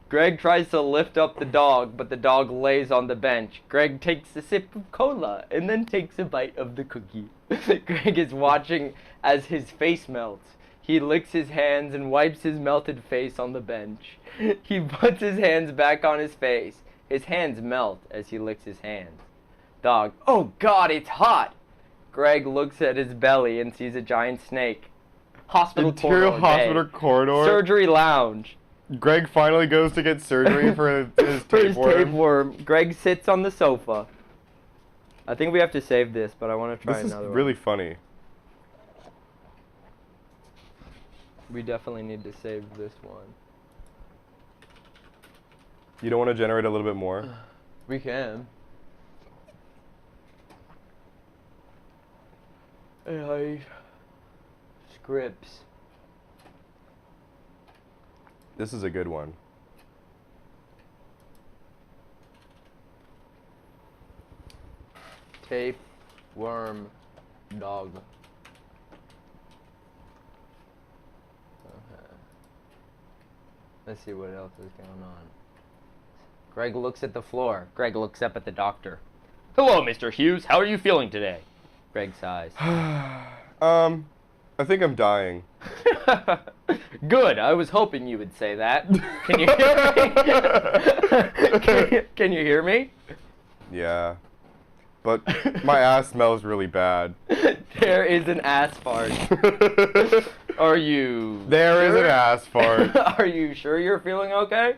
Greg tries to lift up the dog, but the dog lays on the bench. Greg takes a sip of cola and then takes a bite of the cookie. Greg is watching as his face melts. He licks his hands and wipes his melted face on the bench. He puts his hands back on his face. His hands melt as he licks his hands. Dog, oh God, it's hot! Greg looks at his belly and sees a giant snake. Hospital Interior corridor. hospital day. corridor. Surgery lounge. Greg finally goes to get surgery for his For his tapeworm. tapeworm. Greg sits on the sofa. I think we have to save this, but I want to try This is another really one. funny. We definitely need to save this one. You don't want to generate a little bit more? We can. AI scripts. This is a good one. Tapeworm dog. Okay. Let's see what else is going on. Greg looks at the floor. Greg looks up at the doctor. Hello, Mr. Hughes. How are you feeling today? Greg sighs. I think I'm dying. Good. I was hoping you would say that. Can you hear me? Can you hear me? Yeah. But my ass smells really bad. There is an ass fart. Are you There is sure? an ass fart. Are you sure you're feeling okay?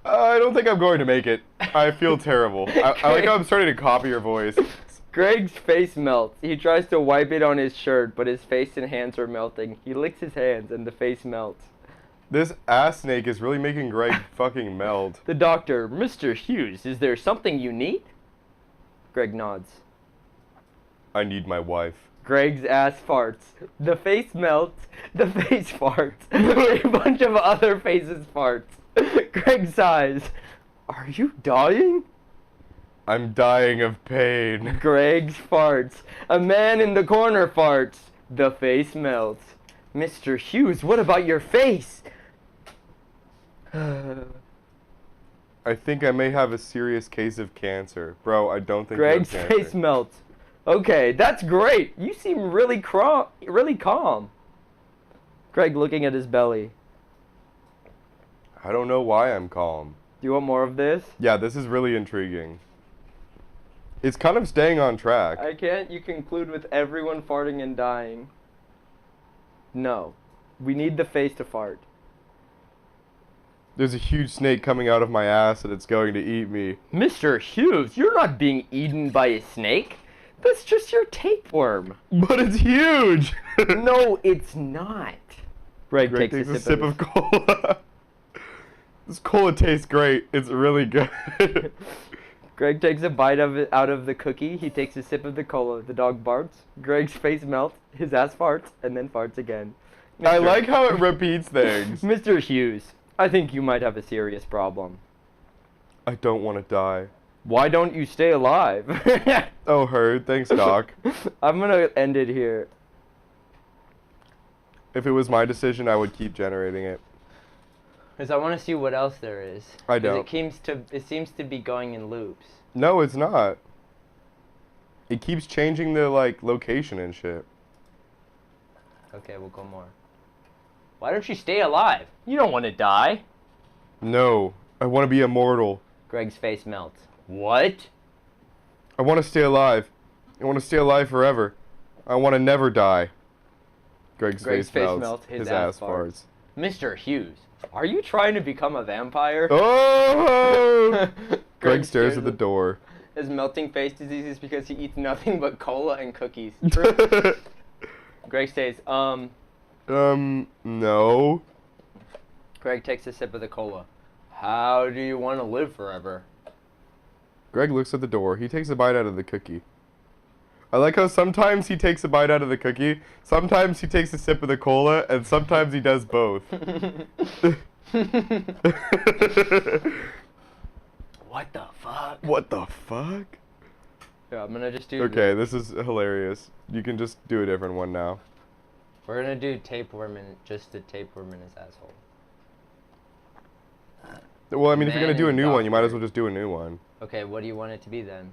I don't think I'm going to make it. I feel terrible. I like how I'm starting to copy your voice. Greg's face melts. He tries to wipe it on his shirt, but his face and hands are melting. He licks his hands and the face melts. This ass snake is really making Greg fucking melt. The doctor, Mr. Hughes, is there something you need? Greg nods. I need my wife. Greg's ass farts. The face melts. The face farts. A bunch of other faces farts. Greg sighs. Are you dying? I'm dying of pain. Greg's farts. A man in the corner farts. The face melts. Mr. Hughes, what about your face? I think I may have a serious case of cancer. Bro, I don't think Greg's you have cancer. face melts. Okay, that's great. You seem really calm. Greg looking at his belly. I don't know why I'm calm. Do you want more of this? Yeah, this is really intriguing. It's kind of staying on track. You conclude with everyone farting and dying. No. We need the face to fart. There's a huge snake coming out of my ass and it's going to eat me. Mr. Hughes, you're not being eaten by a snake. That's just your tapeworm. But it's huge! No, it's not. Greg Greg takes a sip of cola. This cola tastes great. It's really good. Greg takes a bite of it out of the cookie. He takes a sip of the cola. The dog barks. Greg's face melts. His ass farts and then farts again. I like how it repeats things. Mr. Hughes, I think you might have a serious problem. I don't want to die. Why don't you stay alive? Oh, heard. Thanks, Doc. I'm gonna end it here. If it was my decision, I would keep generating it. Because I want to see what else there is. I 'Cause don't. It seems to be going in loops. No, it's not. It keeps changing the, like, location and shit. Okay, we'll go more. Why don't you stay alive? You don't want to die. No, I want to be immortal. Greg's face melts. What? I want to stay alive. I want to stay alive forever. I want to never die. Greg's face melts. His ass ass farts. Mr. Hughes, are you trying to become a vampire? Oh! Greg stares at the door. His melting face disease is because he eats nothing but cola and cookies. Greg says, No. Greg takes a sip of the cola. How do you want to live forever? Greg looks at the door. He takes a bite out of the cookie. I like how sometimes he takes a bite out of the cookie, sometimes he takes a sip of the cola, and sometimes he does both. What the fuck? What the fuck? Yeah, I'm gonna just do. Okay, this is hilarious. You can just do a different one now. We're gonna do tapeworm and just the tapeworm in his asshole. Well, I mean, if you're Man gonna do a and new one, you might as doctor. well just do a new one. Okay, what do you want it to be then?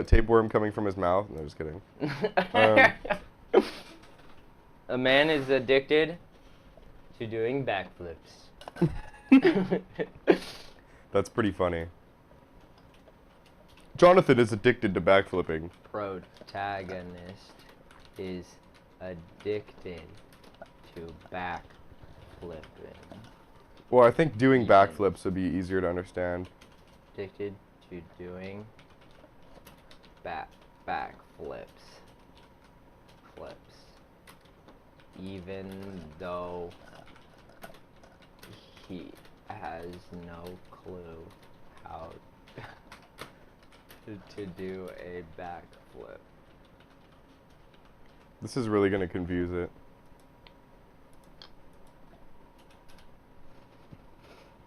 Tapeworm coming from his mouth. No, just kidding. A man is addicted to doing backflips. That's pretty funny. Jonathan is addicted to backflipping. Protagonist is addicted to backflipping. Well, I think doing backflips would be easier to understand. Addicted to doing backflips. Even though he has no clue how to do a backflip. This is really going to confuse it.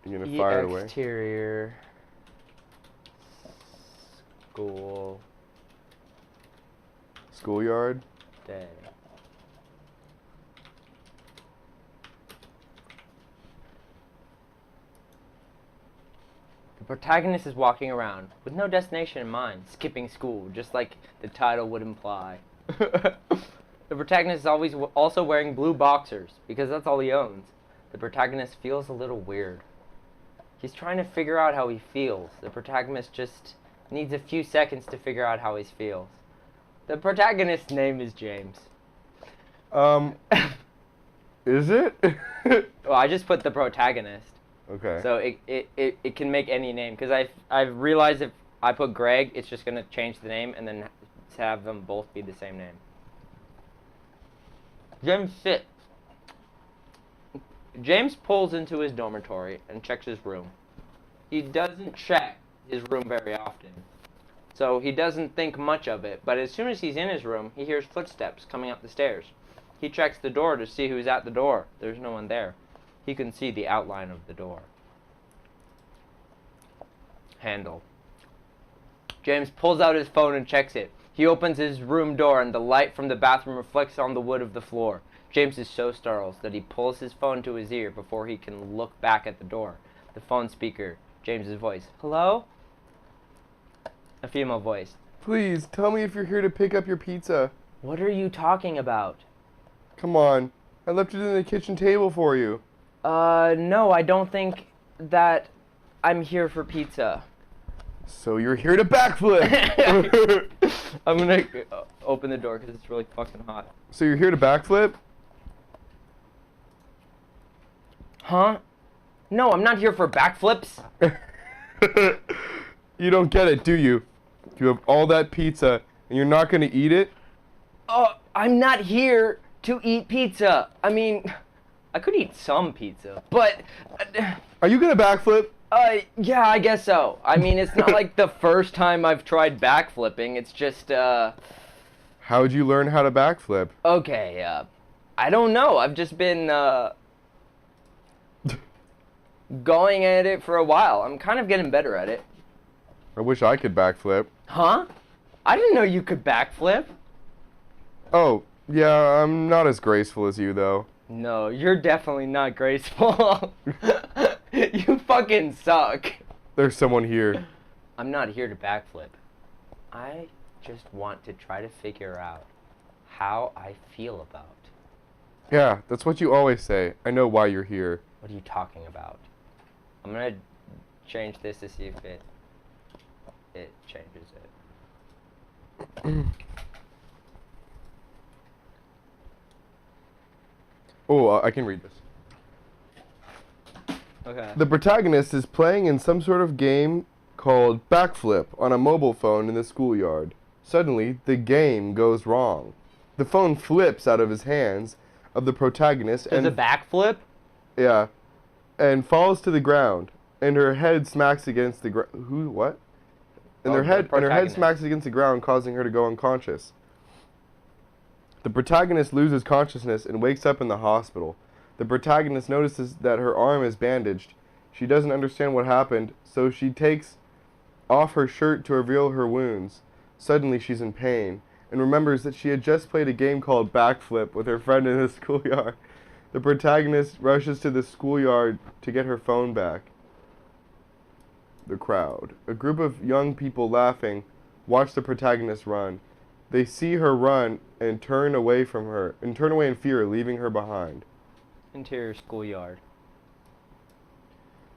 You're going to fire it away? Exterior Schoolyard? day. The protagonist is walking around with no destination in mind, skipping school, just like the title would imply. The protagonist is always also wearing blue boxers, because that's all he owns. The protagonist feels a little weird. He's trying to figure out how he feels. The protagonist just needs a few seconds to figure out how he feels. The protagonist's name is James. Is it? Well, I just put the protagonist. Okay. So it can make any name, because I've realized if I put Greg, it's just gonna change the name and then have them both be the same name. James sits. James pulls into his dormitory and checks his room. He doesn't check his room very often, so he doesn't think much of it, but as soon as he's in his room, he hears footsteps coming up the stairs. He checks the door to see who's at the door. There's no one there. He can see the outline of the door. Handle. James pulls out his phone and checks it. He opens his room door and the light from the bathroom reflects on the wood of the floor. James is so startled that he pulls his phone to his ear before he can look back at the door. The phone speaker. James's voice. Hello? A female voice. Please, tell me if you're here to pick up your pizza. What are you talking about? Come on. I left it in the kitchen table for you. No, I don't think that I'm here for pizza. So you're here to backflip! I'm gonna open the door because it's really fucking hot. So you're here to backflip? Huh? No, I'm not here for backflips. You don't get it, do you? You have all that pizza and you're not gonna eat it? I'm not here to eat pizza. I mean, I could eat some pizza, but... Are you gonna backflip? Yeah, I guess so. I mean, it's not like the first time I've tried backflipping. It's just, How'd you learn how to backflip? Okay, I don't know. I've just been, going at it for a while. I'm kind of getting better at it. I wish I could backflip. Huh? I didn't know you could backflip. Oh, yeah, I'm not as graceful as you, though. No, you're definitely not graceful. You fucking suck. There's someone here. I'm not here to backflip. I just want to try to figure out how I feel about. Yeah, that's what you always say. I know why you're here. What are you talking about? I'm gonna change this to see if it changes it. Oh, I can read this. Okay. The protagonist is playing in some sort of game called Backflip on a mobile phone in the schoolyard. Suddenly, the game goes wrong. The phone flips out of his hands of the protagonist Does a backflip? Yeah, and falls to the ground, and her head smacks against the ground. What? And her head smacks against the ground, causing her to go unconscious. The protagonist loses consciousness and wakes up in the hospital. The protagonist notices that her arm is bandaged. She doesn't understand what happened, so she takes off her shirt to reveal her wounds. Suddenly she's in pain, and remembers that she had just played a game called Backflip with her friend in the schoolyard. The protagonist rushes to the schoolyard to get her phone back. The crowd. A group of young people laughing watch the protagonist run. They see her run and turn away in fear, leaving her behind. Interior schoolyard.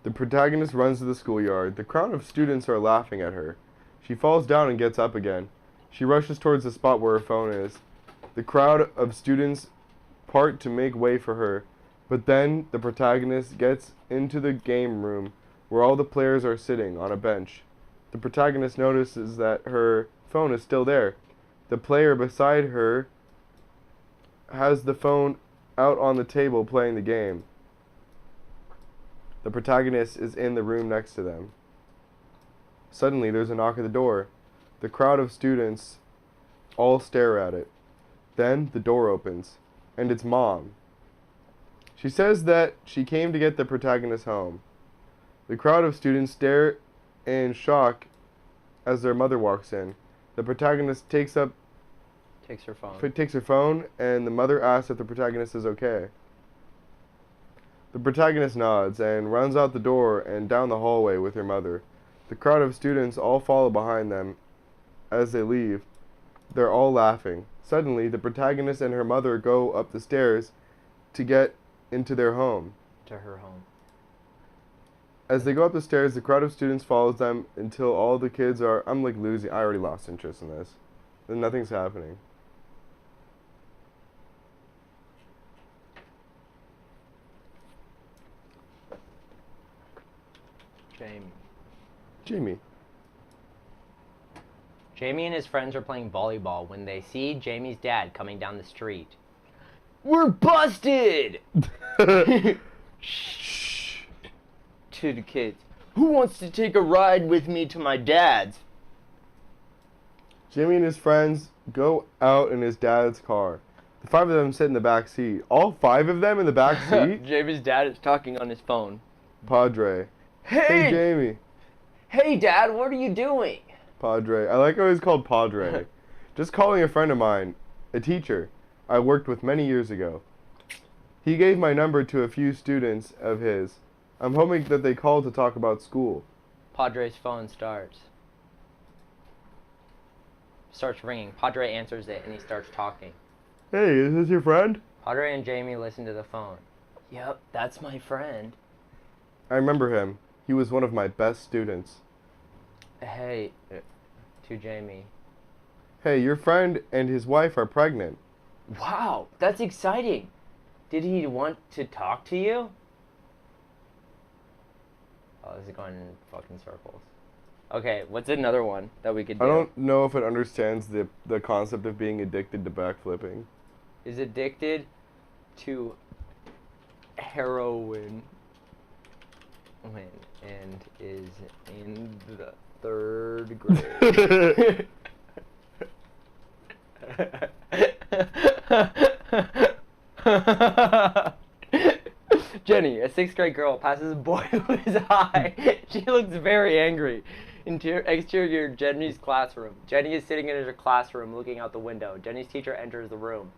The protagonist runs to the schoolyard. The crowd of students are laughing at her. She falls down and gets up again. She rushes towards the spot where her phone is. The crowd of students part to make way for her, But then the protagonist gets into the game room where all the players are sitting on a bench. The protagonist notices that her phone is still there. The player beside her has the phone out on the table playing the game. The protagonist is in the room next to them. Suddenly, there's a knock at the door. The crowd of students all stare at it. Then the door opens, and it's Mom. She says that she came to get the protagonist home. The crowd of students stare in shock as their mother walks in. The protagonist takes her phone, and the mother asks if the protagonist is okay. The protagonist nods and runs out the door and down the hallway with her mother. The crowd of students all follow behind them. As they leave, they're all laughing. Suddenly, the protagonist and her mother go up the stairs to get into their home. To her home. As they go up the stairs, the crowd of students follows them until all the kids are... I already lost interest in this. And nothing's happening. Jamie. Jamie and his friends are playing volleyball when they see Jamie's dad coming down the street. We're busted! Shh. To the kids. Who wants to take a ride with me to my dad's? Jimmy and his friends go out in his dad's car. The 5 of them sit in the back seat. All 5 of them in the back seat? Jamie's dad is talking on his phone. Padre. Hey, Jamie. Hey, Dad, what are you doing? Padre. I like how he's called Padre. Just calling a friend of mine, a teacher I worked with many years ago. He gave my number to a few students of his. I'm hoping that they call to talk about school. Padre's phone starts ringing. Padre answers it and he starts talking. Hey, is this your friend? Padre and Jamie listen to the phone. Yep, that's my friend. I remember him. He was one of my best students. Hey, to Jamie. Hey, your friend and his wife are pregnant. Wow, that's exciting. Did he want to talk to you? Oh, this is going in fucking circles. Okay, what's another one that we could do? I don't know if it understands the concept of being addicted to backflipping. Is addicted to heroin and is in the 3rd grade. Jenny, a 6th grade girl, passes a boy who is high. She looks very angry. Exterior Jenny's classroom. Jenny is sitting in her classroom looking out the window. Jenny's teacher enters the room.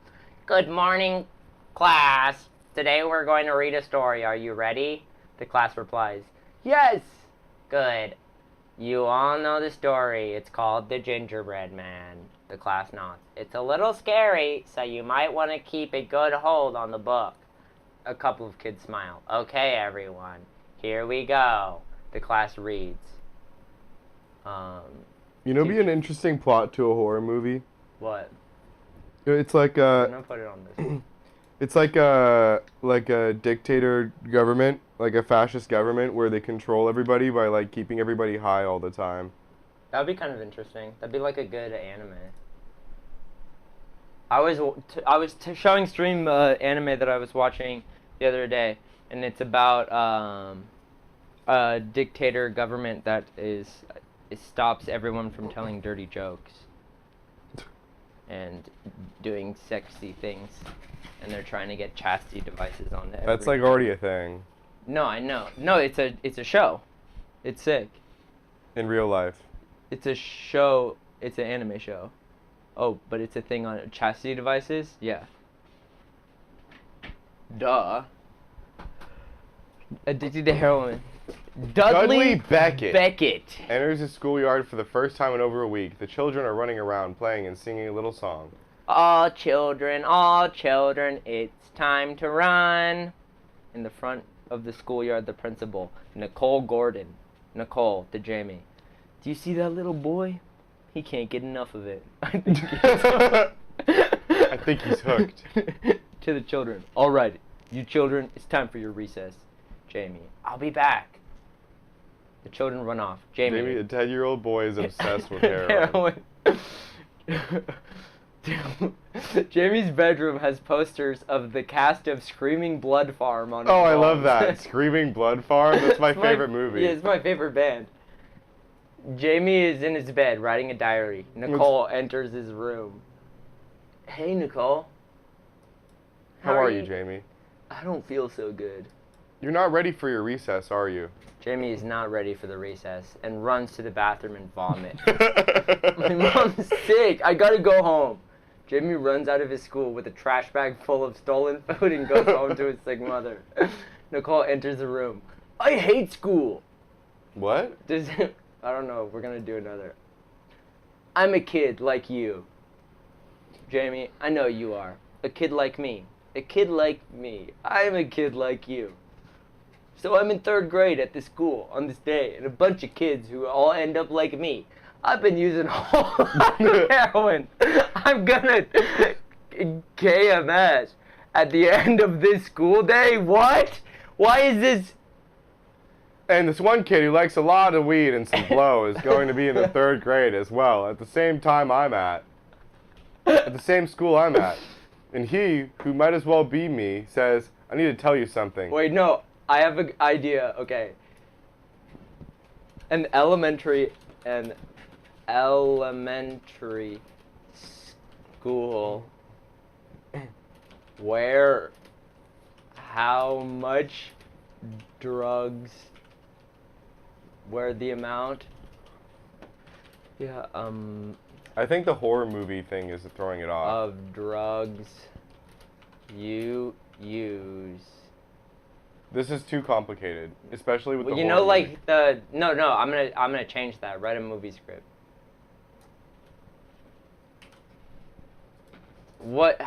Good morning, class. Today we're going to read a story. Are you ready? The class replies, yes. Good. You all know the story. It's called The Gingerbread Man. The class nods. It's a little scary, so you might want to keep a good hold on the book. A couple of kids smile. Okay, everyone. Here we go. The class reads. You know, be an interesting plot to a horror movie. What? It's like I'm gonna put it on this. It's like a dictator government, like a fascist government, where they control everybody by like keeping everybody high all the time. That would be kind of interesting. That'd be like a good anime. I was showing stream anime that I was watching the other day, and it's about a dictator government that it stops everyone from telling dirty jokes and doing sexy things, and they're trying to get chastity devices on it. That's like already a thing. No, I know. No, it's a show. It's sick. In real life. It's a show. It's an anime show. Oh, but it's a thing on chastity devices? Yeah. Duh. Addicted to heroin. Dudley Beckett enters the schoolyard for the first time in over a week. The children are running around, playing and singing a little song. All children, it's time to run. In the front of the schoolyard, the principal, Nicole Gordon. Nicole to Jamie. Do you see that little boy? He can't get enough of it. I think he's hooked. To the children. All right, You children, it's time for your recess. Jamie, I'll be back. The children run off. Jamie, a 10-year-old boy is obsessed with heroin. Jamie's bedroom has posters of the cast of Screaming Blood Farm on it. Oh, I love that. Screaming Blood Farm? That's my favorite movie. Yeah, it's my favorite band. Jamie is in his bed writing a diary. Nicole enters his room. Hey, Nicole. How are you, Jamie? I don't feel so good. You're not ready for your recess, are you? Jamie is not ready for the recess and runs to the bathroom and vomits. My mom's sick. I gotta go home. Jamie runs out of his school with a trash bag full of stolen food and goes home to his sick mother. Nicole enters the room. I hate school. What? I don't know. We're gonna do another. I'm a kid like you. Jamie, I know you are. A kid like me. A kid like me. I'm a kid like you. So I'm in 3rd grade at this school on this day, and a bunch of kids who all end up like me. I've been using a whole lot of heroin. I'm gonna KMS at the end of this school day. What? Why is this? And this one kid who likes a lot of weed and some blow is going to be in the 3rd grade as well, at the same time I'm at the same school I'm at. And he, who might as well be me, says, I need to tell you something. Wait, no. I have an idea. Okay. An elementary school where how much drugs, where the amount, yeah, I think the horror movie thing is throwing it off. of drugs you use. This is too complicated, especially with the You horror know, movie. like the no, I'm gonna change that. Write a movie script. What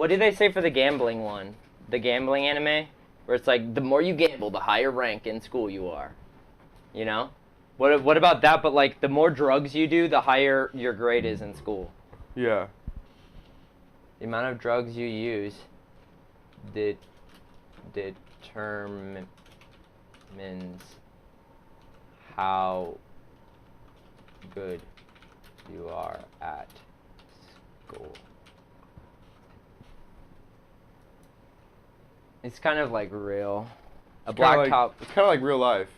did they say for the gambling one? The gambling anime, where it's like the more you gamble, the higher rank in school you are. You know? What about that? But like the more drugs you do, the higher your grade is in school. Yeah. The amount of drugs you use determines how good you are at school. It's kind of like real. A black top. It's kind of like real life.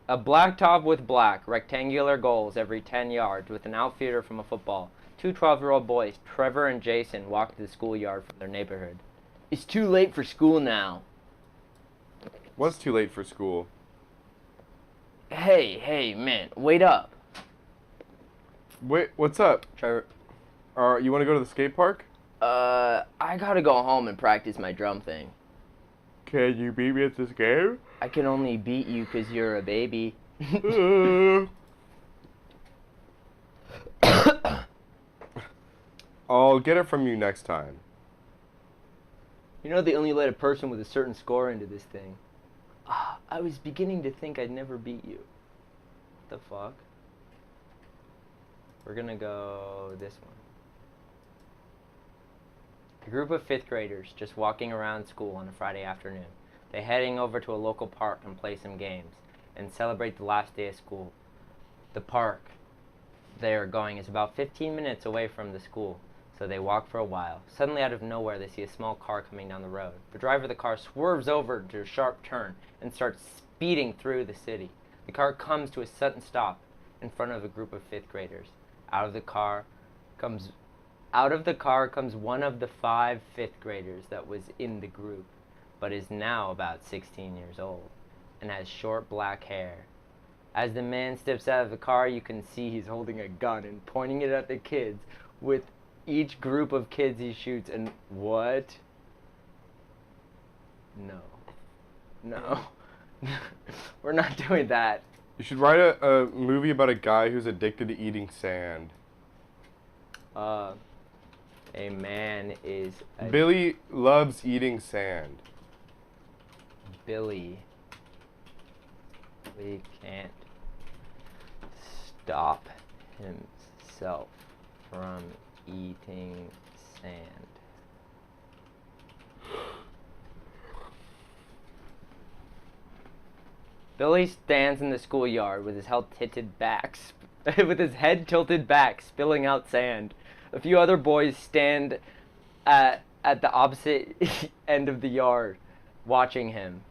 A black top with black, rectangular goals every 10 yards with an outfielder from a football. 2 12-year-old boys, Trevor and Jason, walk to the schoolyard from their neighborhood. It's too late for school now. What's too late for school? Hey, man, wait up. Wait, what's up? Trevor. You want to go to the skate park? I gotta go home and practice my drum thing. Can you beat me at this game? I can only beat you 'cause you're a baby. I'll get it from you next time. You know they only let a person with a certain score into this thing. I was beginning to think I'd never beat you. What the fuck? We're gonna go this one. A group of 5th graders just walking around school on a Friday afternoon. They're heading over to a local park and play some games and celebrate the last day of school. The park they are going is about 15 minutes away from the school, so they walk for a while. Suddenly, out of nowhere, they see a small car coming down the road. The driver of the car swerves over to a sharp turn and starts speeding through the city. The car comes to a sudden stop in front of a group of 5th graders. Out of the car comes one of the 5 5th graders that was in the group, but is now about 16 years old and has short black hair. As the man steps out of the car, you can see he's holding a gun and pointing it at the kids. With each group of kids he shoots, and what? No. We're not doing that. You should write a movie about a guy who's addicted to eating sand. A man is... Billy loves eating sand. Billy can't stop himself from eating sand. Billy stands in the schoolyard with his with his head tilted back, spilling out sand. A few other boys stand at the opposite end of the yard, watching him.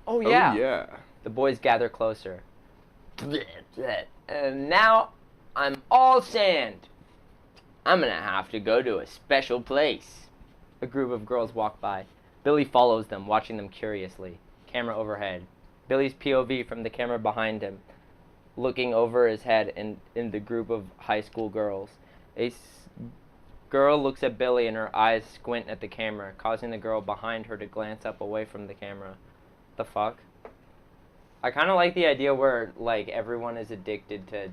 Oh yeah. Oh yeah. The boys gather closer. And now I'm all sand. I'm gonna have to go to a special place. A group of girls walk by. Billy follows them, watching them curiously. Camera overhead. Billy's POV from the camera behind him, looking over his head in the group of high school girls. A girl looks at Billy and her eyes squint at the camera, causing the girl behind her to glance up away from the camera. The fuck? I kind of like the idea where, like, everyone is addicted to...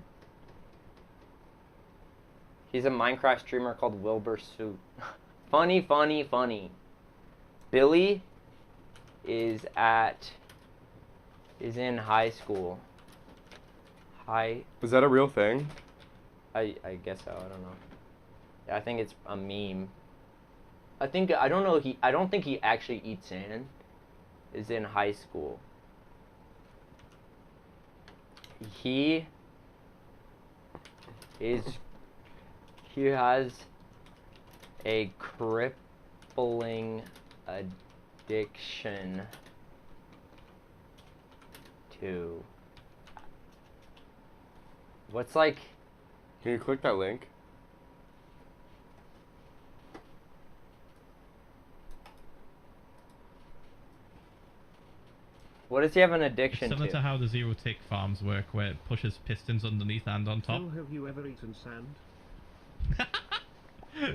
He's a Minecraft streamer called Wilbur Suit. Funny, funny, funny. Billy is in high school. Is that a real thing? I guess so, I don't know. I think it's a meme. I don't think he actually eats sand. Is in high school. He has a crippling addiction to... What's like... Can you click that link? What does he have an addiction Similar to? to how the zero tick farms work, where it pushes pistons underneath and on top. Phil, have you ever eaten sand?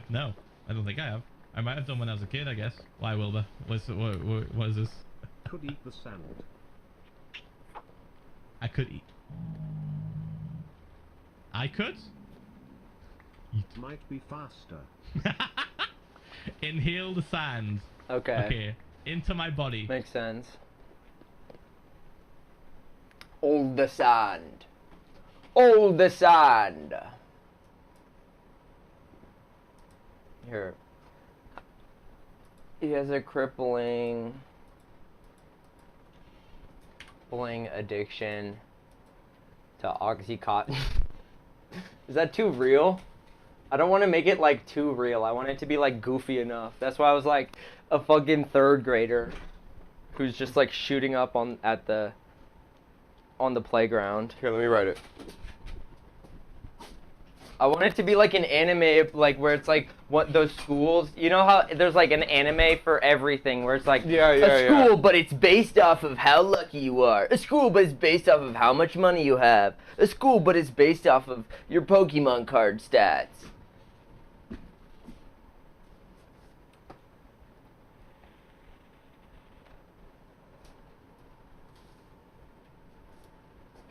No, I don't think I have. I might have done when I was a kid, I guess. Why, Wilbur? What is this? Could eat the sand. I could eat. I could? Might be faster. Inhale the sand. Okay. Okay. Into my body. Makes sense. All the sand. All the sand. Here. He has a crippling addiction to Oxycontin. Is that too real? I don't want to make it like too real. I want it to be like goofy enough. That's why I was like a fucking third grader who's just like shooting up on the playground. Here, let me write it. I want it to be like an anime, like where it's like what those schools. You know how there's like an anime for everything, where it's like a school, but it's based off of how lucky you are. A school, but it's based off of how much money you have. A school, but it's based off of your Pokemon card stats.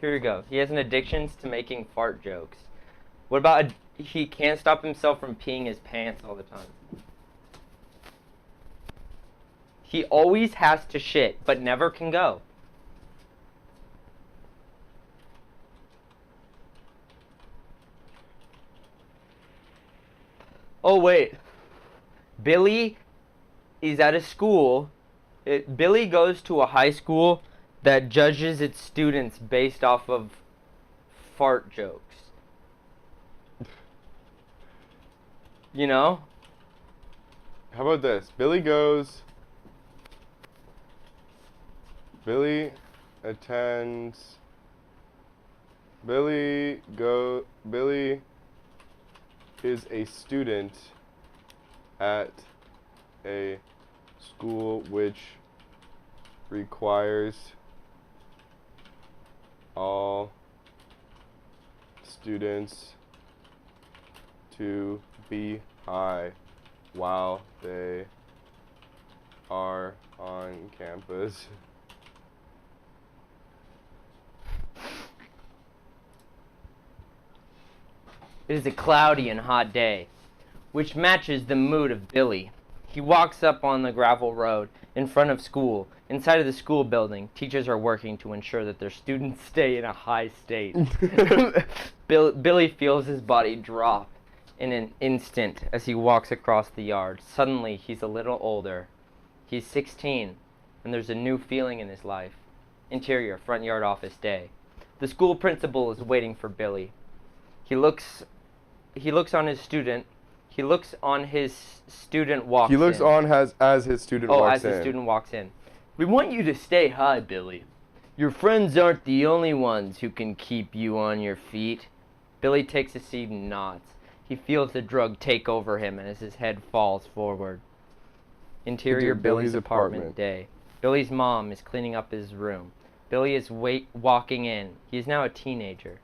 Here we go. He has an addiction to making fart jokes. What about he can't stop himself from peeing his pants all the time? He always has to shit, but never can go. Oh wait. Billy is at a school. Billy goes to a high school that judges its students based off of fart jokes. You know? How about this? Billy attends. Billy is a student at a school which requires all students to be high while they are on campus. It is a cloudy and hot day, which matches the mood of Billy. He walks up on the gravel road in front of school. Inside of the school building, teachers are working to ensure that their students stay in a high state. Billy feels his body drop in an instant as he walks across the yard. Suddenly, he's a little older. He's 16. and there's a new feeling in his life. Interior, front yard office day. The school principal is waiting for Billy. He looks on his student. He looks on his student walks He looks in. on as his student walks in. As the student walks in. We want you to stay high, Billy. Your friends aren't the only ones who can keep you on your feet. Billy takes a seat and nods. He feels the drug take over him as his head falls forward. Interior Billy's apartment day. Billy's mom is cleaning up his room. Billy is walking in. He is now a teenager.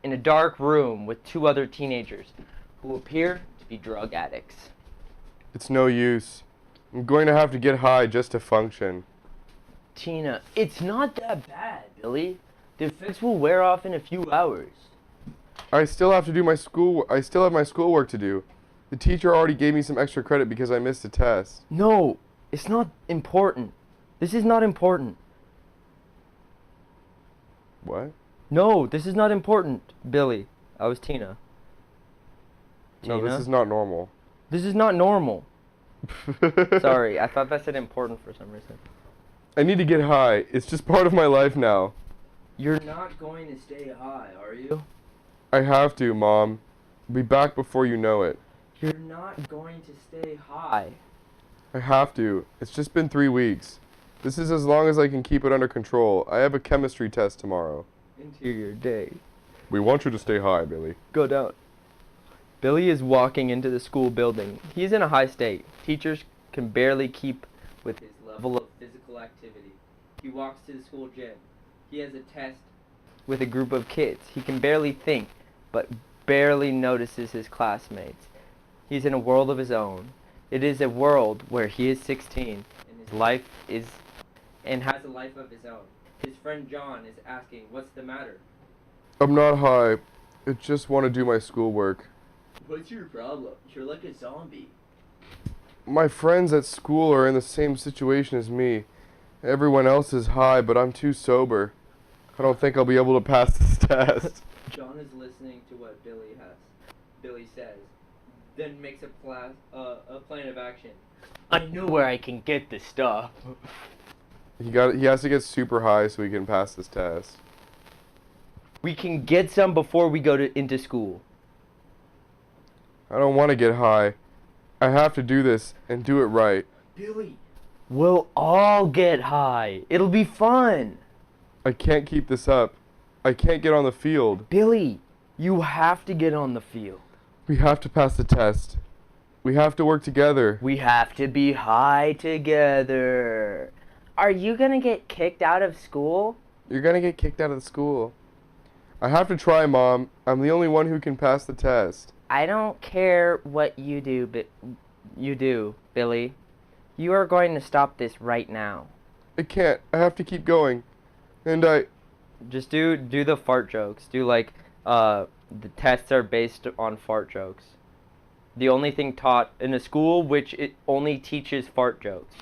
In a dark room with two other teenagers who appear to be drug addicts. It's no use. I'm going to have to get high just to function. Tina, it's not that bad, Billy. The effects will wear off in a few hours. I still have to do my school. I still have my schoolwork to do. The teacher already gave me some extra credit because I missed a test. No, it's not important. This is not important. What? No, this is not important, Billy. I was Tina. No, Tina? this is not normal. This is not normal. Sorry, I thought that said important for some reason. I need to get high. It's just part of my life now. You're not going to stay high, are you? I have to, Mom. I'll be back before you know it. You're not going to stay high. I have to. It's just been 3 weeks. This is as long as I can keep it under control. I have a chemistry test tomorrow. Interior day. We want you to stay high, Billy. Go down. Billy is walking into the school building. He is in a high state. Teachers can barely keep with his level of physical activity. He walks to the school gym. He has a test with a group of kids. He can barely think, but barely notices his classmates. He's in a world of his own. It is a world where he is 16 and his life is and has a life of his own. His friend John is asking, "What's the matter?" I'm not high. I just want to do my schoolwork. What's your problem? You're like a zombie. My friends at school are in the same situation as me. Everyone else is high, but I'm too sober. I don't think I'll be able to pass this test. John is listening to what Billy says, then makes a plan of action. I know where I can get the stuff. He has to get super high so he can pass this test. We can get some before we go into school. I don't want to get high. I have to do this and do it right. Billy, we'll all get high. It'll be fun. I can't keep this up. I can't get on the field. Billy, you have to get on the field. We have to pass the test. We have to work together. We have to be high together. Are you gonna get kicked out of school? You're gonna get kicked out of the school. I have to try, Mom. I'm the only one who can pass the test. I don't care what you do, Billy. You are going to stop this right now. I can't. I have to keep going. And just do the fart jokes. Do like the tests are based on fart jokes. The only thing taught in a school which it only teaches fart jokes.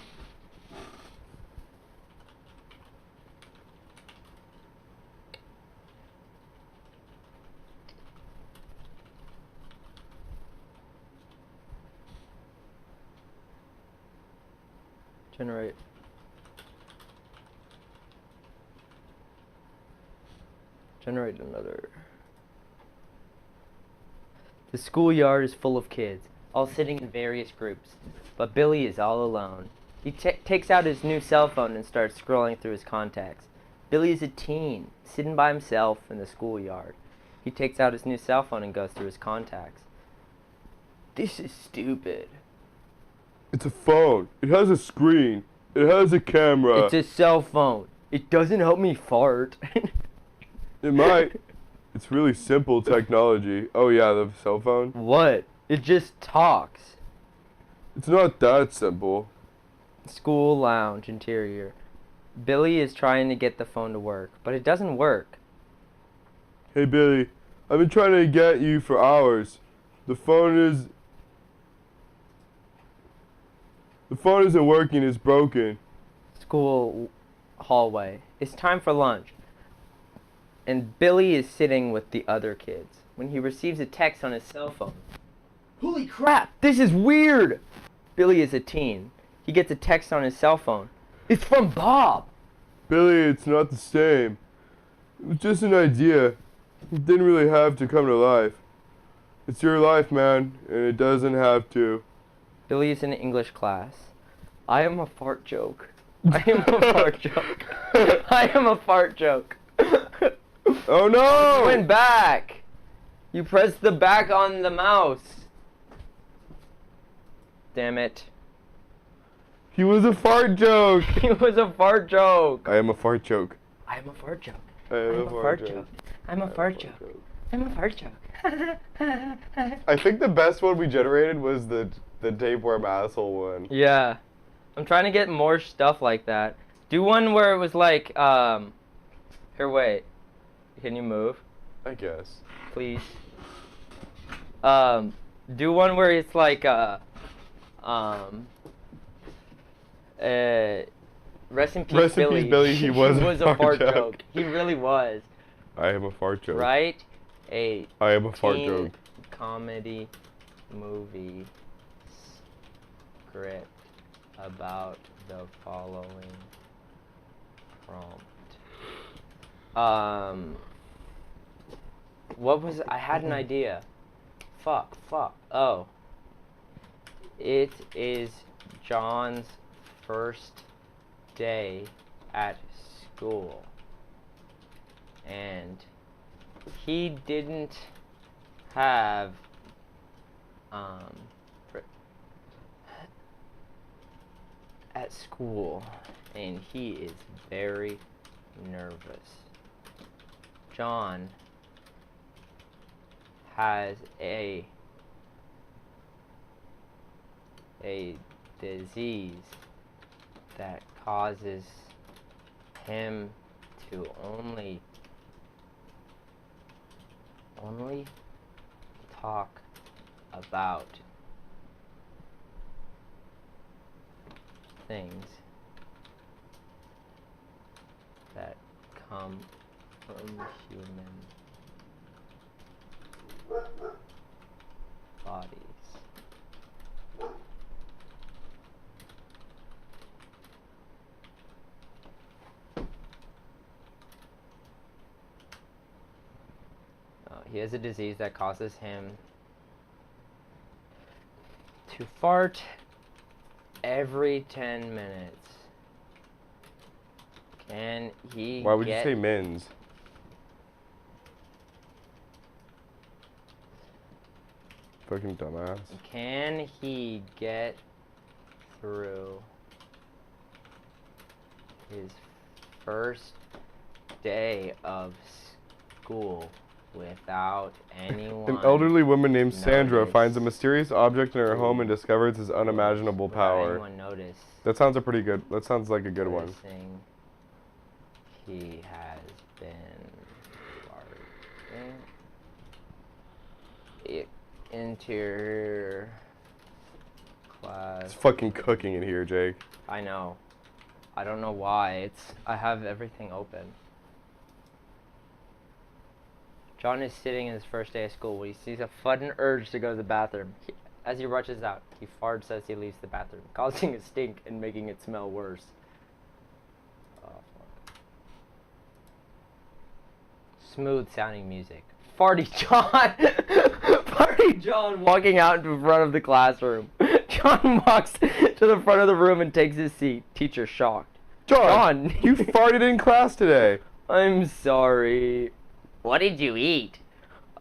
Generate. Generate another. The schoolyard is full of kids, all sitting in various groups, but Billy is all alone. He takes out his new cell phone and starts scrolling through his contacts. Billy is a teen, sitting by himself in the schoolyard. He takes out his new cell phone and goes through his contacts. This is stupid. it's a phone. It has a screen. It has a camera. It's a cell phone. It doesn't help me fart. It might. It's really simple technology. Oh yeah, the cell phone? What? It just talks. It's not that simple. School lounge interior. Billy is trying to get the phone to work, but it doesn't work. Hey Billy, I've been trying to get you for hours. The phone isn't working, it's broken. School hallway. It's time for lunch. And Billy is sitting with the other kids when he receives a text on his cell phone. Holy crap, this is weird! Billy is a teen. he gets a text on his cell phone. It's from Bob. Billy, it's not the same. It was just an idea. It didn't really have to come to life. It's your life, man, and it doesn't have to. Billy is in English class. I am a fart joke. I am a fart joke. I am a fart joke. Oh no! You went back. You pressed the back on the mouse. Damn it. He was a fart joke. He was a fart joke. I am a fart joke. I am a fart joke. I am I'm a fart joke. I'm a fart joke. I'm a fart joke. I think the best one we generated was the tapeworm asshole one. Yeah. I'm trying to get more stuff like that. Do one where it was like, here, wait. Can you move? I guess. Please. Do one where it's like, rest in peace, Rest in Billy. peace, Billy. He was a fart joke. He really was. I am a fart joke. Right? I am a fart teen joke. comedy movie script about the following prompt. What was I had an idea. Fuck. Oh. It is John's first day at school. And he didn't have at school, and he is very nervous. John has a disease that causes him to only talk about things that come from human bodies. He has a disease that causes him to fart every 10 minutes. Can he Why would you get say mins? Fucking dumbass. Can he get through his first day of school without anyone? An elderly woman named Sandra notice? finds a mysterious object in her home and discovers its unimaginable Without power. anyone notice? That sounds a pretty good. That sounds like a good one. Noticing he has been farting. Interior class. It's fucking cooking in here, Jake. I know. I don't know why. I have everything open. John is sitting in his first day of school when he sees a sudden urge to go to the bathroom. As he rushes out, he farts as he leaves the bathroom, causing a stink and making it smell worse. Oh, fuck. Smooth sounding music. Farty John! Farty John walking out in front of the classroom. John walks to the front of the room and takes his seat. Teacher shocked. John, you farted in class today. I'm sorry. What did you eat?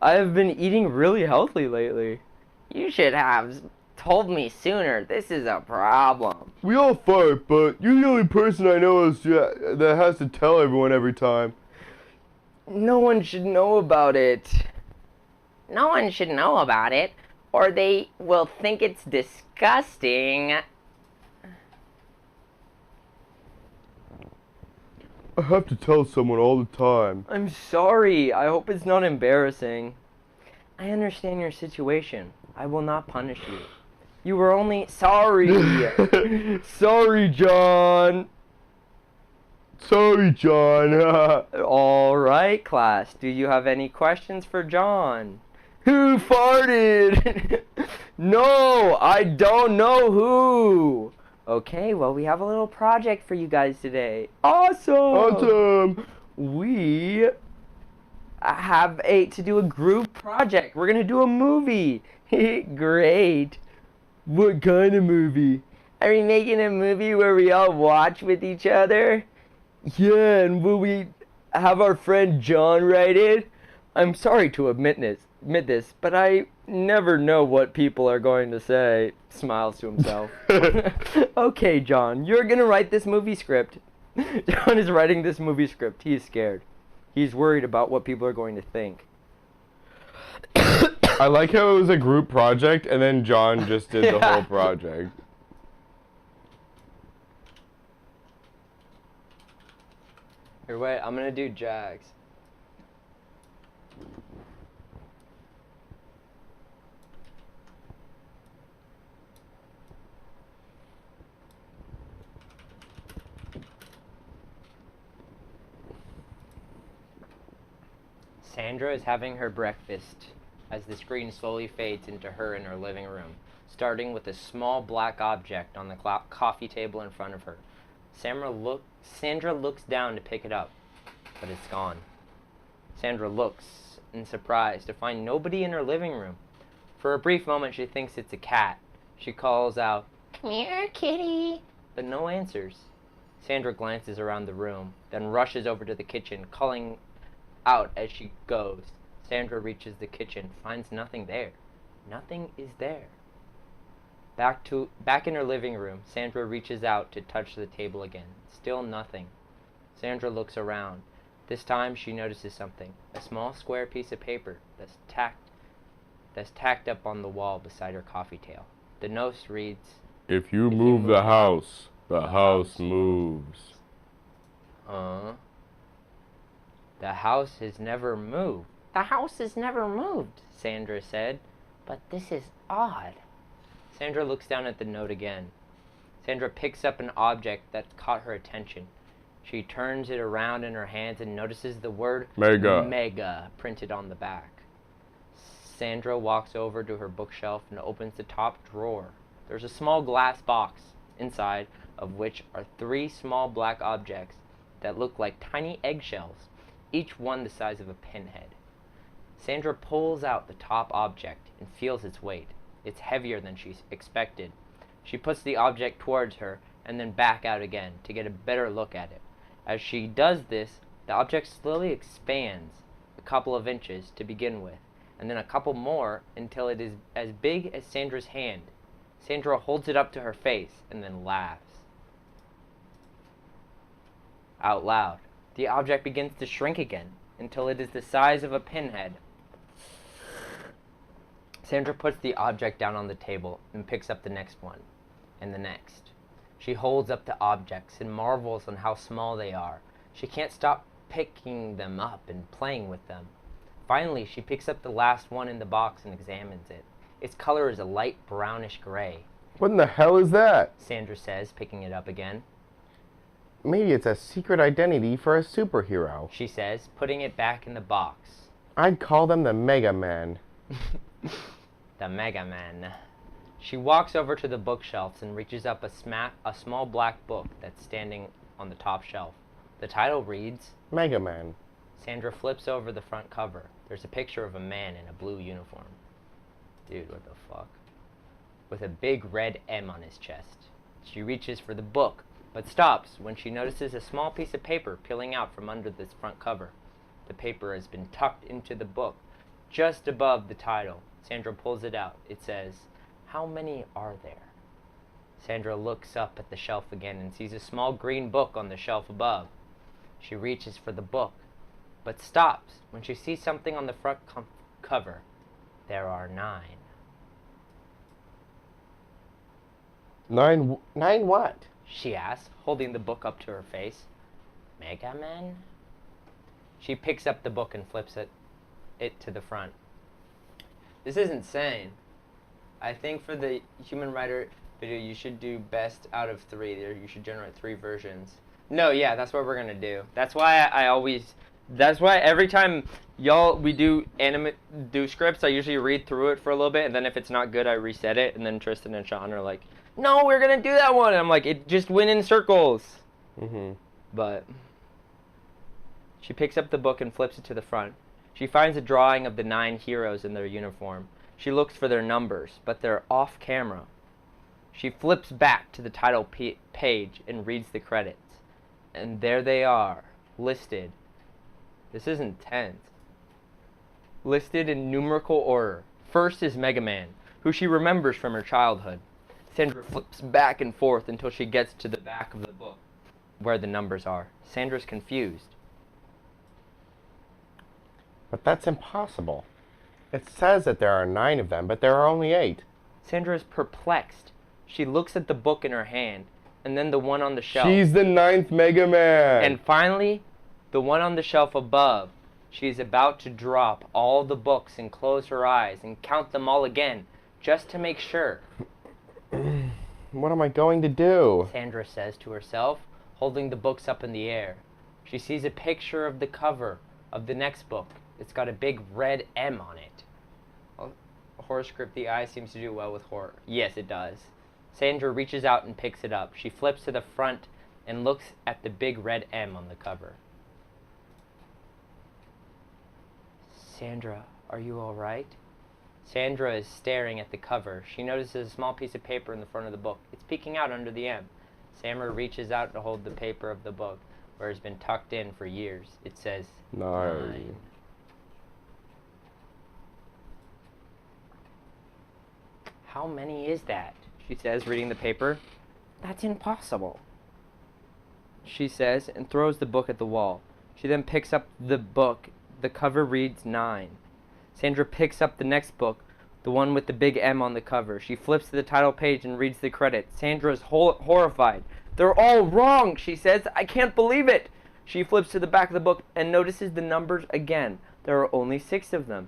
I've been eating really healthy lately. You should have told me sooner. This is a problem. We all fart, but you're the only person I know that has to tell everyone every time. No one should know about it. No one should know about it, or they will think it's disgusting. I have to tell someone all the time. I'm sorry. I hope it's not embarrassing. I understand your situation. I will not punish you. You were only sorry. Sorry, John. Sorry, John. All right, class. Do you have any questions for John? Who farted? No, I don't know who. Okay, well, we have a little project for you guys today. Awesome! Awesome! We have to do a group project. We're gonna do a movie. Great. What kind of movie? Are we making a movie where we all watch with each other? Yeah, and will we have our friend John write it? I'm sorry to admit this, but I never know what people are going to say. Smiles to himself. Okay, John, you're gonna write this movie script. John is writing this movie script. He's scared. He's worried about what people are going to think. I like how it was a group project and then John just did the whole project. Here, wait, I'm gonna do Jags. Sandra is having her breakfast as the screen slowly fades into her in her living room, starting with a small black object on the coffee table in front of her. Sandra looks down to pick it up, but it's gone. Sandra looks in surprise to find nobody in her living room. For a brief moment, she thinks it's a cat. She calls out, "Come here, kitty," but no answers. Sandra glances around the room, then rushes over to the kitchen, calling out as she goes. Sandra reaches the kitchen, finds nothing there. Nothing is there. Back in her living room, Sandra reaches out to touch the table again. Still nothing. Sandra looks around. This time she notices something. A small square piece of paper that's tacked up on the wall beside her coffee table. The note reads, If you move the house moves. The house has never moved. The house has never moved, Sandra said. But this is odd. Sandra looks down at the note again. Sandra picks up an object that caught her attention. She turns it around in her hands and notices the word Mega printed on the back. Sandra walks over to her bookshelf and opens the top drawer. There's a small glass box, inside of which are 3 small black objects that look like tiny eggshells, each one the size of a pinhead. Sandra pulls out the top object and feels its weight. It's heavier than she expected. She puts the object towards her and then back out again to get a better look at it. As she does this, the object slowly expands a couple of inches to begin with, and then a couple more until it is as big as Sandra's hand. Sandra holds it up to her face and then laughs. Out loud, the object begins to shrink again until it is the size of a pinhead. Sandra puts the object down on the table and picks up the next one, and the next. She holds up the objects and marvels on how small they are. She can't stop picking them up and playing with them. Finally, she picks up the last one in the box and examines it. Its color is a light brownish gray. What in the hell is that? Sandra says, picking it up again. Maybe it's a secret identity for a superhero. She says, putting it back in the box. I'd call them the Mega Man. The Mega Man. She walks over to the bookshelves and reaches up a small black book that's standing on the top shelf. The title reads, Mega Man. Sandra flips over the front cover. There's a picture of a man in a blue uniform. Dude, what the fuck? With a big red M on his chest. She reaches for the book, but stops when she notices a small piece of paper peeling out from under this front cover. The paper has been tucked into the book, just above the title. Sandra pulls it out. It says, How many are there? Sandra looks up at the shelf again and sees a small green book on the shelf above. She reaches for the book, but stops when she sees something on the front cover. There are 9. 9 what? She asks, holding the book up to her face. Mega Man? She picks up the book and flips it to the front. This is insane. I think for the human writer video, you should do best out of 3. You should generate 3 versions. No, yeah, that's what we're gonna do. That's why that's why every time we do scripts. I usually read through it for a little bit, and then if it's not good, I reset it. And then Tristan and Sean are like, "No, we're gonna do that one." And I'm like, "It just went in circles." But she picks up the book and flips it to the front. She finds a drawing of the 9 heroes in their uniform. She looks for their numbers, but they're off camera. She flips back to the title page and reads the credits. And there they are, listed. This is intense. Listed in numerical order. First is Mega Man, who she remembers from her childhood. Sandra flips back and forth until she gets to the back of the book, where the numbers are. Sandra's confused. But that's impossible. It says that there are 9 of them, but there are only 8. Sandra is perplexed. She looks at the book in her hand, and then the one on the shelf. She's the 9th Mega Man. And finally, the one on the shelf above. She's about to drop all the books and close her eyes and count them all again, just to make sure. What am I going to do? Sandra says to herself, holding the books up in the air. She sees a picture of the cover of the next book. It's got a big red M on it. Horror script, the eye seems to do well with horror. Yes, it does. Sandra reaches out and picks it up. She flips to the front and looks at the big red M on the cover. Sandra, are you all right? Sandra is staring at the cover. She notices a small piece of paper in the front of the book. It's peeking out under the M. Sandra reaches out to hold the paper of the book, where it's been tucked in for years. It says 9. How many is that? She says, reading the paper. That's impossible, she says, and throws the book at the wall. She then picks up the book. The cover reads 9. Sandra picks up the next book, the one with the big M on the cover. She flips to the title page and reads the credits. Sandra is horrified. They're all wrong, she says. I can't believe it. She flips to the back of the book and notices the numbers again. There are only 6 of them.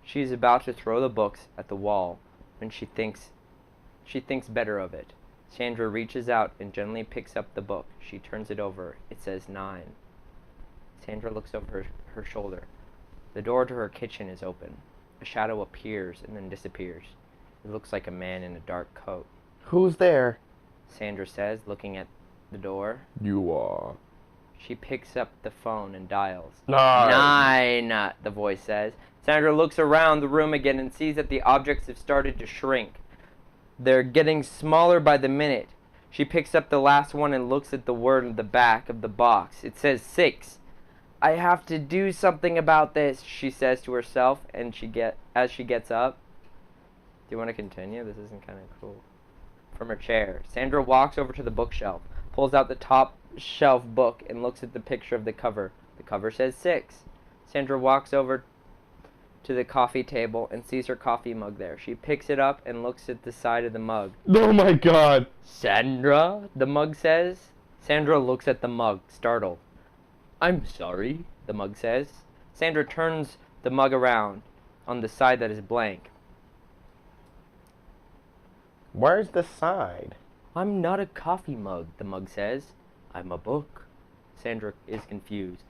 She's about to throw the books at the wall when she thinks better of it. Sandra reaches out and gently picks up the book. She turns it over. It says 9. Sandra looks over her shoulder. The door to her kitchen is open. A shadow appears and then disappears. It looks like a man in a dark coat. Who's there? Sandra says, looking at the door. You are. She picks up the phone and dials. 9. 9, the voice says. Sandra looks around the room again and sees that the objects have started to shrink. They're getting smaller by the minute. She picks up the last one and looks at the word on the back of the box. It says 6. I have to do something about this, she says to herself, and as she gets up. Do you want to continue? This isn't kind of cool. From her chair, Sandra walks over to the bookshelf, pulls out the top shelf book, and looks at the picture of the cover. The cover says 6. Sandra walks over to the coffee table and sees her coffee mug there. She picks it up and looks at the side of the mug. Oh my god. Sandra, the mug says. Sandra looks at the mug, startled. I'm sorry, the mug says. Sandra turns the mug around on the side that is blank. Where's the side? I'm not a coffee mug, the mug says. I'm a book. Sandra is confused.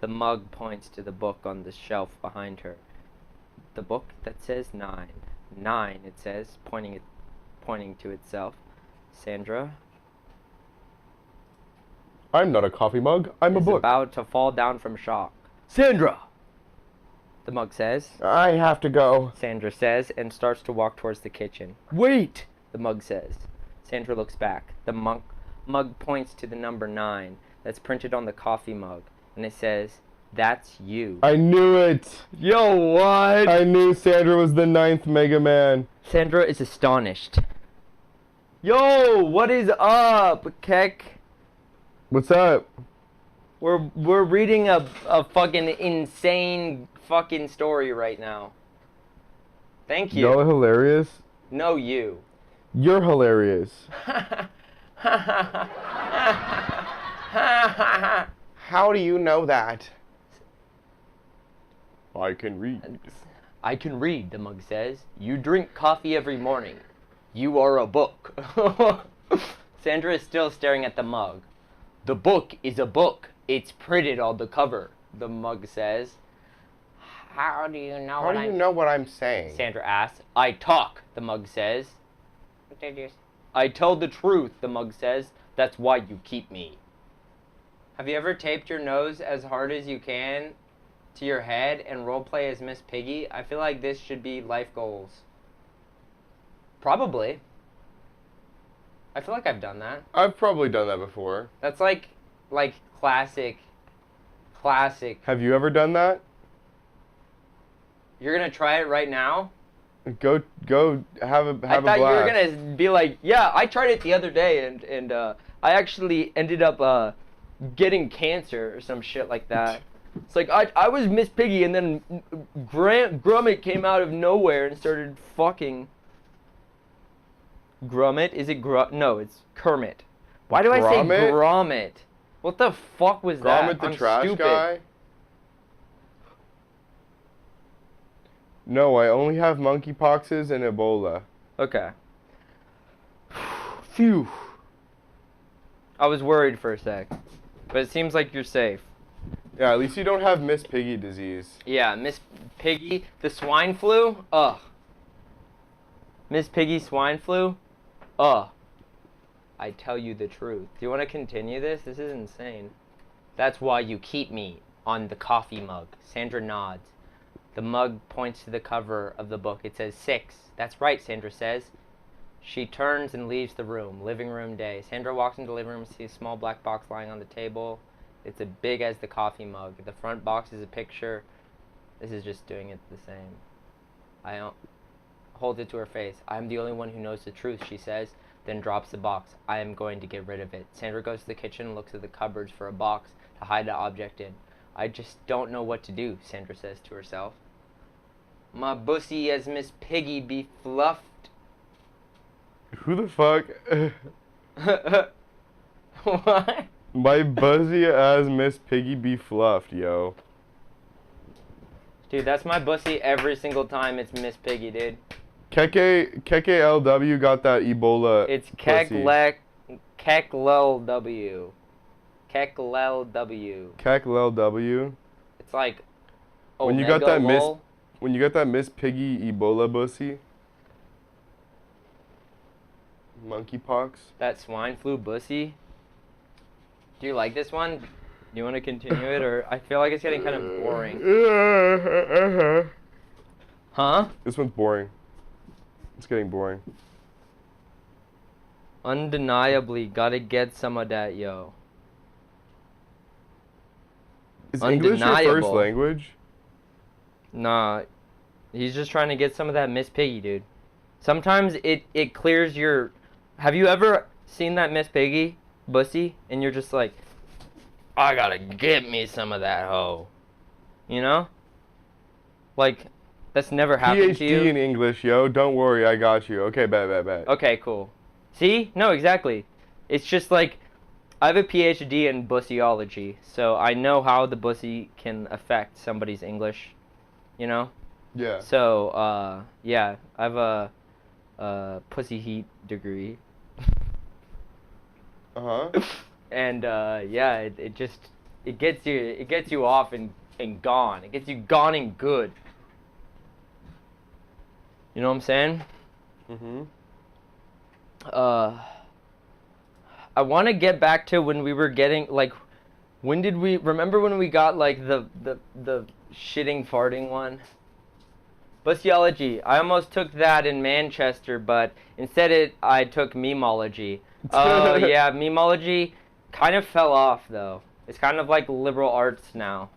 The mug points to the book on the shelf behind her. The book that says 9. 9, it says, pointing to itself. Sandra I'm not a coffee mug. I'm a book. About to fall down from shock. Sandra! The mug says. I have to go. Sandra says, and starts to walk towards the kitchen. Wait! The mug says. Sandra looks back. The mug points to the number 9 that's printed on the coffee mug, and it says, that's you. I knew it. Yo, what? I knew Sandra was the 9th Mega Man. Sandra is astonished. Yo, what is up, Keck? What's up? We're reading a fucking insane fucking story right now. Thank you. Y'all are hilarious. No, you. You're hilarious. How do you know that? I can read. I can read, the mug says. You drink coffee every morning. You are a book. Sandra is still staring at the mug. The book is a book. It's printed on the cover, the mug says. How do you know How do you know what I'm saying? Sandra asks. I talk, the mug says. What did you say? I tell the truth, the mug says. That's why you keep me. Have you ever taped your nose as hard as you can to your head and roleplay as Miss Piggy? I feel like this should be life goals. Probably. I feel like I've done that. I've probably done that before. That's like classic. Have you ever done that? You're gonna try it right now? Go have a blast. I thought you were gonna be like, yeah, I tried it the other day and I actually ended up getting cancer or some shit like that. It's like I was Miss Piggy and then Gromit came out of nowhere and started fucking. Gromit? Is it No, it's Kermit. Why do I say Gromit? What the fuck was that? Gromit the trash guy? No, I only have monkeypoxes and Ebola. Okay. Phew. I was worried for a sec. But it seems like you're safe. Yeah, at least you don't have Miss Piggy disease. Yeah, Miss Piggy, the swine flu? Ugh. Miss Piggy swine flu? Ugh. I tell you the truth. Do you want to continue this? This is insane. That's why you keep me on the coffee mug. Sandra nods. The mug points to the cover of the book. It says 6. That's right, Sandra says. She turns and leaves the room. Living room day. Sandra walks into the living room and sees a small black box lying on the table. It's as big as the coffee mug. The front box is a picture. This is just doing it the same. I don't... Holds it to her face. I'm the only one who knows the truth, she says, then drops the box. I am going to get rid of it. Sandra goes to the kitchen and looks at the cupboards for a box to hide the object in. I just don't know what to do, Sandra says to herself. My bussy as Miss Piggy be fluffed. Who the fuck? What? My buzzy as Miss Piggy be fluffed, yo. Dude, that's my bussy every single time it's Miss Piggy, dude. KKLW got that Ebola. It's pussy. Keklelw. Keklelw. KKLW. It's like when you got that Miss Piggy Ebola bussy. Monkeypox. That swine flu bussy. Do you like this one? Do you want to continue it, or I feel like it's getting kind of boring. Huh? This one's boring. It's getting boring. Undeniably, gotta get some of that, yo. Is English your first language? Nah, he's just trying to get some of that Miss Piggy, dude. Sometimes it clears your... Have you ever seen that Miss Piggy bussy, and you're just like, I gotta get me some of that hoe. You know? Like, that's never happened to you. PhD in English, yo. Don't worry, I got you. Okay, bet. Okay, cool. See? No, exactly. It's just like, I have a PhD in bussyology, so I know how the bussy can affect somebody's English, you know? Yeah. So, yeah, I have a pussy heat degree. Uh-huh. And, yeah, it gets you off and gone. It gets you gone and good. You know what I'm saying? Mm-hmm. I want to get back to when we were getting, like, remember when we got, like, the shitting farting one? Bussyology. I almost took that in Manchester, but instead I took memology. Oh, yeah, memology kind of fell off, though. It's kind of like liberal arts now.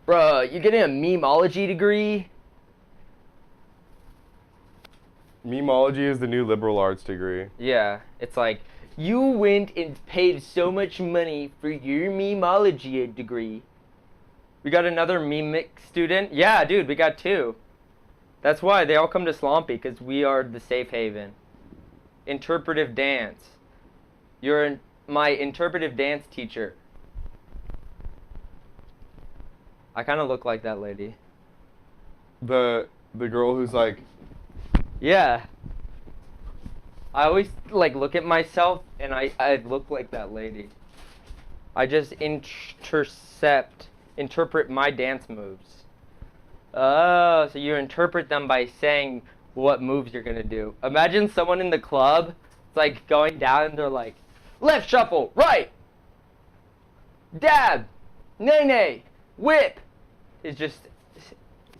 Bruh, you getting a memology degree? Memology is the new liberal arts degree. Yeah, it's like, you went and paid so much money for your memology degree. We got another memic student? Yeah, dude, we got 2. That's why they all come to Slompy, because we are the safe haven. Interpretive dance. You're my interpretive dance teacher. I kind of look like that lady. The girl who's like... Yeah. I always, like, look at myself, and I look like that lady. I just intercept interpret my dance moves. Oh, so you interpret them by saying what moves you're gonna do. Imagine someone in the club, it's like going down and they're like, left shuffle, right, dab, nay, whip. Is just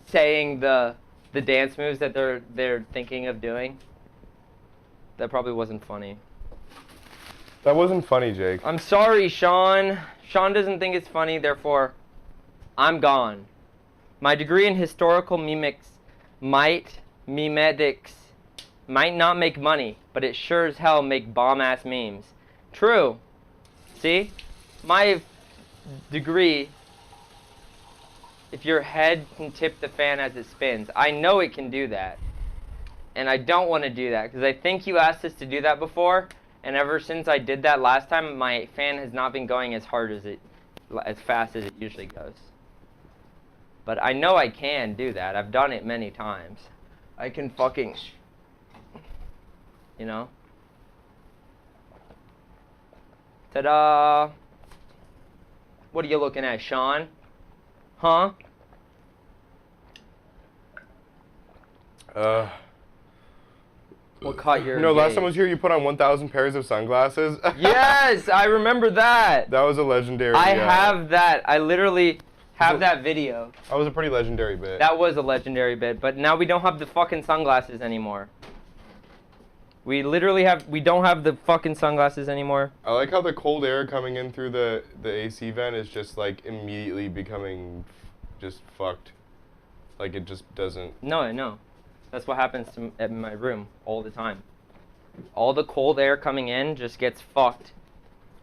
saying the dance moves that they're thinking of doing. That probably wasn't funny. That wasn't funny, Jake. I'm sorry, Sean. Sean doesn't think it's funny, therefore, I'm gone. My degree in historical memetics might not make money, but it sure as hell make bomb-ass memes. True. See? My degree, if your head can tip the fan as it spins, I know it can do that. And I don't want to do that, because I think you asked us to do that before, and ever since I did that last time, my fan has not been going as fast as it usually goes. But I know I can do that. I've done it many times. I can fucking, you know? Ta-da! What are you looking at, Sean? Huh? What caught your No, last gaze? time I was here, you put on 1,000 pairs of sunglasses. Yes, I remember that. That was a legendary. I have that. I literally have that video. That was a pretty legendary bit. That was a legendary bit, but now we don't have the fucking sunglasses anymore. We literally we don't have the fucking sunglasses anymore. I like how the cold air coming in through the AC vent is just like immediately becoming just fucked. Like it just doesn't. No, I know. That's what happens in my room all the time. All the cold air coming in just gets fucked.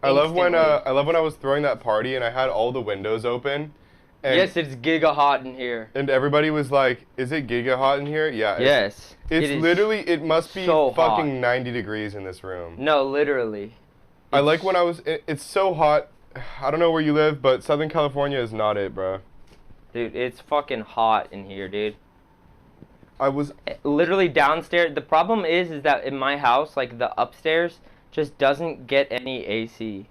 I love when I was throwing that party and I had all the windows open. And yes, it's giga hot in here. And everybody was like, "Is it giga hot in here?" Yeah. Yes. It's literally. It must be so fucking hot. 90 degrees in this room. No, literally. I like when I was. It's so hot. I don't know where you live, but Southern California is not it, bro. Dude, it's fucking hot in here, dude. I was literally downstairs. The problem is that in my house, like the upstairs just doesn't get any AC.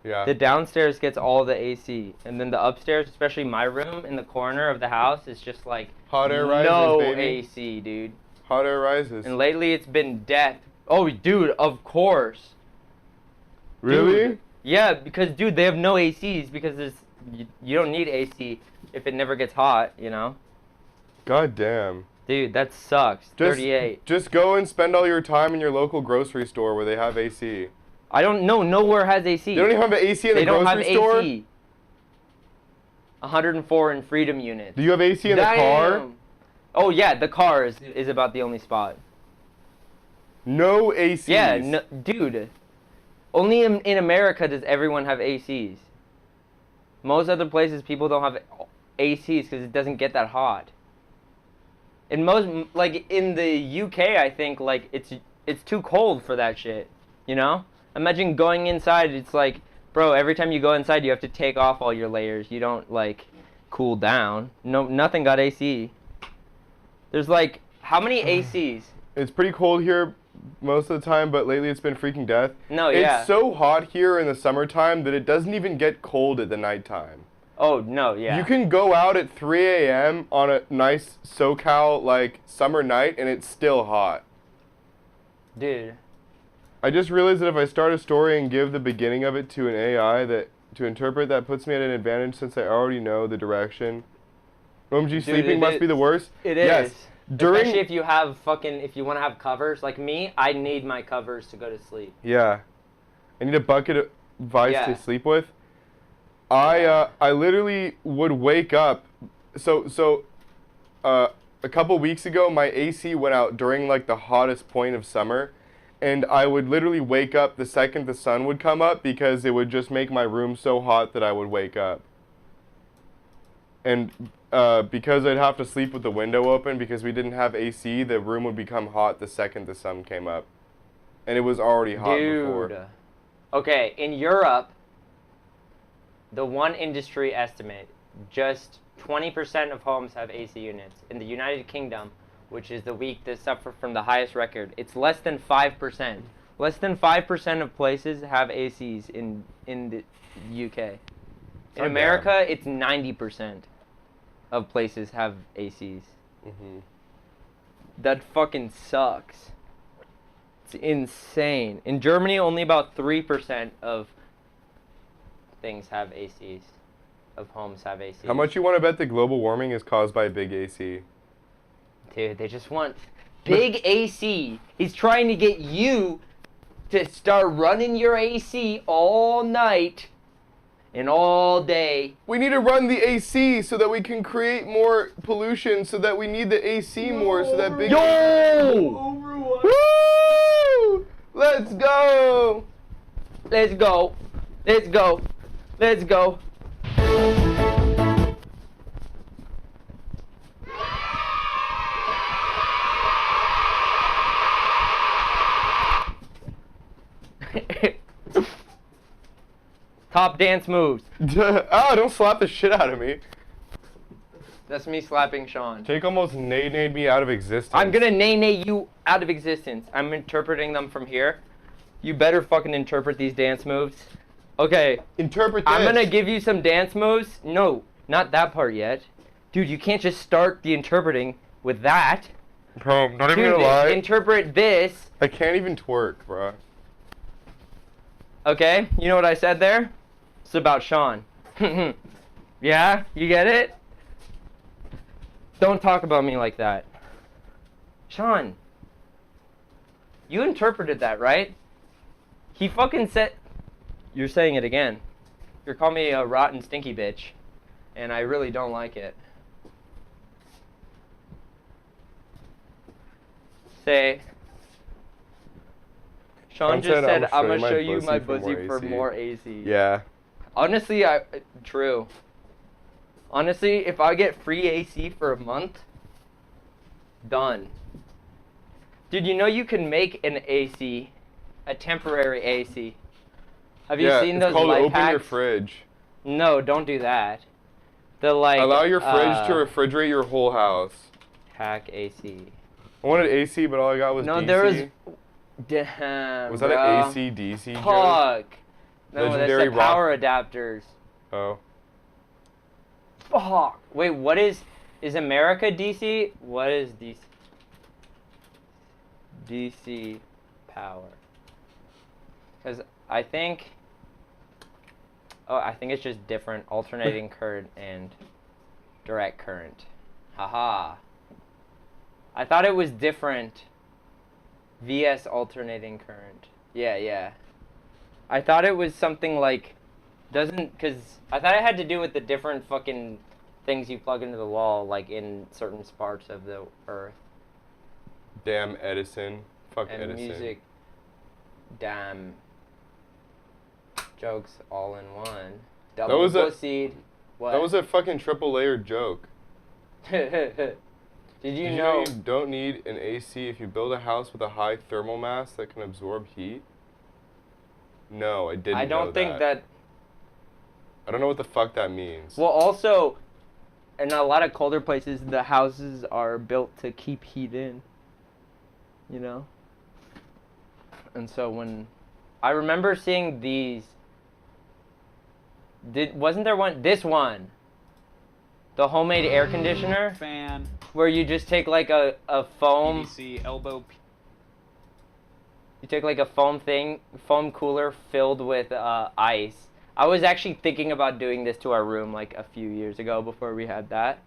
Yeah. The downstairs gets all the AC, and then the upstairs, especially my room in the corner of the house, is just like hot air rises, no baby. AC, dude. Hot air rises. And lately it's been death. Oh, dude, of course. Really? Dude, yeah, because dude, they have no ACs because you don't need AC if it never gets hot, you know. God damn. Dude, that sucks. 38. Just go and spend all your time in your local grocery store where they have AC. I don't know. Nowhere has AC. They don't even have an AC in the grocery store? They don't have AC. 104 in Freedom units. Do you have AC in the car? Oh, yeah. The car is about the only spot. No ACs? Yeah, no, dude. Only in America does everyone have ACs. Most other places, people don't have ACs because it doesn't get that hot. In most, like, in the UK, I think, like, it's too cold for that shit, you know? Imagine going inside, it's like, bro, every time you go inside, you have to take off all your layers. You don't, like, cool down. No, nothing got AC. There's, like, how many ACs? It's pretty cold here most of the time, but lately it's been freaking death. No, yeah. It's so hot here in the summertime that it doesn't even get cold at the nighttime. Oh, no, yeah. You can go out at 3 a.m. on a nice SoCal, like, summer night, and it's still hot. Dude. I just realized that if I start a story and give the beginning of it to an AI to interpret, that puts me at an advantage since I already know the direction. OMG, sleeping must be the worst? It is. Yes. Especially if you have if you want to have covers. Like me, I need my covers to go to sleep. Yeah. I need a bucket of Vice to sleep with. I literally would wake up. So a couple weeks ago, my AC went out during like the hottest point of summer, and I would literally wake up the second the sun would come up because it would just make my room so hot that I would wake up. And because I'd have to sleep with the window open because we didn't have AC, the room would become hot the second the sun came up. And it was already hot before. Okay, in Europe, the one industry estimate, just 20% of homes have AC units. In the United Kingdom, which is the week that suffer from the highest record, it's less than 5%. Less than 5% of places have ACs in the UK. In America, it's 90% of places have ACs. Mm-hmm. That fucking sucks. It's insane. In Germany, only about 3% of things have ACs. Of homes have ACs. How much you want to bet that global warming is caused by big AC? Dude, they just want big AC. He's trying to get you to start running your AC all night and all day. We need to run the AC so that we can create more pollution, so that we need the AC more, so that big... Yo! Woo! Let's go! Let's go. Let's go. Let's go. Top dance moves. Oh, don't slap the shit out of me. That's me slapping Sean. Jake almost nay-nayed me out of existence. I'm gonna nay-nay you out of existence. I'm interpreting them from here. You better fucking interpret these dance moves. Okay. Interpret this. I'm gonna give you some dance moves. No, not that part yet. Dude, you can't just start the interpreting with that. Bro, not even Dude, gonna lie. Interpret this. I can't even twerk, bro. Okay, you know what I said there? It's about Sean. Yeah, you get it? Don't talk about me like that. Sean, you interpreted that, right? He fucking said... You're saying it again. You're calling me a rotten stinky bitch. And I really don't like it. Say... Sean just said, I'm gonna show you my pussy for more AC. Yeah. Honestly, true. Honestly, if I get free AC for a month, done. Dude, you know you can make an AC, a temporary AC. Have you seen those life hacks? It's called open your fridge. No, don't do that. The like. Allow your fridge to refrigerate your whole house. Hack AC. I wanted AC, but all I got was DC. No, there was. Damn. Was that bro. an AC DC joke? Fuck. No, Legendary that's the power adapters. Oh. Fuck. Wait, what is America DC? What is DC? DC power. Because I think it's just different alternating current and direct current. Haha. I thought it was different. VS alternating current. Yeah. I thought it was something like, because I thought it had to do with the different fucking things you plug into the wall, like in certain parts of the earth. Damn Edison. Fuck and Edison. Music. Damn. Jokes all in one. Double pussied. What? That was a fucking triple layered joke. Did you know you don't need an AC if you build a house with a high thermal mass that can absorb heat? No, I didn't know that. I don't think that... I don't know what the fuck that means. Well, also, in a lot of colder places, the houses are built to keep heat in. You know? And so when... I remember seeing these... Wasn't there one? This one. The homemade air conditioner. Fan. Where you just take like a foam... PVC elbow... You take like a foam cooler filled with ice. I was actually thinking about doing this to our room like a few years ago before we had that.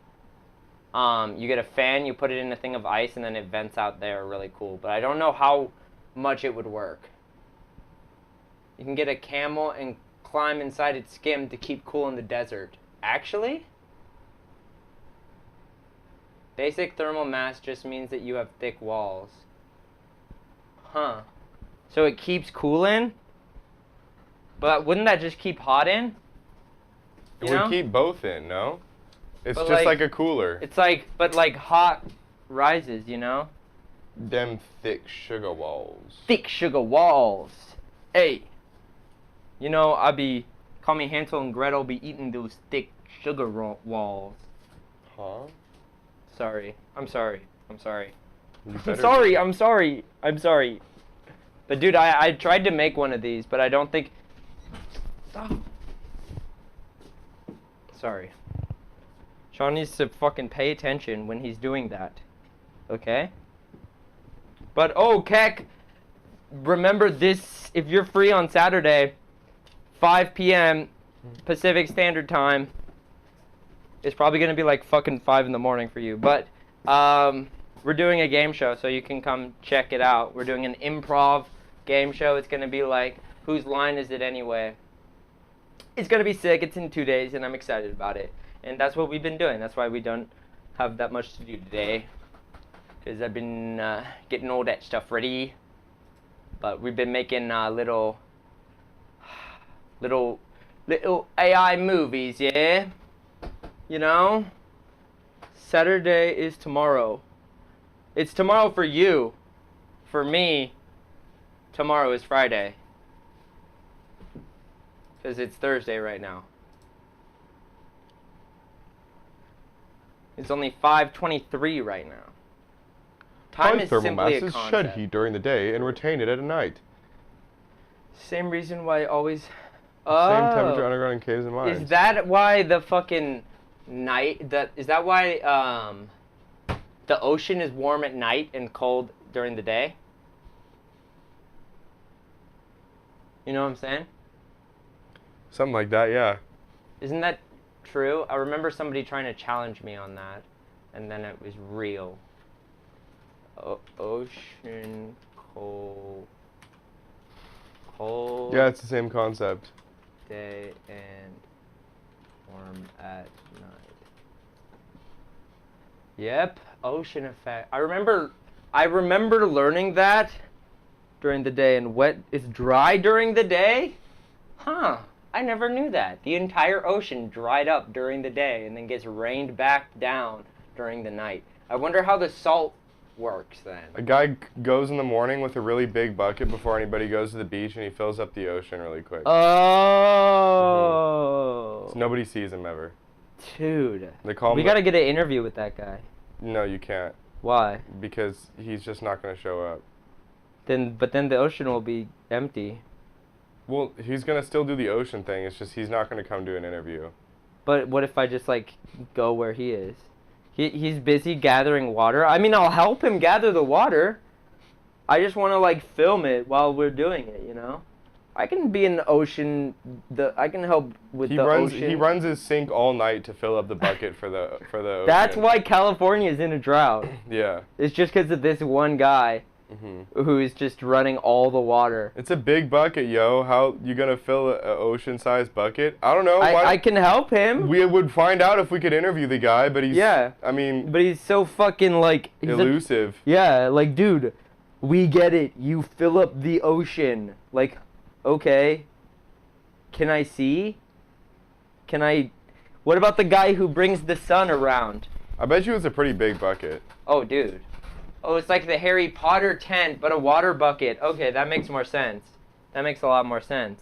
You get a fan, you put it in a thing of ice, and then it vents out there really cool. But I don't know how much it would work. You can get a camel and climb inside its skin to keep cool in the desert. Actually? Basic thermal mass just means that you have thick walls. Huh. So it keeps cool in? But wouldn't that just keep hot in? It would keep both in, no? It's but just like a cooler. It's like, but like hot rises, you know? Them thick sugar walls. Thick sugar walls. Hey. You know, call me Hansel and Gretel, be eating those thick sugar walls. Huh? Sorry. I'm sorry. I'm sorry. I'm sorry. But dude, I tried to make one of these, but I don't think... Stop. Sorry. Sean needs to fucking pay attention when he's doing that. Okay? But, oh, Keck, remember this, if you're free on Saturday, 5 p.m. Pacific Standard Time, it's probably going to be like fucking 5 in the morning for you. But, we're doing a game show, so you can come check it out. We're doing an improv game show. It's going to be like, whose line is it anyway? It's going to be sick. It's in 2 days, and I'm excited about it. And that's what we've been doing. That's why we don't have that much to do today. Because I've been getting all that stuff ready. But we've been making little AI movies, yeah? You know? Saturday is tomorrow. It's tomorrow for you. For me, tomorrow is Friday. Because it's Thursday right now. It's only 5:23 right now. Time is Thermal simply a masses concept. shed heat during the day and retain it at night. Same reason why I always... Same Oh. temperature underground in caves and mines. Is that why the fucking night... Is that why the ocean is warm at night and cold during the day? You know what I'm saying? Something like that, yeah. Isn't that true? I remember somebody trying to challenge me on that, and then it was real. Ocean cold Yeah, it's the same concept. day and warm at night. Yep, ocean effect. I remember learning that during the day, and wet is dry during the day? Huh. I never knew that. The entire ocean dried up during the day and then gets rained back down during the night. I wonder how the salt works then. A guy goes in the morning with a really big bucket before anybody goes to the beach, and he fills up the ocean really quick. Oh. So nobody sees him ever. Dude. They call him We gotta get an interview with that guy. No, you can't. Why? Because he's just not going to show up. But then the ocean will be empty. Well, he's going to still do the ocean thing. It's just he's not going to come do an interview. But what if I just like go where he is? He's busy gathering water. I mean, I'll help him gather the water. I just want to like film it while we're doing it, you know? I can be in the ocean. I can help with the ocean. He runs his sink all night to fill up the bucket for the ocean. That's why California is in a drought. Yeah. It's just because of this one guy who's just running all the water. It's a big bucket, yo. How you gonna fill an ocean-sized bucket? I don't know. I can help him. We would find out if we could interview the guy, but he's... Yeah. I mean... But he's so fucking, like... elusive. Yeah, like, dude, we get it. You fill up the ocean. Like, okay. Can I see? Can I... What about the guy who brings the sun around? I bet you it's a pretty big bucket. Oh, dude. Oh, it's like the Harry Potter tent, but a water bucket. Okay, that makes more sense. That makes a lot more sense.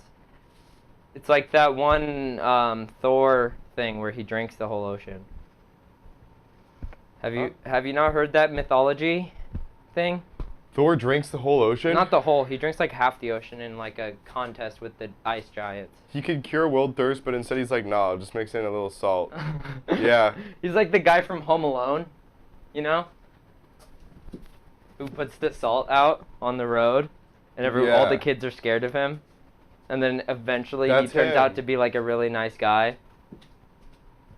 It's like that one Thor thing where he drinks the whole ocean. Have you not heard that mythology thing? Thor drinks the whole ocean? Not the whole. He drinks like half the ocean in like a contest with the ice giants. He could cure world thirst, but instead he's like, nah, just mix in a little salt. Yeah. He's like the guy from Home Alone, you know? Who puts the salt out on the road, and all the kids are scared of him. And then eventually he turns out to be like a really nice guy.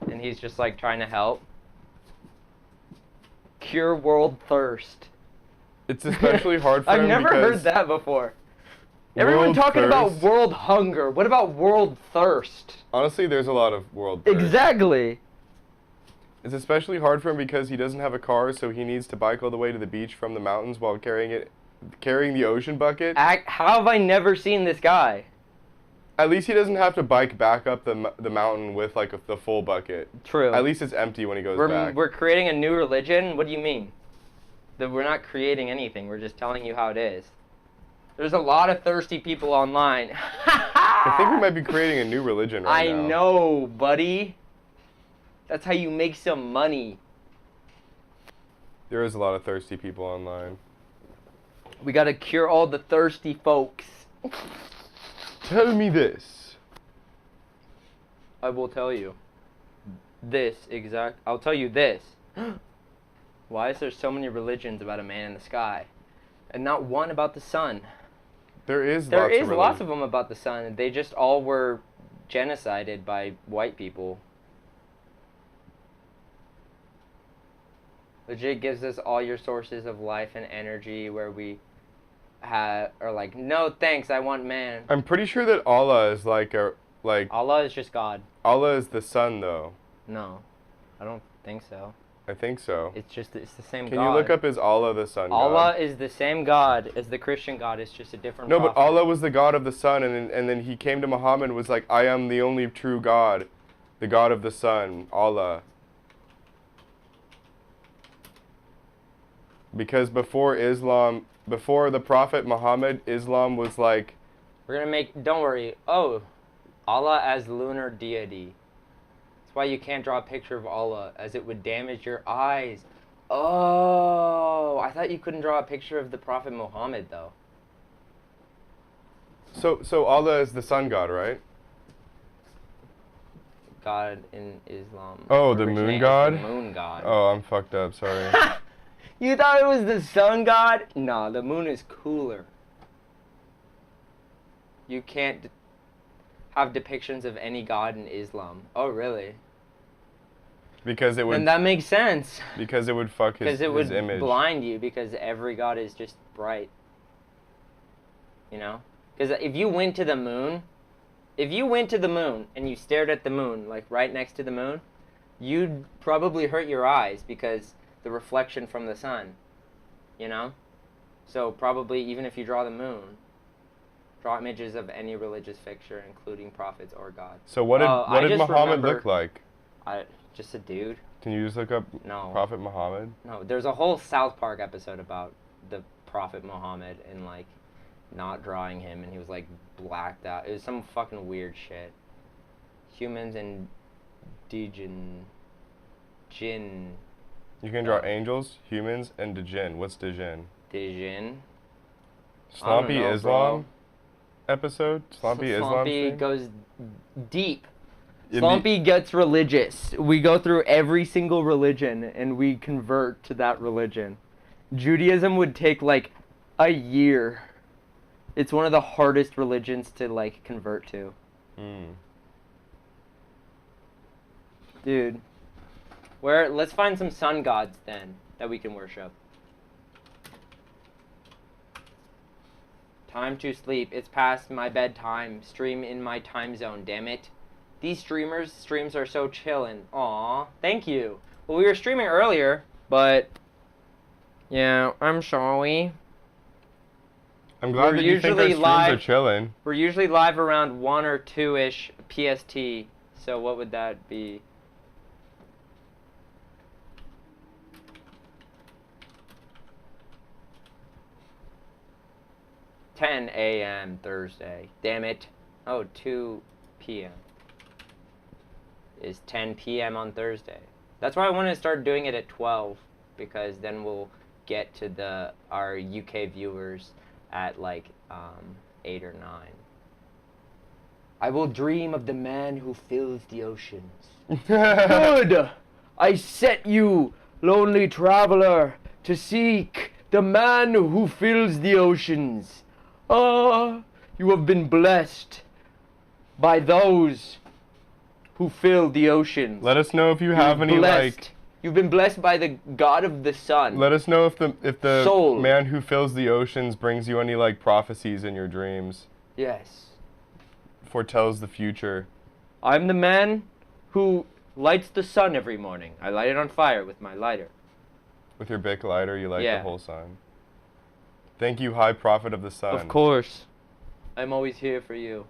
And he's just like trying to help. Cure world thirst. It's especially hard for him I've never heard that before. Everyone talking about world hunger. What about world thirst? Honestly, there's a lot of world thirst. Exactly. It's especially hard for him because he doesn't have a car, so he needs to bike all the way to the beach from the mountains while carrying the ocean bucket. How have I never seen this guy? At least he doesn't have to bike back up the mountain with like the full bucket. True. At least it's empty when he goes back. We're creating a new religion? What do you mean? That we're not creating anything. We're just telling you how it is. There's a lot of thirsty people online. I think we might be creating a new religion right now. I know, buddy. That's how you make some money. There is a lot of thirsty people online. We gotta cure all the thirsty folks. Tell me this. I will tell you. I'll tell you this. Why is there so many religions about a man in the sky, and not one about the sun? There is lots of them about the sun. They just all were genocided by white people. Legit gives us all your sources of life and energy where we are like, no thanks, I want man. I'm pretty sure that Allah is like Allah is just God. Allah is the sun though. No, I don't think so. I think so. It's the same God. Can you look up, is Allah the sun Allah God? is the same God as the Christian God. It's just a different No, prophet. but Allah was the God of the sun, and then he came to Muhammad and was like, I am the only true God, the God of the sun, Allah. Because before the Prophet Muhammad, Islam was like... We're going to make, don't worry, Allah as lunar deity. That's why you can't draw a picture of Allah, as it would damage your eyes. Oh, I thought you couldn't draw a picture of the Prophet Muhammad, though. So Allah is the sun God, right? God in Islam. Oh, the moon god? The moon god. Oh, I'm fucked up, sorry. You thought it was the sun god? No, the moon is cooler. You can't have depictions of any god in Islam. Oh, really? Because it would... And that makes sense. Because it would fuck his image. Because it would blind you, because every god is just bright. You know? Because if you went to the moon, and you stared at the moon, like right next to the moon, you'd probably hurt your eyes because the reflection from the sun, you know? So probably even if you draw the moon, draw images of any religious figure, including prophets or gods. So what did Muhammad look like? Just a dude. Can you just look up Prophet Muhammad? No, there's a whole South Park episode about the Prophet Muhammad and like not drawing him, and he was like blacked out. It was some fucking weird shit. Humans and jinn. You can draw angels, humans, and the jinn. What's the jinn? Jinn. Slompy Islam episode? Slompy Islam Slompy goes deep. Slompy gets religious. We go through every single religion and we convert to that religion. Judaism would take like a year. It's one of the hardest religions to like convert to. Dude. Let's find some sun gods then that we can worship. Time to sleep. It's past my bedtime. Stream in my time zone, damn it. These streams are so chillin'. Aw, thank you. Well, we were streaming earlier, but yeah, I'm sorry. I'm glad that you think our streams are chillin'. We're usually live around 1 or 2-ish PST. So what would that be? $10 a.m. Thursday. Damn it. Oh, 2 p.m. is 10 p.m. on Thursday. That's why I want to start doing it at 12, because then we'll get to our UK viewers at like 8 or 9. I will dream of the man who fills the oceans. Good! I set you, lonely traveler, to seek the man who fills the oceans. Ah, you have been blessed by those who fill the oceans. Let us know if you have any like... You've been blessed by the god of the sun. Let us know if the Soul. Man who fills the oceans brings you any like prophecies in your dreams. Yes. Foretells the future. I'm the man who lights the sun every morning. I light it on fire with my lighter. With your Bic lighter, you light the whole sun. Thank you, High Prophet of the Sun. Of course. I'm always here for you.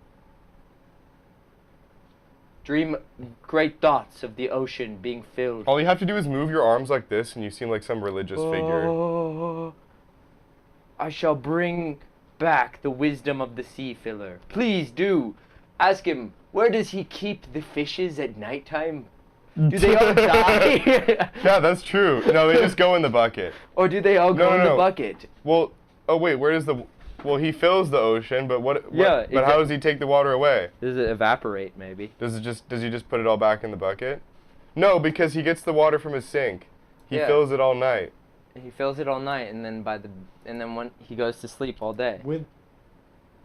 Dream great thoughts of the ocean being filled. All you have to do is move your arms like this and you seem like some religious figure. I shall bring back the wisdom of the sea filler. Please do. Ask him, where does he keep the fishes at nighttime? Do they all die? Yeah, that's true. No, they just go in the bucket. Or do they all go in the bucket? Well, oh wait, where does the... Well, he fills the ocean, but but how does he take the water away? Does it evaporate, maybe? Does he just put it all back in the bucket? No, because he gets the water from his sink. He Yeah. fills it all night. He fills it all night, and then when he goes to sleep all day. With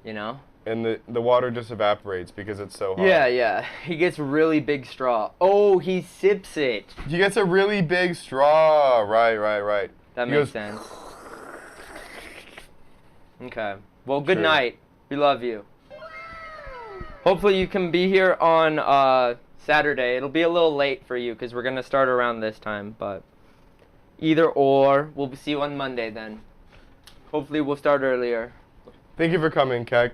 You know? And the water just evaporates because it's so hot. Yeah. He gets really big straw. Oh, he sips it. He gets a really big straw. Right. That He makes goes, sense. Okay. Well, good Sure. night. We love you. Hopefully you can be here on Saturday. It'll be a little late for you because we're going to start around this time, but either or, we'll see you on Monday then. Hopefully we'll start earlier. Thank you for coming, Keck.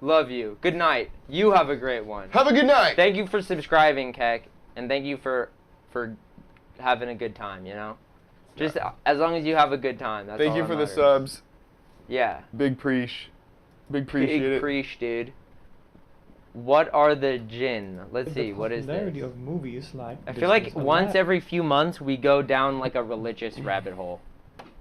Love you. Good night. You have a great one. Have a good night. Thank you for subscribing, Keck, and thank you for having a good time, you know? Just as long as you have a good time. That's Thank all you that for the matters. subs. Yeah. Big appreciate Big it. preach, dude. What are the jinn? Let's see. What is popularity this? of movies like I This feel like Is once Alive. every few months we go down like a religious rabbit hole.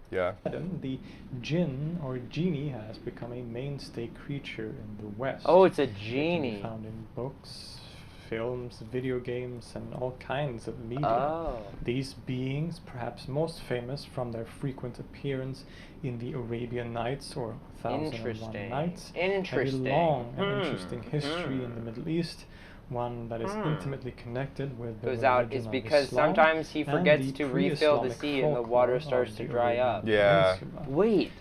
Yeah. The jinn or genie has become a mainstay creature in the West. Oh, it's a It can be genie. found in books, films, video games, and all kinds of media. Oh. These beings, perhaps most famous from their frequent appearance in the Arabian Nights or 1001 Interesting. Nights, Interesting. have a long and Hmm. interesting history in the Middle East, one that is intimately connected with the Goes out religion is of because Islam sometimes he and forgets the to refill the pre-Islamic sea and the water folklore starts of to the dry Arabian up. Yeah. Peninsula. Wait.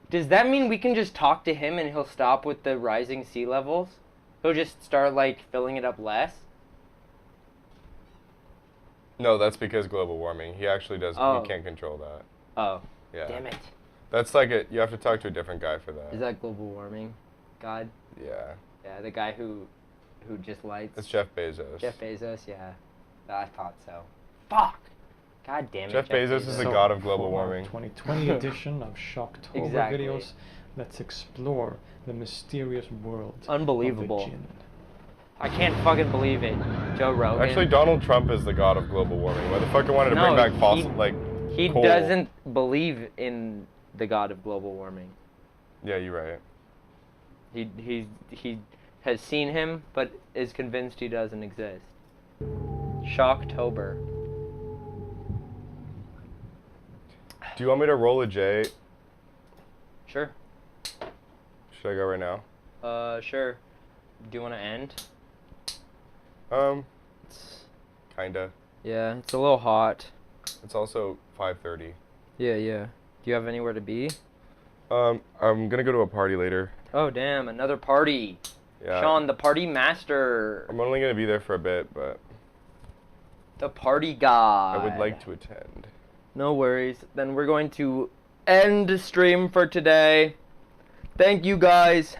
Does that mean we can just talk to him and he'll stop with the rising sea levels? He'll just start like filling it up less? No, that's because global warming. He actually doesn't. Oh. He can't control that. Oh. Yeah. Damn it. That's like it. You have to talk to a different guy for that. Is that global warming? God? Yeah. Yeah, the guy who just lights. It's Jeff Bezos. Jeff Bezos, yeah. I thought so. Fuck! God damn it. Jeff Bezos is the So, god of global for our warming. 2020 edition of Shocktober Exactly. videos, let's explore the mysterious world Unbelievable. of the jinn. I can't fucking believe it. Joe Rogan. Actually, Donald Trump is the god of global warming. Why the fuck I wanted to No, bring back he- fossil like He coal. doesn't believe in the god of global warming. Yeah, you're right. He has seen him, but is convinced he doesn't exist. Shocktober. Do you want me to roll a J? Sure. Should I go right now? Sure. Do you want to end? Kinda. Yeah, it's a little hot. It's also 5:30. Yeah. Do you have anywhere to be? I'm gonna go to a party later. Oh, damn, another party. Yeah. Sean, the party master. I'm only gonna be there for a bit, but The party guy. I would like to attend. No worries. Then we're going to end the stream for today. Thank you guys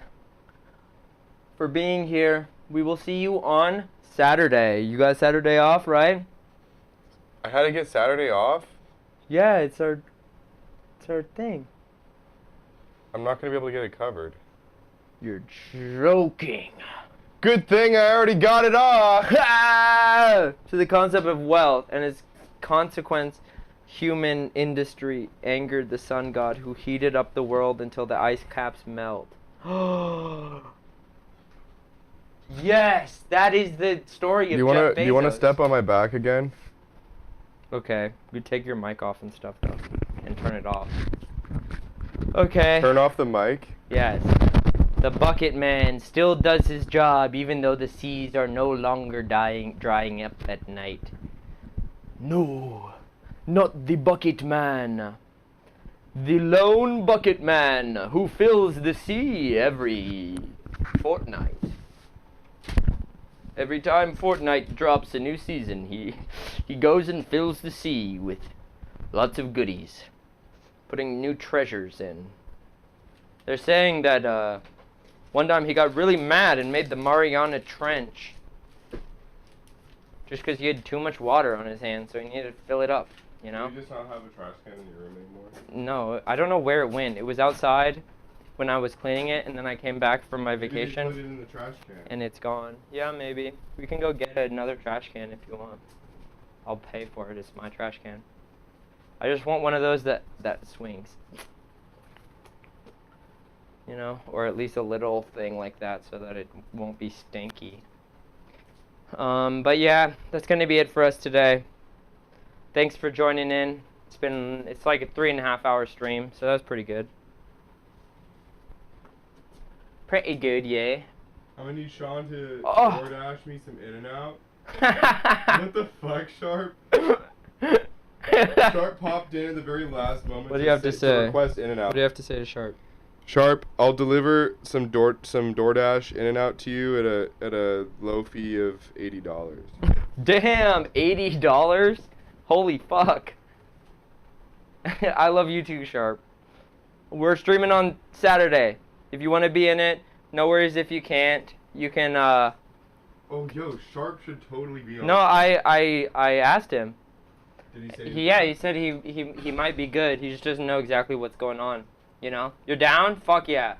for being here. We will see you on Saturday. You got Saturday off, right? I had to get Saturday off. Yeah, it's our thing. I'm not gonna be able to get it covered. You're joking. Good thing I already got it off. To the concept of wealth and its consequence, human industry angered the sun god who heated up the world until the ice caps melt. Yes, that is the story of Do you wanna Jeff Bezos. do you wanna step on my back again? Okay, you take your mic off and stuff though, and turn it off. Okay. Turn off the mic. Yes. The bucket man still does his job even though the seas are no longer drying up at night. No, not the bucket man. The lone bucket man who fills the sea every fortnight. Every time Fortnite drops a new season, he goes and fills the sea with lots of goodies, putting new treasures in. They're saying that one time he got really mad and made the Mariana Trench just because he had too much water on his hands, so he needed to fill it up, you know? Do you just not have a trash can in your room anymore? No, I don't know where it went. It was outside when I was cleaning it, and then I came back from my Maybe just vacation, put it in the trash can. and it's gone. Yeah, maybe. We can go get another trash can if you want. I'll pay for it. It's my trash can. I just want one of those that swings. You know, or at least a little thing like that so that it won't be stinky. But yeah, that's gonna be it for us today. Thanks for joining in. It's like a 3.5 hour stream, so that's pretty good. Pretty good, yeah. I'm gonna need Sean to Oh. DoorDash me some In-N-Out. What the fuck, Sharp? Sharp popped in at the very last moment. What do you have to say? Request In-N-Out. What do you have to say to Sharp? Sharp, I'll deliver some DoorDash In-N-Out to you at a low fee of $80. Damn, $80? Holy fuck. I love you too, Sharp. We're streaming on Saturday. If you want to be in it, no worries if you can't. You can, Oh, yo, Sharp should totally be on. No, I asked him. Did he say He said he might be good. He just doesn't know exactly what's going on. You know? You're down? Fuck yeah.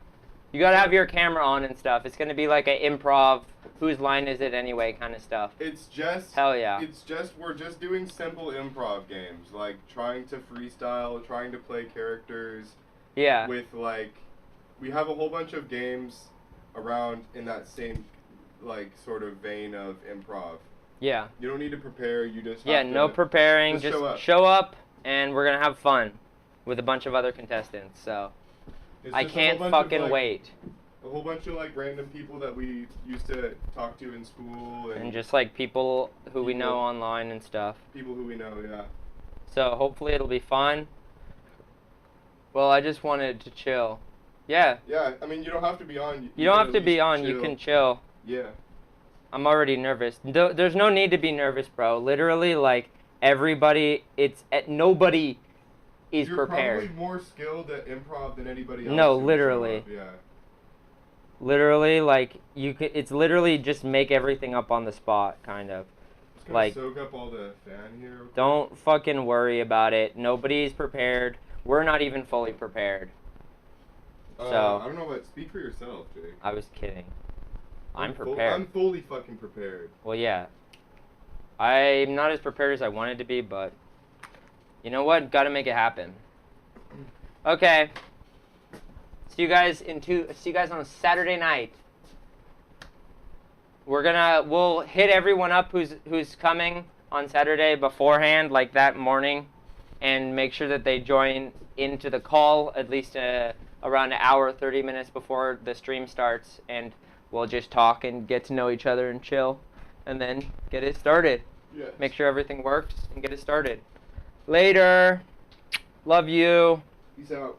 You gotta have your camera on and stuff. It's gonna be like an improv, whose line is it anyway kind of stuff. It's just... Hell yeah. We're just doing simple improv games. Like, trying to freestyle, trying to play characters. Yeah. With, like... We have a whole bunch of games around in that same, like, sort of vein of improv. Yeah. You don't need to prepare, you just Yeah, have to... no preparing. Just show up. And we're gonna have fun with a bunch of other contestants, so... It's I just a can't whole bunch of, fucking like, wait. A whole bunch of, like, random people that we used to talk to in school. And just, like, people who we know online and stuff. People who we know, yeah. So, hopefully it'll be fun. Well, I just wanted to chill. Yeah. Yeah, I mean, you don't have to be on. You don't have to be on, you can chill. Yeah. I'm already nervous. There's no need to be nervous, bro. Literally, like, everybody, nobody is prepared. You're probably more skilled at improv than anybody else. No, who would literally. show up, yeah. Literally, like, it's literally just make everything up on the spot, kind of. Just gonna Like, soak up all the fan here. don't fucking worry about it. Nobody's prepared. We're not even fully prepared. So, I don't know, but speak for yourself, Jake. I was kidding. I'm I'm prepared. fully fucking prepared. Well, yeah. I'm not as prepared as I wanted to be, but you know what? Gotta make it happen. Okay. See you guys on Saturday night. We'll hit everyone up who's coming on Saturday beforehand, like that morning, and make sure that they join into the call at least around an hour, 30 minutes before the stream starts, and we'll just talk and get to know each other and chill, and then get it started. Yes. Make sure everything works and get it started. Later. Love you. Peace out.